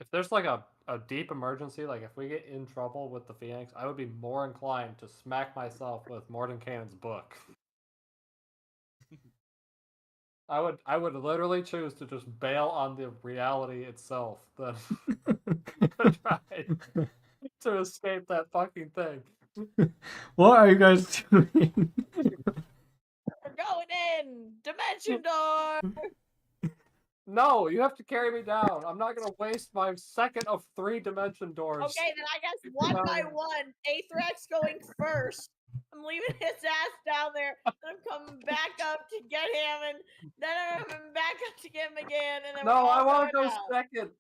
If there's like a deep emergency, like if we get in trouble with the Phoenix, I would be more inclined to smack myself with Mordenkainen's book. I would literally choose to just bail on the reality itself than try to escape that fucking thing. What are you guys doing? We're going in! Dimension door! No, you have to carry me down. I'm not gonna waste my second of 3 dimension doors. Okay, then I guess one by one, Aethrax going first. I'm leaving his ass down there. Then I'm coming back up to get him, and then I'm coming back up to get him again, and then No, we're all I want going to go down. second.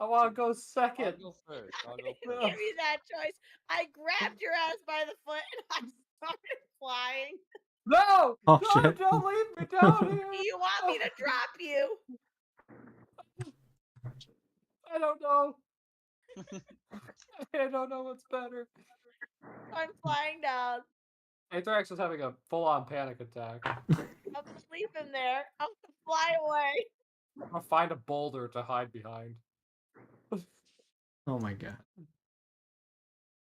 I want to go I'll second. go first. I'll I go didn't first. give you that choice. I grabbed your ass by the foot and I started flying. No! Oh, No, shit. don't leave me down Do here. you want me to drop you? I don't know. I don't know what's better. I'm flying down. Aethrax is having a full-on panic attack. I'm gonna leave him there. I'm gonna fly away. I'm gonna find a boulder to hide behind. Oh my god.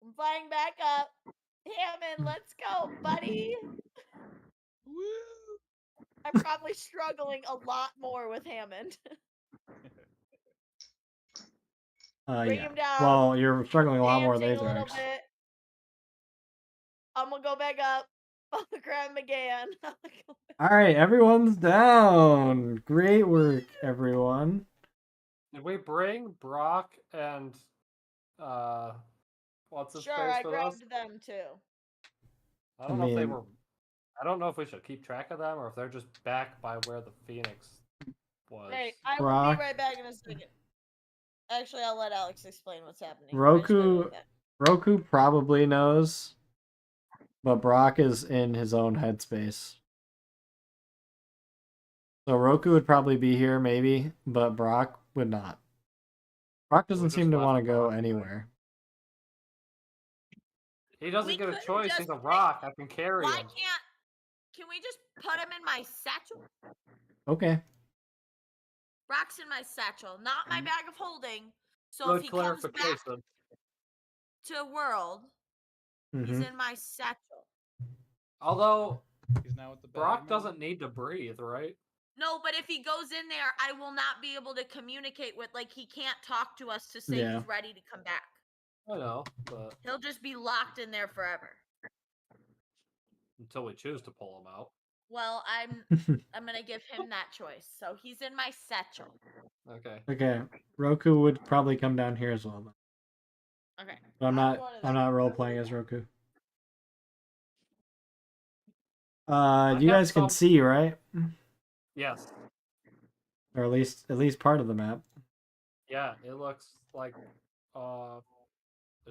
I'm flying back up. Hammond, let's go, buddy. Woo! I'm probably struggling a lot more with Hammond. Bring Yeah. him down. Well, you're struggling a lot more with Dancing a little Aethrax. bit. I'm gonna go back up. I'll grab him again. All right, everyone's down. Great work, everyone. Did we bring Brock and what's his Sure, face I with us? grabbed them too. I don't know if they mean- were. I don't know if we should keep track of them or if they're just back by where the Phoenix was. Hey, I will Brock. be right back in a second. Actually, I'll let Alex explain what's happening. I just Roku- gotta go back. Roku probably knows, but Brock is in his own headspace. So Roku would probably be here, maybe, but Brock would not. Brock doesn't just seem to left want to go Brock, right? anywhere. He doesn't We get a couldn't choice. just He's a pick- rock. I can carry Why him. can we just put him in my satchel? Okay. Brock's in my satchel, not my bag of holding. So Good if he comes back clarification. to world, he's hmm in my satchel. Although He's now with the bag Brock now? doesn't need to breathe, right? No, but if he goes in there, I will not be able to communicate with, like, he can't talk to us to say Yeah. he's ready to come back. I know, but He'll just be locked in there forever. until we choose to pull him out. Well, I'm gonna give him that choice. So he's in my satchel. Okay. Okay. Roku would probably come down here as well. Then. Okay. But I'm going to not that. role playing as Roku. You got guys can some- see, right? Yes. Or at least part of the map. Yeah, it looks like a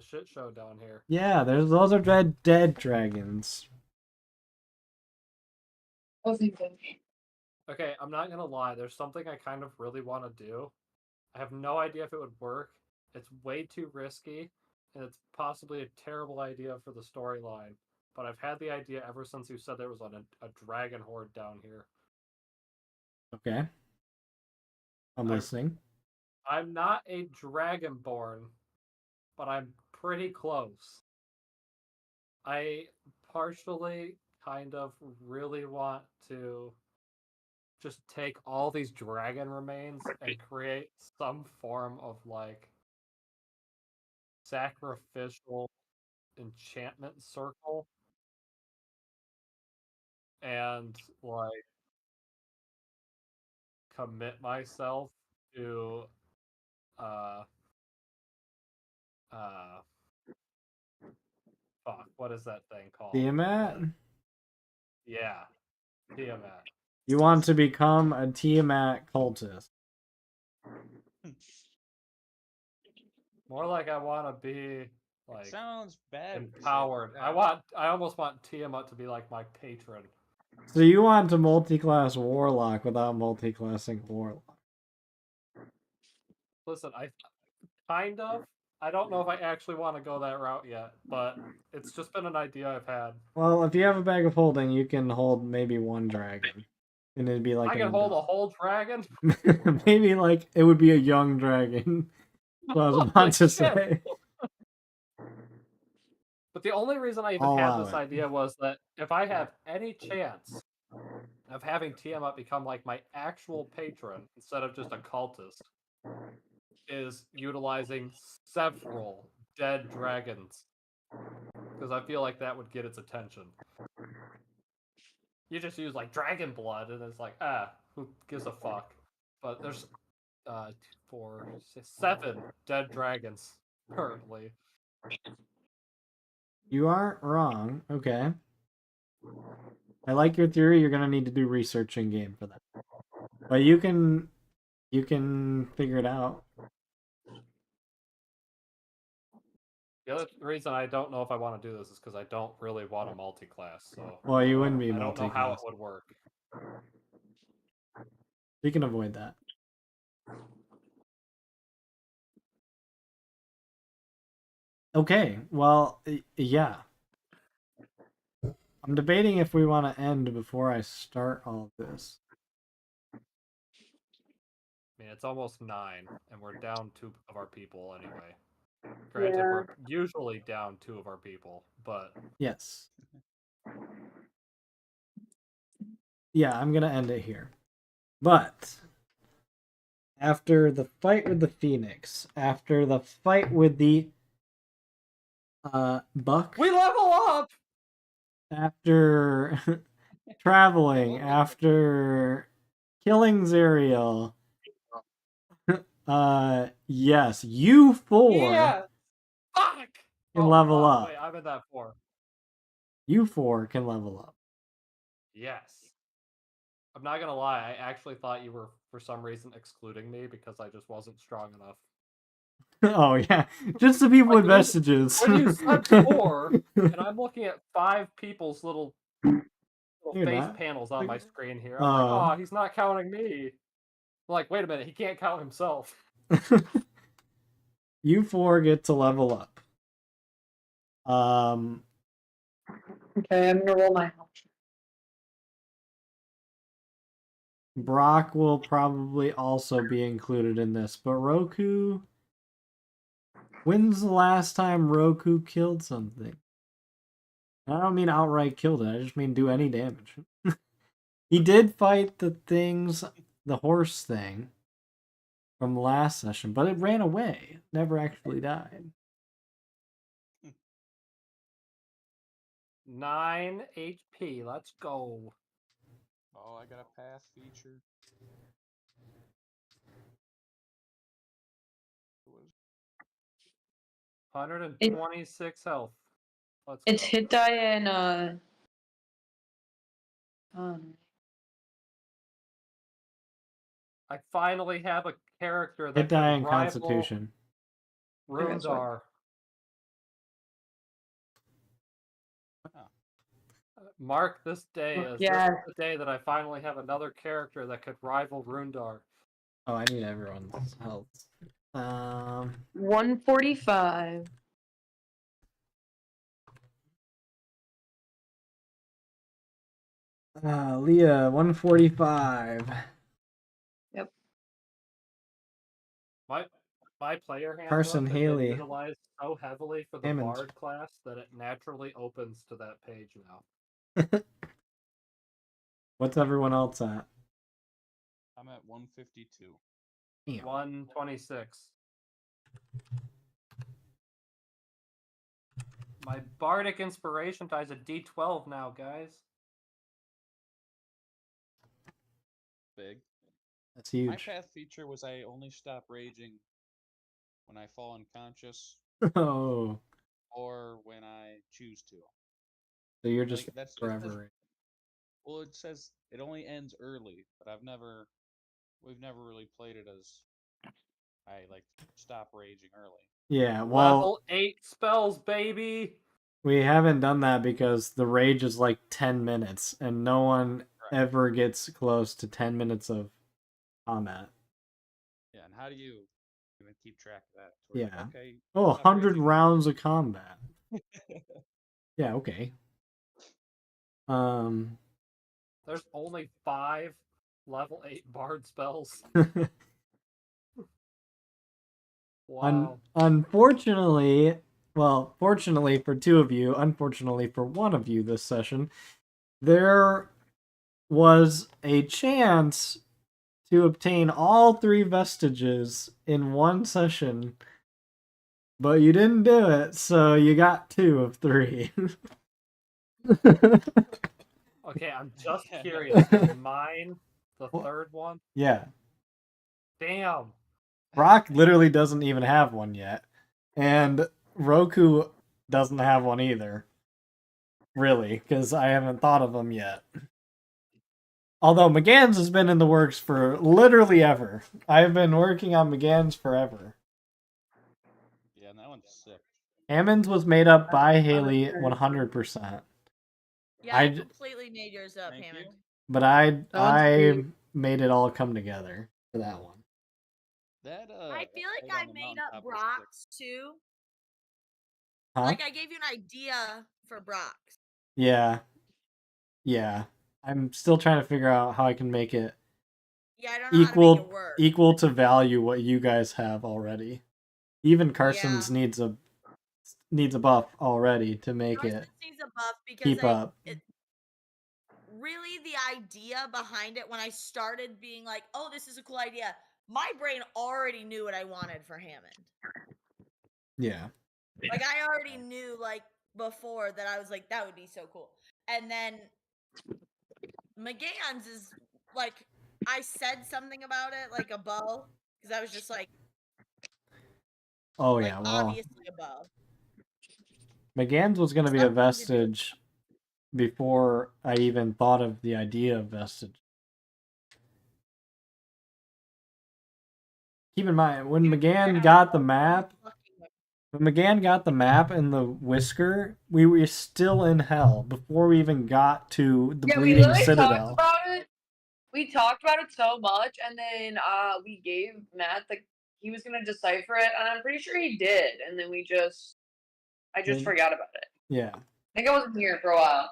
shit show down here. Yeah, those are dead dragons. Oh, thank God. Okay, I'm not gonna lie. There's something I kind of really want to do. I have no idea if it would work. It's way too risky, and it's possibly a terrible idea for the storyline. But I've had the idea ever since you said there was a dragon horde down here. Okay. I'm I- listening. I'm not a dragonborn, but I'm pretty close. I partially kind of really want to just take all these dragon remains and create some form of like sacrificial enchantment circle and like commit myself to fuck, what is that thing called? Tiamat? Yeah, Tiamat. You want to become a Tiamat cultist. More like I want to be like Sounds bad. when you say it empowered. like that. I almost want Tiamat to be like my patron. So you want to multi-class Warlock without multi-classing Warlock. Listen, I kind of. I don't know if I actually want to go that route yet, but it's just been an idea I've had. Well, if you have a bag of holding, you can hold maybe one dragon. And it'd be like I an can hold a adult. whole dragon. Maybe like it would be a young dragon. That's what I was Holy about to shit. say. But the only reason I even I'll had allow this it. idea was that if I have any chance of having Tiamat become like my actual patron instead of just a cultist, is utilizing several dead dragons. Because I feel like that would get its attention. You just use like dragon blood and it's like, who gives a fuck? but there's 2, 4, 6, 7 dead dragons currently. You aren't wrong. Okay. I like your theory. You're gonna need to do research in game for that, but you can figure it out. The other reason I don't know if I want to do this is because I don't really want a multi-class. So Well, you wouldn't be I don't know how it multi-class. would work. You can avoid that. Okay. Well, yeah. I'm debating if we want to end before I start all this. I mean, it's almost 9, and we're down 2 of our people anyway. Granted, Yeah. we're usually down 2 of our people, but Yes. Yeah, I'm gonna end it here. But after the fight with the Phoenix, after the fight with the Buck, we level up. after traveling, after killing Zerial, yes, you 4 Yeah. Fuck. can level fuck, up. Wait, I'm at that 4. You 4 can level up. Yes. I'm not gonna lie. I actually thought you were, for some reason, excluding me because I just wasn't strong enough. Oh yeah, just the people with When you- vestiges. When you said 4, and I'm looking at 5 people's little You're face not. panels on my screen here. I'm like, Oh. oh, he's not counting me. I'm like, wait a minute, he can't count himself. You 4 get to level up. Okay, I'm gonna roll my health. Brock will probably also be included in this, but Roku. When's the last time Roku killed something? I don't mean outright killed it, I just mean do any damage. He did fight the horse thing from last session, but it ran away. It never actually died. 9 HP. Let's go. Oh, I got a path feature. It was 126 health. Let's It's go. hit die and I finally have a character that Hit die can and rival Constitution. that's right. Rundar. Mark this day as Yeah. this is the day that I finally have another character that could rival Rundar. Oh, I need everyone's health. 145. Leah, 145. My player handbook Carson has been Haley. utilized so heavily for the Hammond. Bard class that it naturally opens to that page now. What's everyone else at? I'm at 152. Damn. 126. My bardic inspiration ties a D12 now, guys. Big. That's My huge. path feature was I only stop raging when I fall unconscious Oh, or when I choose to. so you're just Like, that's forever. well, it says it only ends early, but we've never really played it as I like stop raging early. Yeah, well, Level 8 spells, baby! we haven't done that because the rage is like 10 minutes, and no one ever gets close to 10 minutes of combat. Yeah, and how do you even keep track of that? It's like, Yeah. okay. Oh, stop 100 raging. rounds of combat. Yeah, okay. There's only 5 level 8 bard spells. Wow. Unfortunately, well, fortunately for 2 of you, unfortunately for 1 of you this session, there was a chance to obtain all 3 vestiges in 1 session, but you didn't do it, so you got 2 of 3. Okay, I'm just curious. Is mine the Well- third one? Yeah. Damn. Brock literally doesn't even have one yet. And Roku doesn't have one either. Really, because I haven't thought of them yet. Although McGann's has been in the works for literally ever. I've been working on McGann's forever. Yeah, and that one's sick. Hammond's was made up by Haley 100%. Yeah, I I'd- completely made yours up, Thank Hammond. you. But I That one's sweet. made it all come together for that one. That I feel like egg I on the made mountaintop up was sick. Brock's too. Huh? Like I gave you an idea for Brock's. Yeah. Yeah. I'm still trying to figure out how I can make it Yeah, I don't know how to make it work. equal to value what you guys have already. Even Carson's Yeah. needs a buff already to make Carson it needs a buff because keep up. Really the idea behind it when I started being like, oh, this is a cool idea, my brain already knew what I wanted for Hammond. Yeah. Like I already knew like before that I was like, that would be so cool. And then McGann's is like I said something about it, like a bow. Because I was just like, Oh like yeah, well, obviously a bow. McGann's was going to be a Something to do- vestige before I even thought of the idea of vestige. Keep in mind, when McGann got the map, when McGann got the map and the whisker, we were still in hell before we even got to the Yeah, we Bleeding literally Citadel. talked about it. We talked about it so much, and then we gave Matt he was gonna decipher it, and I'm pretty sure he did. And then I just Then- forgot about it. Yeah, I think I wasn't here for a while.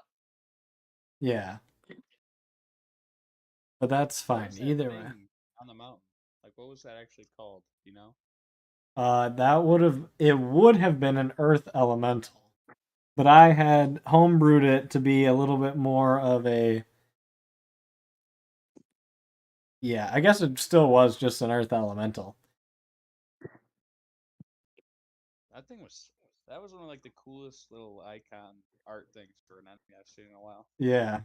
yeah. But that's What fine, was that either way. thing on the mountain? Like, what was that actually called? You know? It would have been an earth elemental. But I had homebrewed it to be a little bit more of a... Yeah, I guess it still was just an earth elemental. That was one of like the coolest little icon art things for an enemy I've seen in a while. Yeah.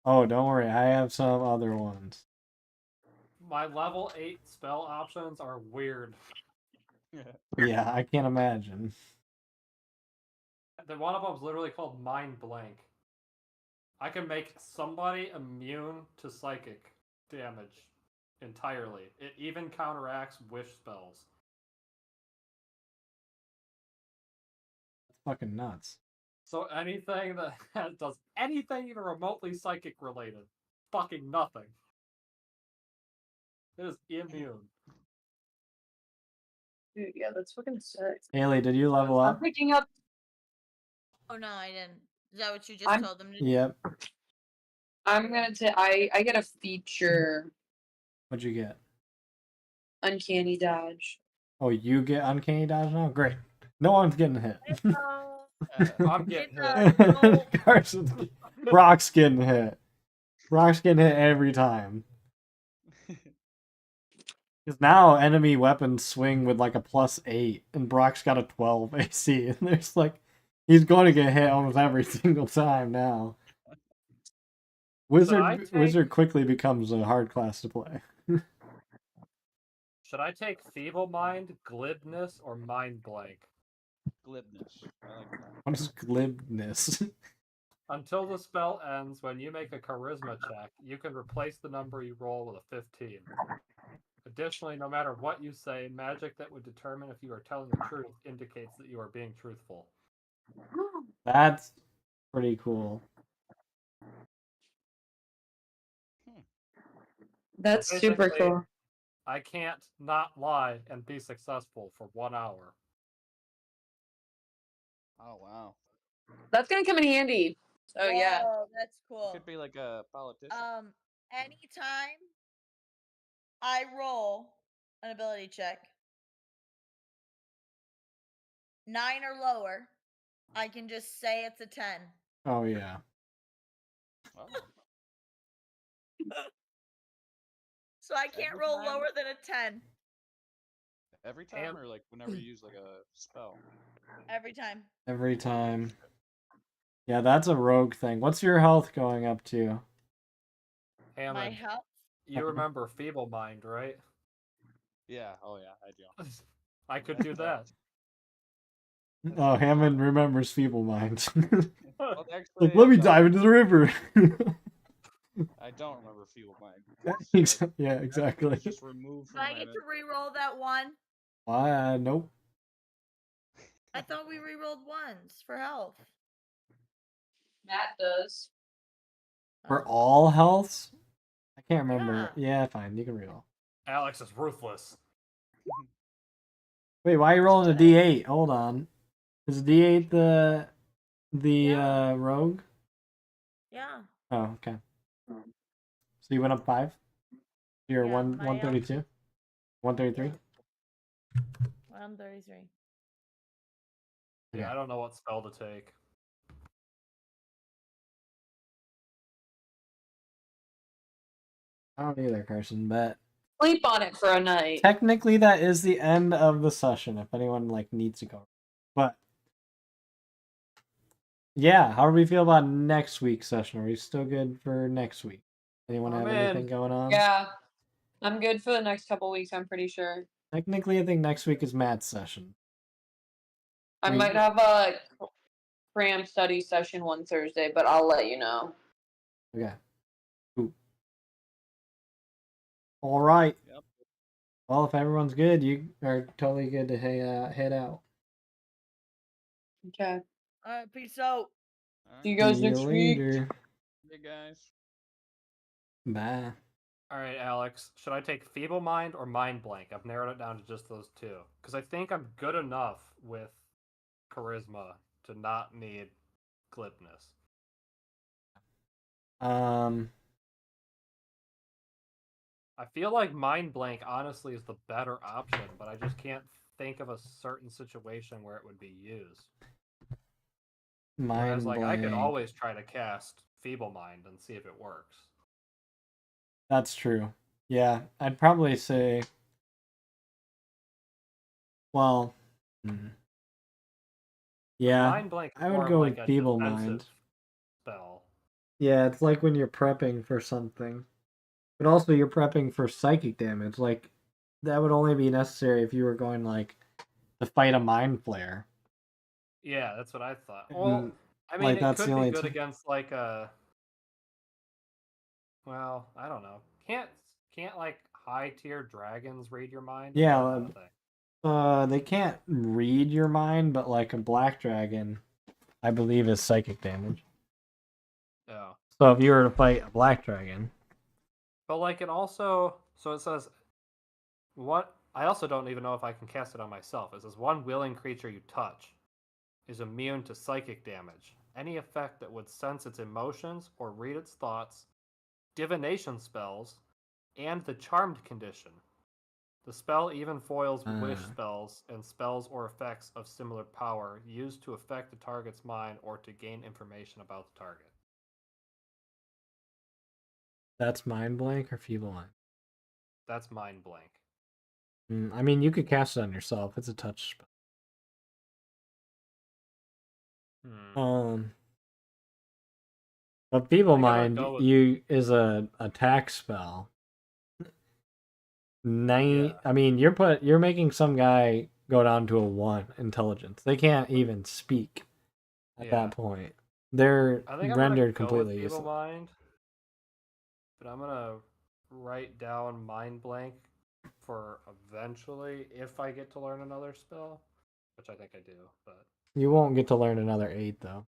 Oh, don't worry, I have some other ones. My level 8 spell options are weird. Yeah, I can't imagine. One of them's literally called Mind Blank. I can make somebody immune to psychic damage entirely. It even counteracts wish spells. That's fucking nuts. So anything that does anything even remotely psychic related, fucking nothing. It is immune. Dude, yeah, that's fucking sick. Haley, did you level I'm up? picking up. Oh no, I didn't. Is that what you just I'm- told them to do? Yep. I'm gonna take. I get a feature, What'd you get? uncanny dodge. Oh, you get uncanny dodge now? Great. No one's getting hit. I'm getting It's hit. no. Carson's Brock's getting hit. Brock's getting hit every time. Because now enemy weapons swing with like a +8, and Brock's got a 12 AC, and there's like he's going to get hit almost every single time now. Wizard quickly becomes a hard class to play. Should I take Feeble Mind, Glibness, or Mind Blank? Glibness. I like that. What is glibness? Until the spell ends, when you make a charisma check, you can replace the number you roll with a 15. Additionally, no matter what you say, magic that would determine if you are telling the truth indicates that you are being truthful. That's pretty cool. That's super Basically- cool. I can't not lie and be successful for 1 hour. Oh wow. That's gonna come in handy. Oh yeah. Whoa, that's cool. Could be like a politician. Anytime I roll an ability check, 9 or lower, I can just say it's a 10. Oh yeah. Oh. So I can't Every roll time? lower than a 10 Every time, or like whenever you use like a spell. every time. Every time. Yeah, that's a rogue thing. What's your health going up to? My Hammond, health. You remember Feeble Mind, right? Yeah. Oh yeah, I do. I could do that. Oh, Hammond remembers Feeble Mind. Well, actually, Like, let I me don't. dive into the river. I don't remember Feeble Mind. Yeah, Everything's exactly. just removed Do from I my get to memory. re-roll that one? Nope. I thought we re-rolled once for health. Matt does. For Oh. all healths? I can't remember. Yeah. Yeah, fine. You can reroll. Alex is ruthless. Wait, why are you rolling a D8? Hold on. Is D8 the Yeah. rogue? Yeah. Oh, okay. So you went up 5? You're Yeah, my 132? 133? 133. Yeah, Okay. I don't know what spell to take. I don't either, Carson, but Sleep on it for a night. technically that is the end of the session if anyone like needs to go. But yeah, how do we feel about next week's session? Are we still good for next week? Anyone have I'm anything in. going on? Yeah. I'm good for the next couple weeks, I'm pretty sure. Technically, I think next week is Matt's session. I We- might have a cram study session one Thursday, but I'll let you know. Okay. Cool. All right. Yep. Well, if everyone's good, you are totally good to head out. Okay. Alright, peace out. See you Alright, guys See you next week. later. hey guys. Bye. All right, Alex. Should I take Feeble Mind or Mind Blank? I've narrowed it down to just those two because I think I'm good enough with charisma to not need glibness. I feel like Mind Blank honestly is the better option, but I just can't think of a certain situation where it would be used. Whereas, Mind like, blank. I could always try to cast Feeble Mind and see if it works. That's true. Yeah, I'd probably say. Well. Yeah, Mind Blank is I would more go of like with a Feeble defensive Mind. spell. Yeah, it's like when you're prepping for something. But also you're prepping for psychic damage. Like that would only be necessary if you were going like to fight a mind flare. Yeah, that's what I thought. And, Well, I mean, like, it that's could the be only good ti- against like a. Well, I don't know. Can't like high tier dragons read your mind? Or is Yeah, that not a thing? they can't read your mind, but like a black dragon, I believe is psychic damage. Yeah. So if you were to fight a black dragon, But like it also so it says what I also don't even know if I can cast it on myself. It says one willing creature you touch is immune to psychic damage. Any effect that would sense its emotions or read its thoughts, divination spells, and the charmed condition. The spell even foils wish Ah. spells and spells or effects of similar power used to affect the target's mind or to gain information about the target. that's mind blank or feeble mind. That's mind blank. I mean, you could cast it on yourself. It's a touch spell. But feeble think I'm gonna mind go with- you is a attack spell. Yeah. I mean, you're making some guy go down to a 1 intelligence. They can't even speak at Yeah. that point. They're I think I'm rendered gonna go with completely Feeble useless. Mind, but I'm gonna write down Mind Blank for eventually if I get to learn another spell, which I think I do. But You won't get to learn another 8 though.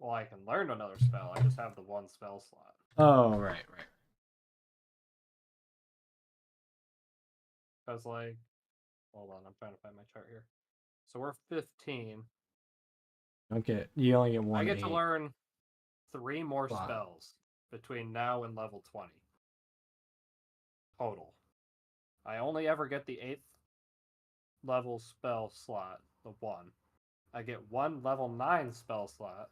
well, I can learn another spell. I just have the one spell slot. Oh, right. Cause like, hold on, I'm trying to find my chart here. So we're 15. Okay, you only get one I get 8. to learn 3 more Wow. spells between now and level 20 total. I only ever get the 8th level spell slot, the 1. I get 1 level 9 spell slot.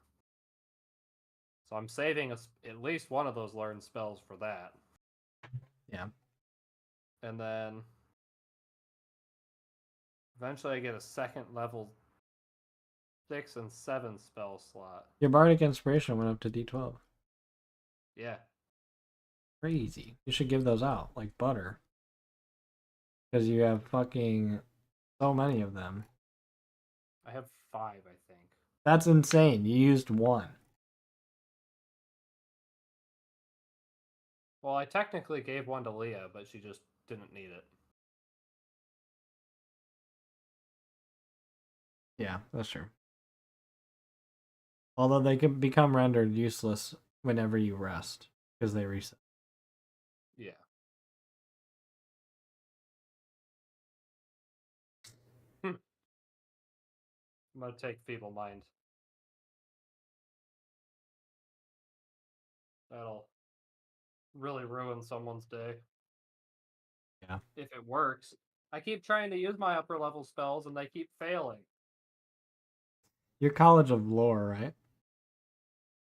So I'm saving at least one of those learned spells for that. Yeah. And then eventually I get a second level 6 and 7 spell slot. Your bardic inspiration went up to D12. Yeah. Crazy. You should give those out like butter. Because you have fucking so many of them. I have 5, I think. That's insane. You used 1. Well, I technically gave one to Leah, but she just didn't need it. Yeah, that's true. Although they can become rendered useless whenever you rest, because they reset. Yeah. I'm gonna take Feeble Mind. That'll really ruin someone's day. Yeah. If it works. I keep trying to use my upper level spells and they keep failing. Your College of Lore, right?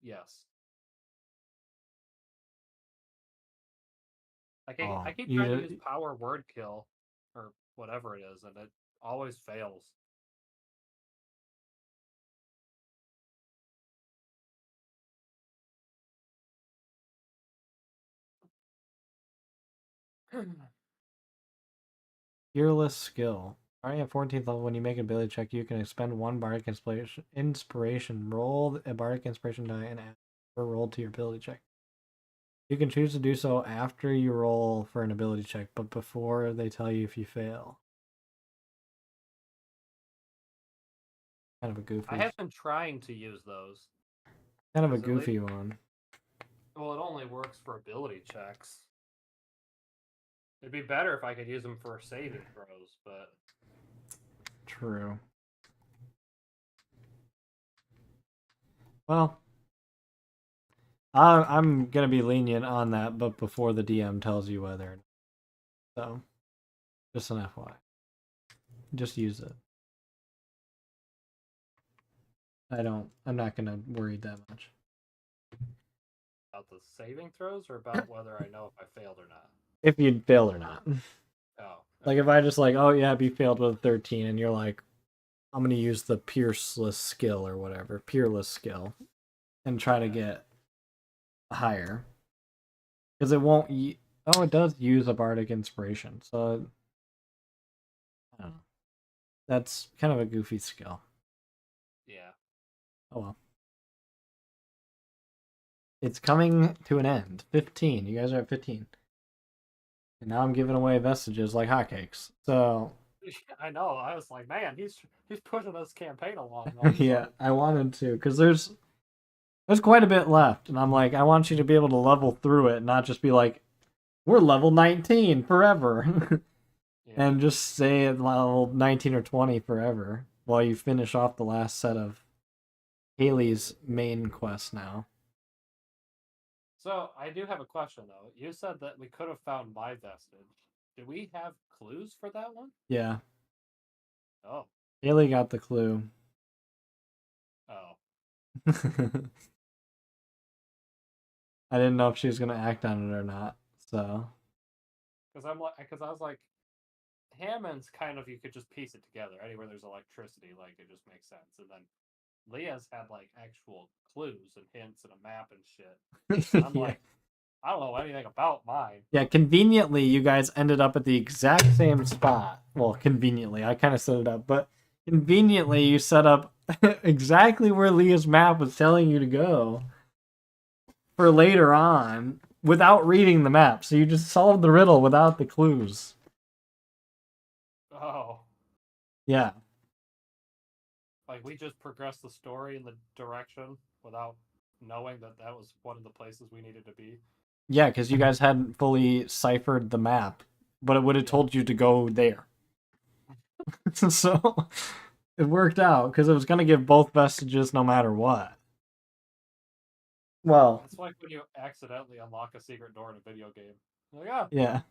Yes. I Oh, keep you trying to did- use Power Word Kill or whatever it is, and it always fails. Fearless Skill. Starting at 14th level, when you make an ability check, you can expend 1 Bardic Inspiration. Roll a Bardic Inspiration die and add a roll to your ability check. You can choose to do so after you roll for an ability check, but before they tell you if you fail. Kind of a goofy. I have been trying to use those. Kind of a Is it goofy one. Well, it only works for ability checks. It'd be better if I could use them for saving throws, but True. Well, I'm gonna be lenient on that, but before the DM tells you whether. So, just an FYI. Just use it. I'm not gonna worry that much. about the saving throws or about whether I know if I failed or not. If you fail or not. Oh, Like if I just like, oh yeah, you failed with 13, and you're like, I'm gonna use the pierceless skill or whatever, peerless skill, and try to get higher. Because it won't. Oh, it does use a bardic inspiration, so I don't know. That's kind of a goofy skill. yeah. Oh well. It's coming to an end. 15. You guys are at 15. And now I'm giving away vestiges like hotcakes. So I know. I was like, man, he's pushing this campaign along. yeah, I wanted to, because there's quite a bit left, and I'm like, I want you to be able to level through it, not just be like, we're level 19 forever, Yeah. and just stay at level 19 or 20 forever while you finish off the last set of Haley's main quest now. So I do have a question though. You said that we could have found my vestige. Do we have clues for that one? Yeah, Oh. Haley got the clue. Oh. I didn't know if she was gonna act on it or not, so Because I was like, Hammond's kind of, you could just piece it together. Anywhere there's electricity, like it just makes sense. And then Leah's had like actual clues and hints and a map and shit. I'm yeah. like, I don't know anything about mine. Yeah, conveniently, you guys ended up at the exact same spot. Well, conveniently, I kind of set it up, but conveniently, you set up exactly where Leah's map was telling you to go for later on without reading the map. So you just solved the riddle without the clues. Oh. Yeah. Like we just progressed the story in the direction without knowing that that was one of the places we needed to be. Yeah, because you guys hadn't fully ciphered the map, but it would have told you to go there. So it worked out because it was going to give both vestiges no matter what. Well, It's like when you accidentally unlock a secret door in a video game. You're like, yeah. I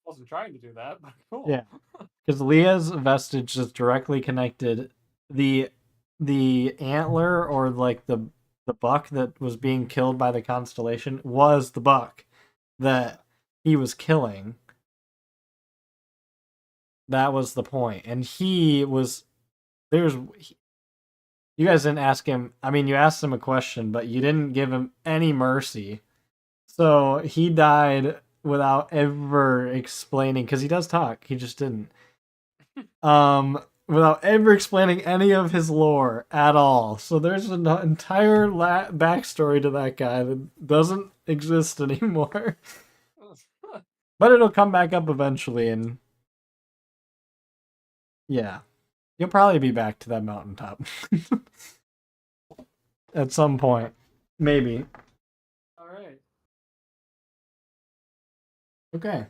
wasn't trying to do that, but cool. Yeah. Because Leah's vestige is directly connected. The antler, or like the buck that was being killed by the constellation, was the buck that he was killing. That was the point. And he was you guys didn't ask him. I mean, you asked him a question, but you didn't give him any mercy. So he died without ever explaining, because he does talk. He just didn't. Without ever explaining any of his lore at all. So there's an entire backstory to that guy that doesn't exist anymore. But it'll come back up eventually, and yeah, you'll probably be back to that mountaintop at some point, maybe. All right. Okay.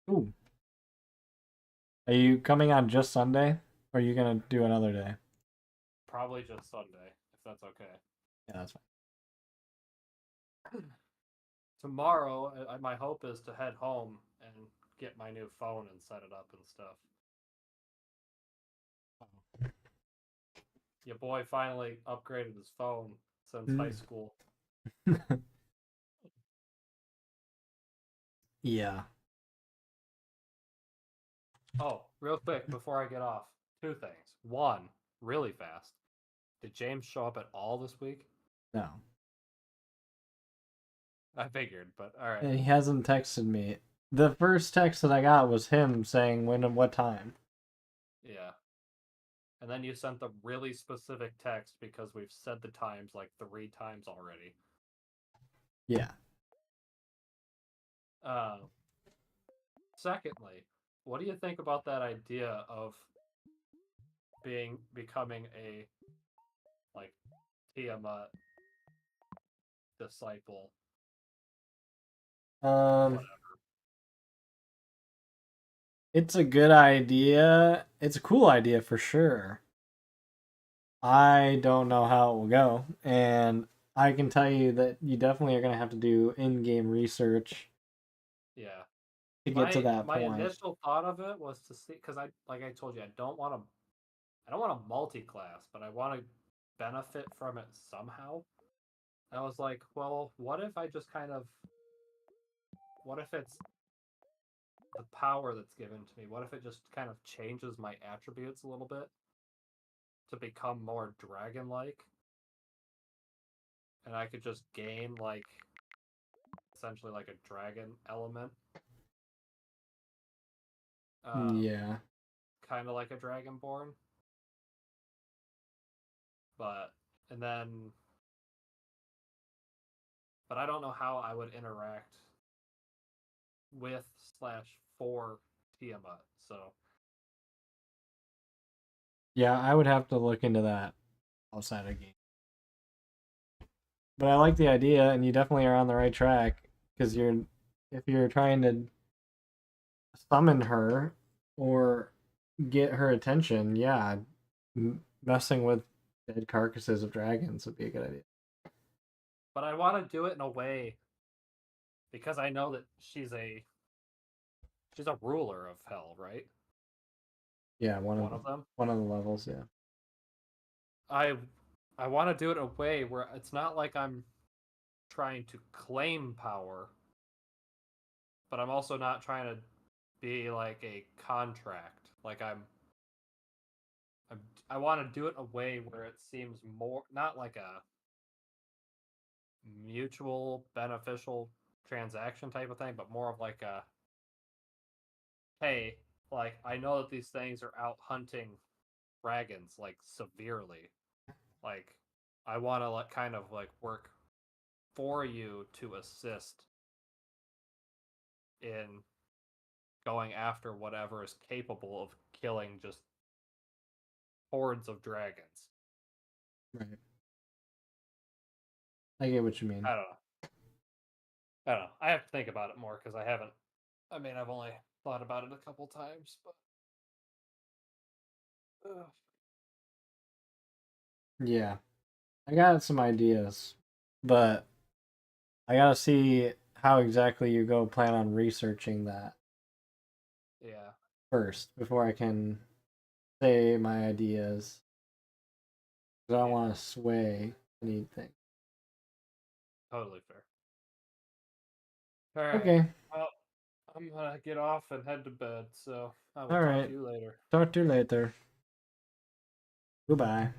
Ooh. Are you coming on just Sunday? Or are you gonna do another day? Probably just Sunday, if that's okay. Yeah, that's fine. Tomorrow, my hope is to head home and get my new phone and set it up and stuff. Your boy finally upgraded his phone since high school. Yeah. Oh, real quick before I get off, two things. One, really fast. Did James show up at all this week? No. I figured, but all right. He hasn't texted me. The first text that I got was him saying when and what time. Yeah. And then you sent the really specific text because we've said the times like 3 times already. Yeah. Secondly, what do you think about that idea of becoming a like Tiamat disciple? It's a good idea. It's a cool idea for sure. I don't know how it will go, and I can tell you that you definitely are going to have to do in-game research Yeah. to get to that my point. initial thought of it was to see, because like I told you, I don't want to multi-class, but I want to benefit from it somehow. I was like, well, what if I just what if it's the power that's given to me? What if it just kind of changes my attributes a little bit to become more dragon-like? And I could just gain like essentially like a dragon element. Yeah. Kind of like a dragonborn. But I don't know how I would interact with / for Tiamat. So Yeah, I would have to look into that outside of game. But I like the idea, and you definitely are on the right track, because if you're trying to summon her or get her attention, yeah, messing with dead carcasses of dragons would be a good idea. but I want to do it in a way because I know that she's a ruler of hell, right? Yeah, one of them. One of the levels, yeah. I want to do it in a way where it's not like I'm trying to claim power, but I'm also not trying to be like a contract. Like I want to do it in a way where it seems more not like a mutual beneficial transaction type of thing, but more of like a hey, like I know that these things are out hunting dragons like severely. Like I want to like kind of like work for you to assist in going after whatever is capable of killing just hordes of dragons. Right. I get what you mean. I don't know. I have to think about it more because I haven't. I mean, I've only thought about it a couple times, but Yeah. I got some ideas, but I gotta see how exactly you go plan on researching that yeah. first before I can say my ideas. 'Cause I don't want to sway anything. Totally fair. All right. Okay. Well, I'm gonna get off and head to bed, so I will All talk right. to you later. Talk to you later. Goodbye.